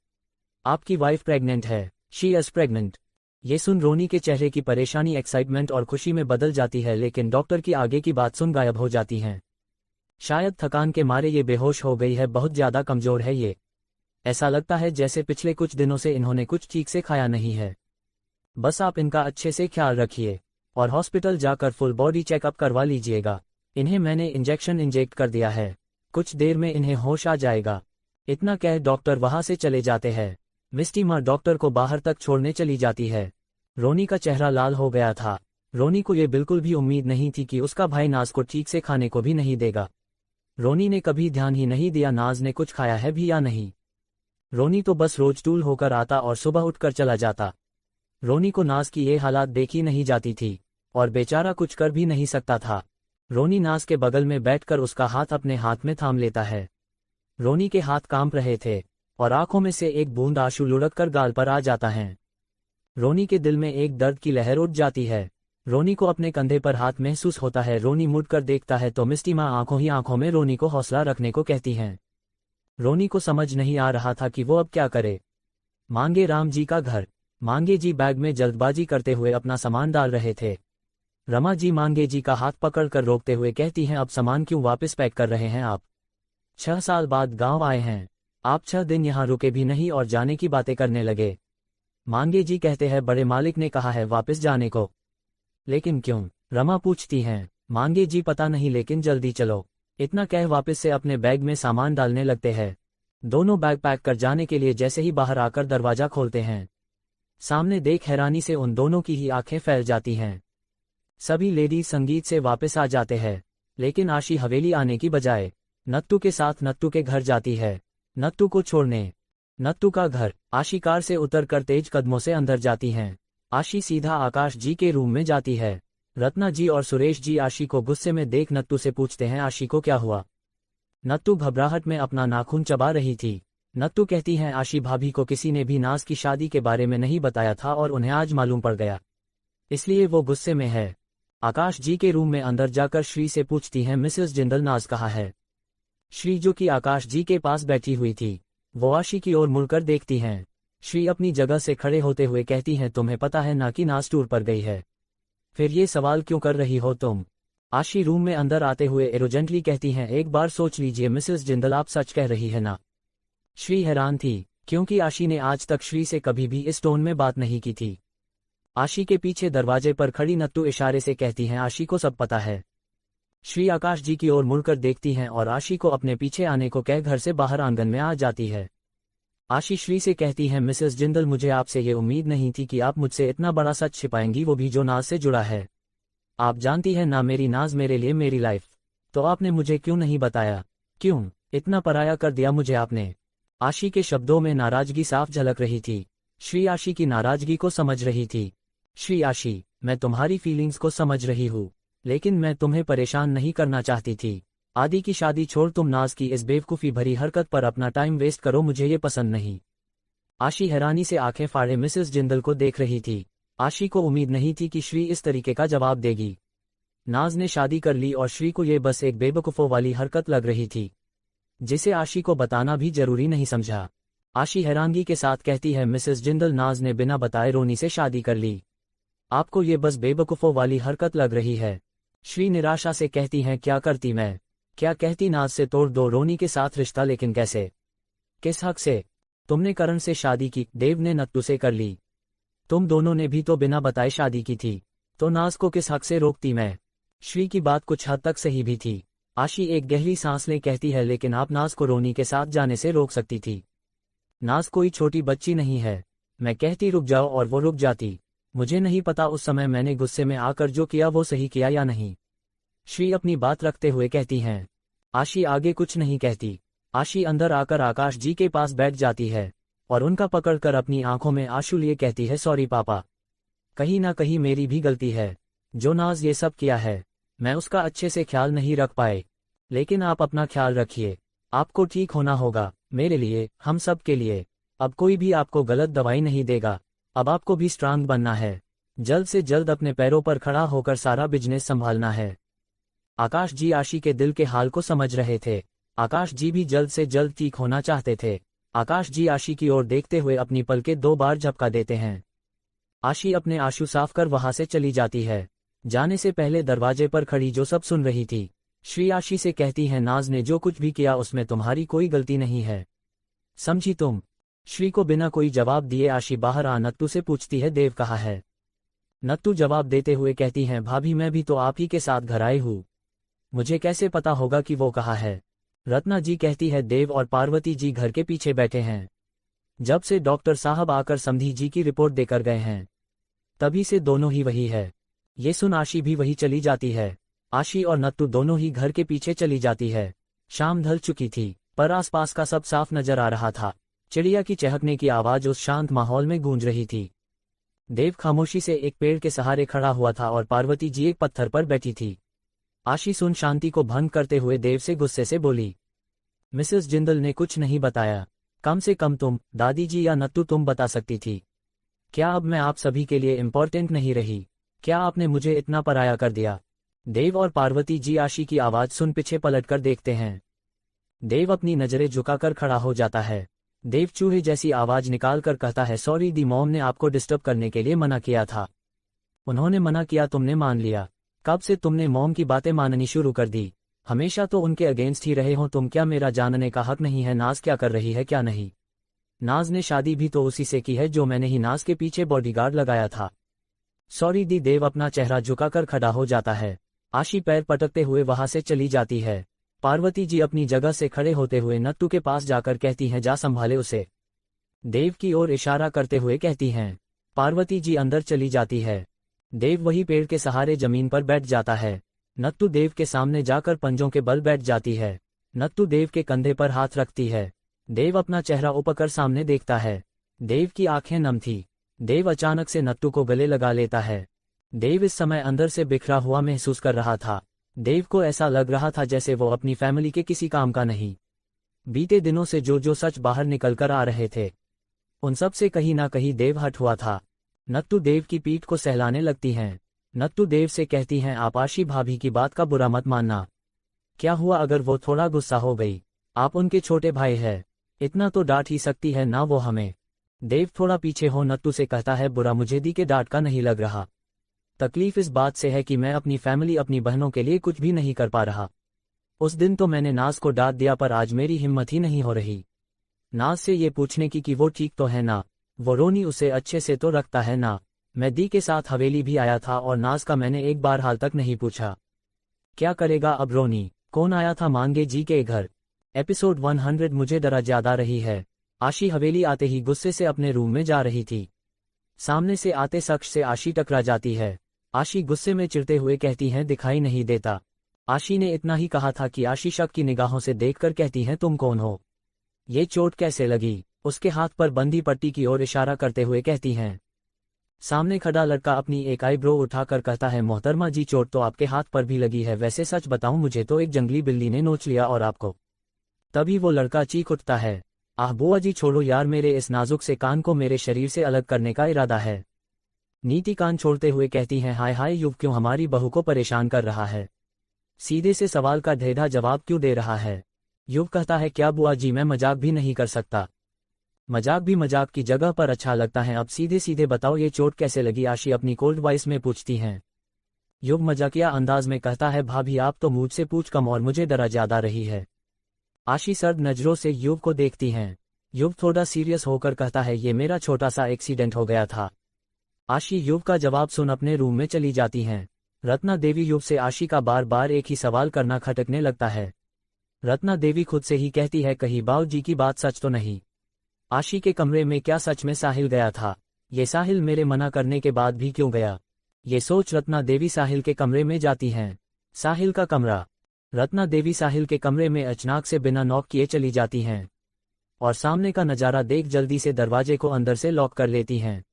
आपकी वाइफ प्रेग्नेंट है। She is pregnant. ये सुन रोनी के चेहरे की परेशानी एक्साइटमेंट और खुशी में बदल जाती है, लेकिन डॉक्टर की आगे की बात सुन गायब हो जाती हैं। शायद थकान के मारे ये बेहोश हो गई है, बहुत ज्यादा कमजोर है ये। ऐसा लगता है जैसे पिछले कुछ दिनों से इन्होंने कुछ ठीक से खाया नहीं है। बस आप इनका अच्छे से ख्याल रखिए और हॉस्पिटल जाकर फुल बॉडी चेकअप करवा लीजिएगा। इन्हें मैंने इंजेक्शन इंजेक्ट कर दिया है, कुछ देर में इन्हें होश आ जाएगा। इतना कह डॉक्टर वहां से चले जाते हैं। मिस्टी माँ डॉक्टर को बाहर तक छोड़ने चली जाती है। रोनी का चेहरा लाल हो गया था। रोनी को ये बिल्कुल भी उम्मीद नहीं थी कि उसका भाई नाज को ठीक से खाने को भी नहीं देगा। रोनी ने कभी ध्यान ही नहीं दिया नाज ने कुछ खाया है भी या नहीं। रोनी तो बस रोज टूल होकर आता और सुबह उठकर चला जाता। रोनी को नाज की ये हालात देखी नहीं जाती थी और बेचारा कुछ कर भी नहीं सकता था। रोनी नाज के बगल में बैठकर उसका हाथ अपने हाथ में थाम लेता है। रोनी के हाथ कांप रहे थे और आंखों में से एक बूंद आंसू लुढ़क कर गाल पर आ जाता है। रोनी के दिल में एक दर्द की लहर उठ जाती है। रोनी को अपने कंधे पर हाथ महसूस होता है। रोनी मुड़कर देखता है तो मिस्टी माँ आंखों ही आंखों में रोनी को हौसला रखने को कहती हैं। रोनी को समझ नहीं आ रहा था कि वो अब क्या करे। मांगे राम जी का घर। मांगे जी बैग में जल्दबाजी करते हुए अपना सामान डाल रहे थे। रमा जी मांगे जी का हाथ पकड़कर रोकते हुए कहती हैं, अब सामान क्यों वापस पैक कर रहे हैं आप? 6 साल बाद गांव आए हैं, आप 6 दिन यहाँ रुके भी नहीं और जाने की बातें करने लगे। मांगे जी कहते हैं, बड़े मालिक ने कहा है वापस जाने को। लेकिन क्यों? रमा पूछती हैं। मांगे जी पता नहीं, लेकिन जल्दी चलो। इतना कह वापस से अपने बैग में सामान डालने लगते हैं। दोनों बैग पैक कर जाने के लिए जैसे ही बाहर आकर दरवाजा खोलते हैं, सामने देख हैरानी से उन दोनों की ही आंखें फैल जाती हैं। सभी लेडीज संगीत से वापस आ जाते हैं, लेकिन आशी हवेली आने की बजाय नत्तू के साथ नत्तू के घर जाती है, नत्तू को छोड़ने। नत्तू का घर। आशी कार से उतरकर तेज कदमों से अंदर जाती हैं। आशी सीधा आकाश जी के रूम में जाती है। रत्ना जी और सुरेश जी आशी को गुस्से में देख नत्तू से पूछते हैं, आशी को क्या हुआ? नत्तू घबराहट में अपना नाखून चबा रही थी। नत्तू कहती हैं, आशी भाभी को किसी ने भी नाज की शादी के बारे में नहीं बताया था और उन्हें आज मालूम पड़ गया, इसलिए वो गुस्से में है। आकाश जी के रूम में अंदर जाकर श्री से पूछती हैं, मिसेस जिंदल नाज कहाँ है? श्री जो कि आकाश जी के पास बैठी हुई थी, वो आशी की ओर मुड़कर देखती हैं। श्री अपनी जगह से खड़े होते हुए कहती हैं, तुम्हें पता है ना कि नाज टूर पर गई है, फिर ये सवाल क्यों कर रही हो तुम? आशी रूम में अंदर आते हुए एरोजेंटली कहती हैं, एक बार सोच लीजिए मिसेस जिंदल, आप सच कह रही है ना? श्री हैरान थी। क्योंकि आशी ने आज तक श्री से कभी भी इस टोन में बात नहीं की थी। आशी के पीछे दरवाजे पर खड़ी नत्तू इशारे से कहती हैं आशी को सब पता है। श्री आकाश जी की ओर मुड़कर देखती हैं और आशी को अपने पीछे आने को कह घर से बाहर आंगन में आ जाती है। आशी श्री से कहती है मिसेस जिंदल, मुझे आपसे ये उम्मीद नहीं थी कि आप मुझसे इतना बड़ा सच छिपाएंगी, वो भी जो नाज से जुड़ा है। आप जानती हैं ना, मेरी नाज मेरे लिए मेरी लाइफ। तो आपने मुझे क्यों नहीं बताया? क्यों इतना पराया कर दिया मुझे आपने? आशी के शब्दों में नाराजगी साफ झलक रही थी। श्री आशी की नाराजगी को समझ रही थी। श्री आशी, मैं तुम्हारी फीलिंग्स को समझ रही हूँ, लेकिन मैं तुम्हें परेशान नहीं करना चाहती थी। आदि की शादी छोड़ तुम नाज की इस बेवकूफ़ी भरी हरकत पर अपना टाइम वेस्ट करो, मुझे ये पसंद नहीं। आशी हैरानी से आंखें फाड़े मिसेस जिंदल को देख रही थी। आशी को उम्मीद नहीं थी कि श्री इस तरीके का जवाब देगी। नाज ने शादी कर ली और श्री को ये बस एक बेवकूफ़ों वाली हरकत लग रही थी, जिसे आशी को बताना भी जरूरी नहीं समझा। आशी हैरानगी के साथ कहती है मिसेस जिंदल, नाज ने बिना बताए रोनी से शादी कर ली। आपको ये बस बेवकूफ़ों वाली हरकत लग रही है। श्री निराशा से कहती हैं क्या करती मैं? क्या कहती नाज से तोड़ दो रोनी के साथ रिश्ता, लेकिन कैसे? किस हक से? तुमने करण से शादी की, देव ने नत्तू से कर ली। तुम दोनों ने भी तो बिना बताए शादी की थी, तो नाज को किस हक से रोकती मैं? श्री की बात कुछ हद तक सही भी थी। आशी एक गहरी सांस ले कहती है लेकिन आप नाज को रोनी के साथ जाने से रोक सकती थी। नाज कोई छोटी बच्ची नहीं है। मैं कहती रुक जाओ और वो रुक जाती। मुझे नहीं पता उस समय मैंने गुस्से में आकर जो किया वो सही किया या नहीं। श्री अपनी बात रखते हुए कहती हैं। आशी आगे कुछ नहीं कहती। आशी अंदर आकर आकाश जी के पास बैठ जाती है और उनका पकड़कर अपनी आंखों में आंसू लिए कहती है सॉरी पापा, कहीं ना कहीं मेरी भी गलती है। जो नाज ये सब किया है, मैं उसका अच्छे से ख्याल नहीं रख पाए, लेकिन आप अपना ख्याल रखिए। आपको ठीक होना होगा, मेरे लिए, हम सब के लिए। अब कोई भी आपको गलत दवाई नहीं देगा। अब आपको भी स्ट्रांग बनना है। जल्द से जल्द अपने पैरों पर खड़ा होकर सारा बिजनेस संभालना है। आकाश जी आशी के दिल के हाल को समझ रहे थे। आकाश जी भी जल्द से जल्द ठीक होना चाहते थे। आकाश जी आशी की ओर देखते हुए अपनी पलकें 2 बार झपका देते हैं। आशी अपने आंसू साफ कर वहां से चली जाती है। जाने से पहले दरवाजे पर खड़ी जो सब सुन रही थी, श्री आशी से कहती है नाज ने जो कुछ भी किया उसमें तुम्हारी कोई गलती नहीं है, समझी तुम? श्री को बिना कोई जवाब दिए आशी बाहर आ नत्तू से पूछती है देव कहाँ है? नत्तू जवाब देते हुए कहती हैं भाभी मैं भी तो आप ही के साथ घर आई हूँ, मुझे कैसे पता होगा कि वो कहाँ है? रत्ना जी कहती है देव और पार्वती जी घर के पीछे बैठे हैं। जब से डॉक्टर साहब आकर समधी जी की रिपोर्ट देकर गए हैं, तभी से दोनों ही वही है। ये सुन आशी भी वही चली जाती है। आशी और नत्तू दोनों ही घर के पीछे चली जाती है। शाम ढल चुकी थी, पर आसपास का सब साफ नजर आ रहा था। चिड़िया की चहकने की आवाज उस शांत माहौल में गूंज रही थी। देव खामोशी से एक पेड़ के सहारे खड़ा हुआ था और पार्वती जी एक पत्थर पर बैठी थी। आशी सुन शांति को भंग करते हुए देव से गुस्से से बोली, मिसेस जिंदल ने कुछ नहीं बताया, कम से कम तुम, दादी जी या नत्तू तुम बता सकती थी। क्या अब मैं आप सभी के लिए इम्पोर्टेंट नहीं रही? क्या आपने मुझे इतना पराया कर दिया? देव और पार्वती जी आशी की आवाज सुन पीछे पलटकर देखते हैं। देव अपनी नजरें झुकाकर खड़ा हो जाता है। देव चूहे जैसी आवाज निकालकर कहता है सॉरी दी मॉम ने आपको डिस्टर्ब करने के लिए मना किया था। उन्होंने मना किया, तुमने मान लिया। कब से तुमने मॉम की बातें माननी शुरू कर दी? हमेशा तो उनके अगेंस्ट ही रहे हो तुम। क्या मेरा जानने का हक नहीं है नाज क्या कर रही है क्या नहीं? नाज ने शादी भी तो उसी से की है जो मैंने ही नाज के पीछे बॉडीगार्ड लगाया था। सॉरी दी। देव अपना चेहरा झुकाकर खड़ा हो जाता है। आशी पैर पटकते हुए वहां से चली जाती है। पार्वती जी अपनी जगह से खड़े होते हुए नत्तू के पास जाकर कहती हैं जा संभाले उसे। देव की ओर इशारा करते हुए कहती हैं। पार्वती जी अंदर चली जाती है। देव वही पेड़ के सहारे जमीन पर बैठ जाता है। नत्तू देव के सामने जाकर पंजों के बल बैठ जाती है। नत्तू देव के कंधे पर हाथ रखती है। देव अपना चेहरा ऊपर सामने देखता है। देव की आंखें नम थी। देव अचानक से नत्तू को गले लगा लेता है। देव इस समय अंदर से बिखरा हुआ महसूस कर रहा था। देव को ऐसा लग रहा था जैसे वो अपनी फैमिली के किसी काम का नहीं। बीते दिनों से जो जो सच बाहर निकलकर आ रहे थे, उन सब से कहीं ना कहीं देव हट हुआ था। नत्तू देव की पीठ को सहलाने लगती हैं। नत्तू देव से कहती हैं आप आशी भाभी की बात का बुरा मत मानना। क्या हुआ अगर वो थोड़ा गुस्सा हो गई? आप उनके छोटे भाई हैं, इतना तो डांट ही सकती है ना वो हमें। देव थोड़ा पीछे हो नत्तू से कहता है बुरा मुझे दी के डांट का नहीं लग रहा। तकलीफ इस बात से है कि मैं अपनी फैमिली अपनी बहनों के लिए कुछ भी नहीं कर पा रहा। उस दिन तो मैंने नाज को डांट दिया पर आज मेरी हिम्मत ही नहीं हो रही। नाज से ये पूछने की कि वो ठीक तो है ना, वो रोनी उसे अच्छे से तो रखता है ना। मैं दी के साथ हवेली भी आया था और नाज का मैंने एक बार हाल तक नहीं पूछा। क्या करेगा अब रोनी? कौन आया था मांगे जी के घर? एपिसोड 100। मुझे डरा ज्यादा रही है। आशी हवेली आते ही गुस्से से अपने रूम में जा रही थी। सामने से आते शख्स से आशी टकरा जाती है। आशी गुस्से में चिढ़ते हुए कहती हैं दिखाई नहीं देता। आशी ने इतना ही कहा था कि आशी शक की निगाहों से देखकर कहती हैं तुम कौन हो? ये चोट कैसे लगी? उसके हाथ पर बंधी पट्टी की ओर इशारा करते हुए कहती हैं। सामने खड़ा लड़का अपनी एक आईब्रो उठाकर कहता है मोहतरमा जी चोट तो आपके हाथ पर भी लगी है, वैसे सच बताऊं मुझे तो एक जंगली बिल्ली ने नोच लिया और आपको। तभी वो लड़का चीख उठता है, आह बुआ जी छोड़ो यार, मेरे इस नाजुक से कान को मेरे शरीर से अलग करने का इरादा है। नीति कान छोड़ते हुए कहती हैं हाय हाय युव क्यों हमारी बहू को परेशान कर रहा है? सीधे से सवाल का ढेढ़ा जवाब क्यों दे रहा है? युव कहता है क्या बुआ जी मैं मजाक भी नहीं कर सकता। मजाक भी मजाक की जगह पर अच्छा लगता है, अब सीधे सीधे बताओ ये चोट कैसे लगी? आशी अपनी कोल्ड वॉइस में पूछती हैं। युव मजाकिया अंदाज में कहता है भाभी आप तो मुझसे पूछ कम और मुझे डरा ज्यादा रही है। आशी सर्द नजरों से युव को देखती हैं। युव थोड़ा सीरियस होकर कहता है ये मेरा छोटा सा एक्सीडेंट हो गया था। आशी युव का जवाब सुन अपने रूम में चली जाती हैं। रत्ना देवी युव से आशी का बार बार एक ही सवाल करना खटकने लगता है। रत्ना देवी खुद से ही कहती है कहीं बाऊ जी की बात सच तो नहीं? आशी के कमरे में क्या सच में साहिल गया था? ये साहिल मेरे मना करने के बाद भी क्यों गया? ये सोच रत्ना देवी साहिल के कमरे में जाती हैं। साहिल का कमरा। रत्ना देवी साहिल के कमरे में अचानक से बिना नॉक किए चली जाती हैं और सामने का नजारा देख जल्दी से दरवाजे को अंदर से लॉक कर लेती हैं।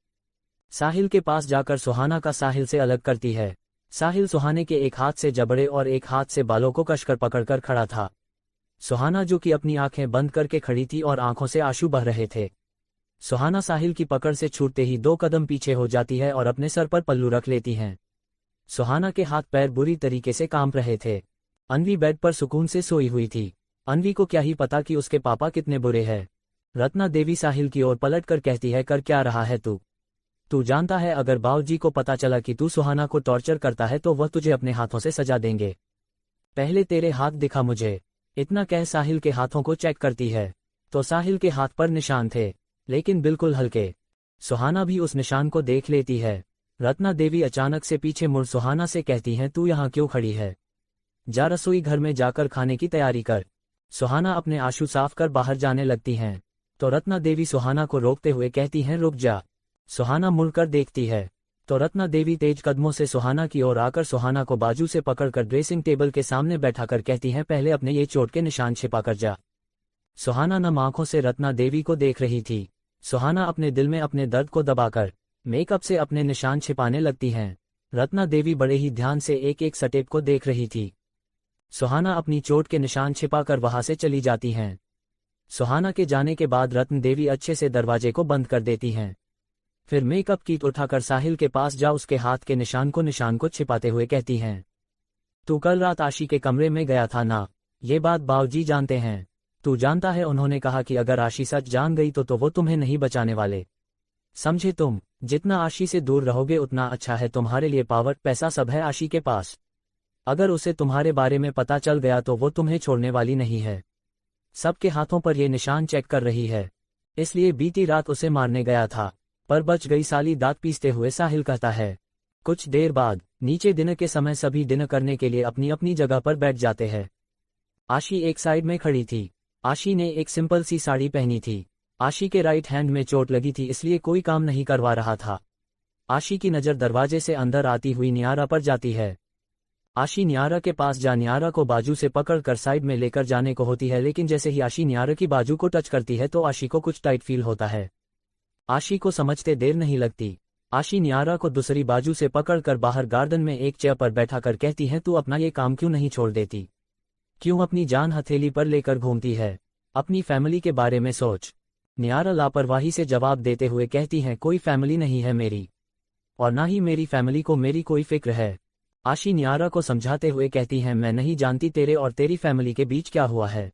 साहिल के पास जाकर सुहाना का साहिल से अलग करती है। साहिल सुहाने के एक हाथ से जबड़े और एक हाथ से बालों को कसकर पकड़कर खड़ा था। सुहाना जो कि अपनी आंखें बंद करके खड़ी थी और आंखों से आंसू बह रहे थे। सुहाना साहिल की पकड़ से छूटते ही 2 कदम पीछे हो जाती है और अपने सर पर पल्लू रख लेती हैं। सुहाना के हाथ पैर बुरी तरीके से कांप रहे थे। अनवी बेड पर सुकून से सोई हुई थी। अनवी को क्या ही पता कि उसके पापा कितने बुरे हैं। रत्ना देवी साहिल की ओर पलट कर कहती है कर क्या रहा है तू? तू जानता है अगर बाऊजी को पता चला कि तू सुहाना को टॉर्चर करता है तो वह तुझे अपने हाथों से सजा देंगे। पहले तेरे हाथ दिखा मुझे। इतना कह साहिल के हाथों को चेक करती है तो साहिल के हाथ पर निशान थे, लेकिन बिल्कुल हल्के। सुहाना भी उस निशान को देख लेती है। रत्ना देवी अचानक से पीछे मुड़ सुहाना से कहती हैं तू यहाँ क्यों खड़ी है? जा रसोई घर में जाकर खाने की तैयारी कर। सुहाना अपने आंसू साफ कर बाहर जाने लगती हैं तो रत्ना देवी सुहाना को रोकते हुए कहती हैं रुक जा। सुहाना मुड़कर देखती है तो रत्ना देवी तेज कदमों से सुहाना की ओर आकर सुहाना को बाजू से पकड़कर ड्रेसिंग टेबल के सामने बैठाकर कहती हैं पहले अपने ये चोट के निशान छिपा कर जा। सुहाना नम आंखों से रत्ना देवी को देख रही थी। सुहाना अपने दिल में अपने दर्द को दबाकर मेकअप से अपने निशान छिपाने लगती हैं। रत्ना देवी बड़े ही ध्यान से एक एक स्टेप को देख रही थी। सुहाना अपनी चोट के निशान छिपाकर वहां से चली जाती हैं। सुहाना के जाने के बाद रत्न देवी अच्छे से दरवाजे को बंद कर देती हैं। फिर मेकअप किट उठाकर साहिल के पास जा उसके हाथ के निशान को छिपाते हुए कहती हैं तू कल रात आशी के कमरे में गया था ना? ये बात बाऊजी जानते हैं। तू जानता है उन्होंने कहा कि अगर आशी सच जान गई तो वो तुम्हें नहीं बचाने वाले, समझे तुम? जितना आशी से दूर रहोगे उतना अच्छा है तुम्हारे लिए। पावर पैसा सब है आशी के पास। अगर उसे तुम्हारे बारे में पता चल गया तो वो तुम्हें छोड़ने वाली नहीं है। सबके हाथों पर ये निशान चेक कर रही है, इसलिए बीती रात उसे मारने गया था पर बच गई साली। दांत पीसते हुए साहिल कहता है। कुछ देर बाद नीचे डिनर के समय सभी डिनर करने के लिए अपनी अपनी जगह पर बैठ जाते हैं। आशी एक साइड में खड़ी थी। आशी ने एक सिंपल सी साड़ी पहनी थी। आशी के राइट हैंड में चोट लगी थी इसलिए कोई काम नहीं करवा रहा था। आशी की नज़र दरवाजे से अंदर आती हुई नियारा पर जाती है। आशी नियारा के पास जा नियारा को बाजू से पकड़कर साइड में लेकर जाने को होती है, लेकिन जैसे ही आशी नियारा की बाजू को टच करती है तो आशी को कुछ टाइट फील होता है। आशी को समझते देर नहीं लगती। आशी नियारा को दूसरी बाजू से पकड़कर बाहर गार्डन में एक चेयर पर बैठाकर कहती है तू अपना ये काम क्यों नहीं छोड़ देती? क्यों अपनी जान हथेली पर लेकर घूमती है? अपनी फैमिली के बारे में सोच। नियारा लापरवाही से जवाब देते हुए कहती है कोई फैमिली नहीं है मेरी, और ना ही मेरी फैमिली को मेरी कोई फिक्र है। आशी नियारा को समझाते हुए कहती है मैं नहीं जानती तेरे और तेरी फैमिली के बीच क्या हुआ है,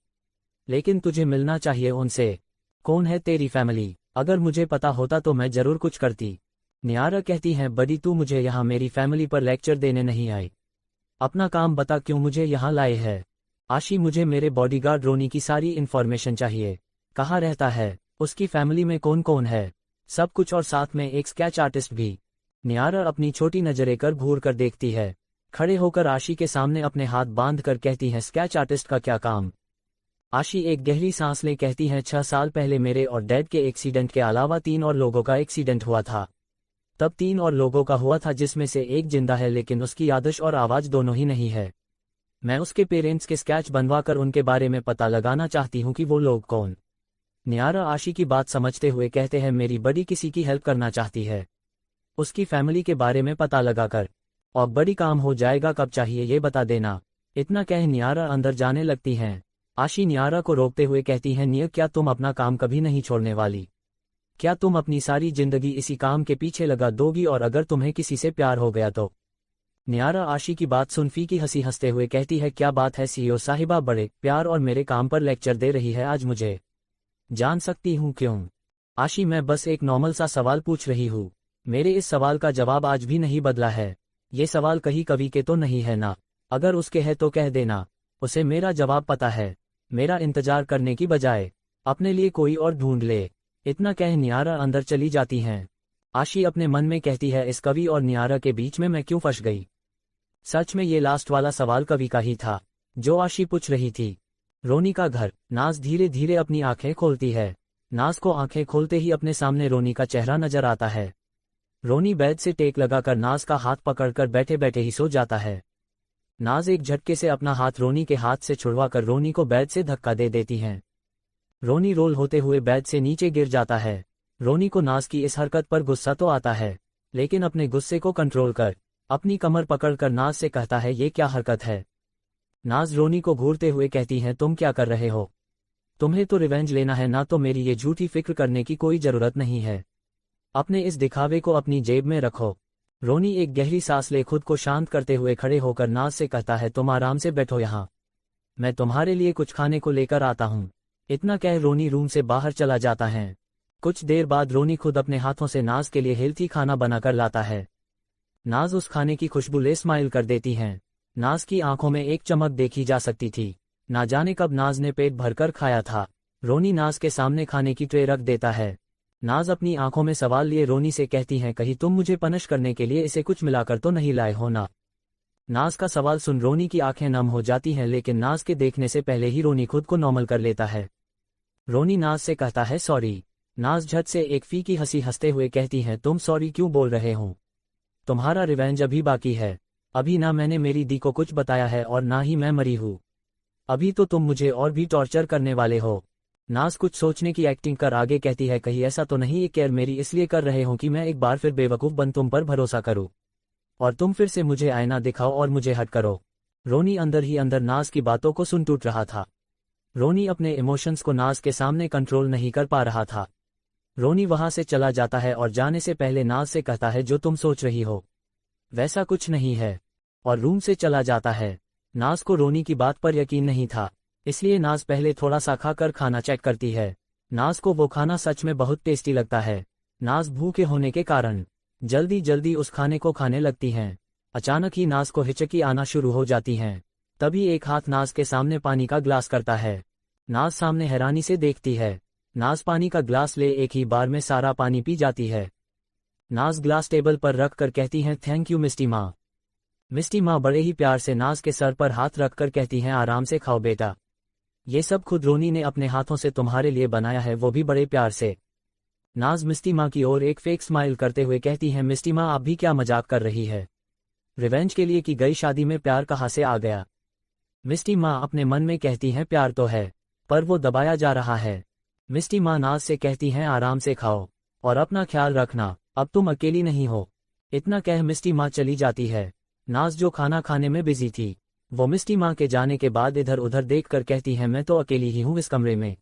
लेकिन तुझे मिलना चाहिए उनसे। कौन है तेरी फैमिली? अगर मुझे पता होता तो मैं जरूर कुछ करती। नियारा कहती है बड़ी तू मुझे यहाँ मेरी फैमिली पर लेक्चर देने नहीं आई, अपना काम बता क्यों मुझे यहाँ लाए है। आशी मुझे मेरे बॉडीगार्ड रोनी की सारी इन्फॉर्मेशन चाहिए। कहाँ रहता है, उसकी फैमिली में कौन कौन है, सब कुछ, और साथ में एक स्केच आर्टिस्ट भी। न्यारा अपनी छोटी नजरें कर घूर कर देखती है। खड़े होकर आशी के सामने अपने हाथ बांध कर कहती है, स्केच आर्टिस्ट का क्या काम। आशी एक गहरी सांस ले कहती है, 6 साल पहले मेरे और डैड के एक्सीडेंट के अलावा 3 और लोगों का एक्सीडेंट हुआ था। तब 3 और लोगों का हुआ था जिसमें से एक जिंदा है, लेकिन उसकी याददाश्त और आवाज दोनों ही नहीं है। मैं उसके पेरेंट्स के स्केच बनवा कर उनके बारे में पता लगाना चाहती हूँ कि वो लोग कौन। न्यारा आशी की बात समझते हुए कहते हैं, मेरी बड़ी किसी की हेल्प करना चाहती है, उसकी फैमिली के बारे में पता लगाकर, और बड़ी काम हो जाएगा, कब चाहिए ये बता देना। इतना कह न्यारा अंदर जाने लगती हैं। आशी न्यारा को रोकते हुए कहती हैं, निया क्या तुम अपना काम कभी नहीं छोड़ने वाली? क्या तुम अपनी सारी जिंदगी इसी काम के पीछे लगा दोगी, और अगर तुम्हें किसी से प्यार हो गया तो? न्यारा आशी की बात सुन फीकी हंसी हंसते हुए कहती है, क्या बात है सीईओ साहिबा, बड़े प्यार और मेरे काम पर लेक्चर दे रही है आज मुझे? जान सकती हूँ क्यों? आशी, मैं बस एक नॉर्मल सा सवाल पूछ रही हूँ। मेरे इस सवाल का जवाब आज भी नहीं बदला है। ये सवाल कहीं कवि के तो नहीं है ना? अगर उसके है तो कह देना, उसे मेरा जवाब पता है। मेरा इंतजार करने की बजाय अपने लिए कोई और ढूंढ ले। इतना कह न्यारा अंदर चली जाती हैं। आशी अपने मन में कहती है, इस कवि और न्यारा के बीच में मैं क्यों फंस गई? सच में ये लास्ट वाला सवाल कवि का ही था जो आशी पूछ रही थी। रोनी का घर। नाज धीरे धीरे अपनी आंखें खोलती है। नाज को आंखें खोलते ही अपने सामने रोनी का चेहरा नजर आता है। रोनी बेड से टेक लगाकर नाज का हाथ पकड़कर बैठे बैठे ही सो जाता है। नाज एक झटके से अपना हाथ रोनी के हाथ से छुड़वाकर रोनी को बेड से धक्का दे देती हैं। रोनी रोल होते हुए बेड से नीचे गिर जाता है। रोनी को नाज की इस हरकत पर गुस्सा तो आता है, लेकिन अपने गुस्से को कंट्रोल कर अपनी कमर पकड़कर नाज से कहता है, ये क्या हरकत है? नाज रोनी को घूरते हुए कहती है, तुम क्या कर रहे हो? तुम्हें तो रिवेंज लेना है ना, तो मेरी ये झूठी फिक्र करने की कोई जरूरत नहीं है। अपने इस दिखावे को अपनी जेब में रखो। रोनी एक गहरी सांस ले खुद को शांत करते हुए खड़े होकर नाज से कहता है, तुम आराम से बैठो यहाँ, मैं तुम्हारे लिए कुछ खाने को लेकर आता हूँ। इतना कह रोनी रूम से बाहर चला जाता है। कुछ देर बाद रोनी खुद अपने हाथों से नाज के लिए हेल्थी खाना बनाकर लाता है। नाज उस खाने की खुशबू ले स्माइल कर देती हैं। नाज की आंखों में एक चमक देखी जा सकती थी। ना जाने कब नाज ने पेट भरकर खाया था। रोनी नाज के सामने खाने की ट्रे रख देता है। नाज अपनी आंखों में सवाल लिए रोनी से कहती हैं, कहीं तुम मुझे पनिश करने के लिए इसे कुछ मिलाकर तो नहीं लाए हो ना? नाज का सवाल सुन रोनी की आंखें नम हो जाती हैं, लेकिन नाज के देखने से पहले ही रोनी खुद को नॉर्मल कर लेता है। रोनी नाज से कहता है, सॉरी। नाज झट से एक फीकी हंसी हंसते हुए कहती हैं, तुम सॉरी क्यों बोल रहे हो? तुम्हारा रिवेंज अभी बाकी है। अभी ना मैंने मेरी दी को कुछ बताया है और ना ही मैं मरी हूँ। अभी तो तुम मुझे और भी टॉर्चर करने वाले हो। नाज कुछ सोचने की एक्टिंग कर आगे कहती है, कहीं ऐसा तो नहीं ये केयर मेरी इसलिए कर रहे हो कि मैं एक बार फिर बेवकूफ़ बन तुम पर भरोसा करूँ और तुम फिर से मुझे आईना दिखाओ और मुझे हट करो। रोनी अंदर ही अंदर नाज की बातों को सुन टूट रहा था। रोनी अपने इमोशंस को नाज के सामने कंट्रोल नहीं कर पा रहा था। रोनी वहां से चला जाता है और जाने से पहले नाज से कहता है, जो तुम सोच रही हो वैसा कुछ नहीं है, और रूम से चला जाता है। नाज को रोनी की बात पर यकीन नहीं था, इसलिए नाज पहले थोड़ा सा खाकर खाना चेक करती है। नाज को वो खाना सच में बहुत टेस्टी लगता है। नाज भूखे होने के कारण जल्दी जल्दी उस खाने को खाने लगती हैं। अचानक ही नाज को हिचकी आना शुरू हो जाती हैं। तभी एक हाथ नाज के सामने पानी का ग्लास करता है। नाज सामने हैरानी से देखती है। नाज पानी का ग्लास ले एक ही बार में सारा पानी पी जाती है। नाज ग्लास टेबल पर रख कर कहती हैं, थैंक यू मिस्टी माँ। मिस्टी माँ बड़े ही प्यार से नाज के सर पर हाथ रखकर कहती हैं, आराम से खाओ बेटा, ये सब खुद रोनी ने अपने हाथों से तुम्हारे लिए बनाया है, वो भी बड़े प्यार से। नाज मिस्टी माँ की ओर एक फेक स्माइल करते हुए कहती हैं, मिस्टी माँ आप भी क्या मजाक कर रही है? रिवेंज के लिए की गई शादी में प्यार कहाँ से आ गया? मिस्टी माँ अपने मन में कहती हैं, प्यार तो है पर वो दबाया जा रहा है। मिस्टी माँ नाज से कहती हैं, आराम से खाओ और अपना ख्याल रखना, अब तुम अकेली नहीं हो। इतना कह मिस्टी माँ चली जाती है। नाज जो खाना खाने में बिजी थी, वो मिस्टी माँ के जाने के बाद इधर उधर देखकर कहती है, मैं तो अकेली ही हूँ इस कमरे में।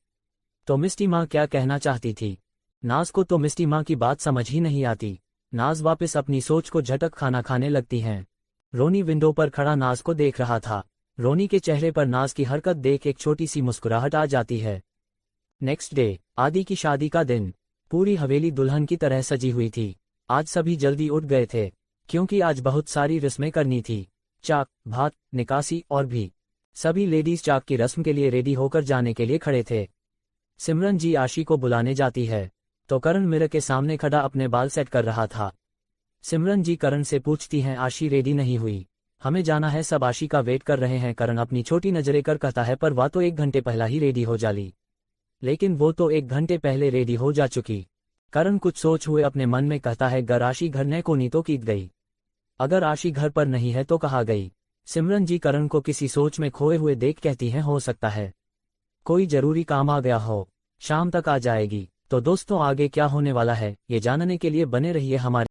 तो मिस्टी माँ क्या कहना चाहती थी? नाज को तो मिस्टी माँ की बात समझ ही नहीं आती। नाज वापस अपनी सोच को झटक खाना खाने लगती हैं। रोनी विंडो पर खड़ा नाज को देख रहा था। रोनी के चेहरे पर नाज की हरकत देख एक छोटी सी मुस्कुराहट आ जाती है। नेक्स्ट डे, आदि की शादी का दिन। पूरी हवेली दुल्हन की तरह सजी हुई थी। आज सभी जल्दी उठ गए थे क्योंकि आज बहुत सारी रस्में करनी थी। चाक, भात, निकासी और भी सभी लेडीज चाक की रस्म के लिए रेडी होकर जाने के लिए खड़े थे। सिमरन जी आशी को बुलाने जाती है तो करण मिरर के सामने खड़ा अपने बाल सेट कर रहा था। सिमरन जी करण से पूछती हैं आशी रेडी नहीं हुई, हमें जाना है, सब आशी का वेट कर रहे हैं। करण अपनी छोटी नजरें कर कहता है पर वह तो 1 घंटे पहला ही रेडी हो जाली। लेकिन वो तो 1 घंटे पहले रेडी हो जा चुकी। करण कुछ सोच हुए अपने मन में कहता है गर आशी घर न को नहीं तो कीत गई, अगर आशी घर पर नहीं है तो कहाँ गई। सिमरन जी करण को किसी सोच में खोए हुए देख कहती हैं हो सकता है कोई जरूरी काम आ गया हो, शाम तक आ जाएगी। तो दोस्तों आगे क्या होने वाला है ये जानने के लिए बने रहिए हमारे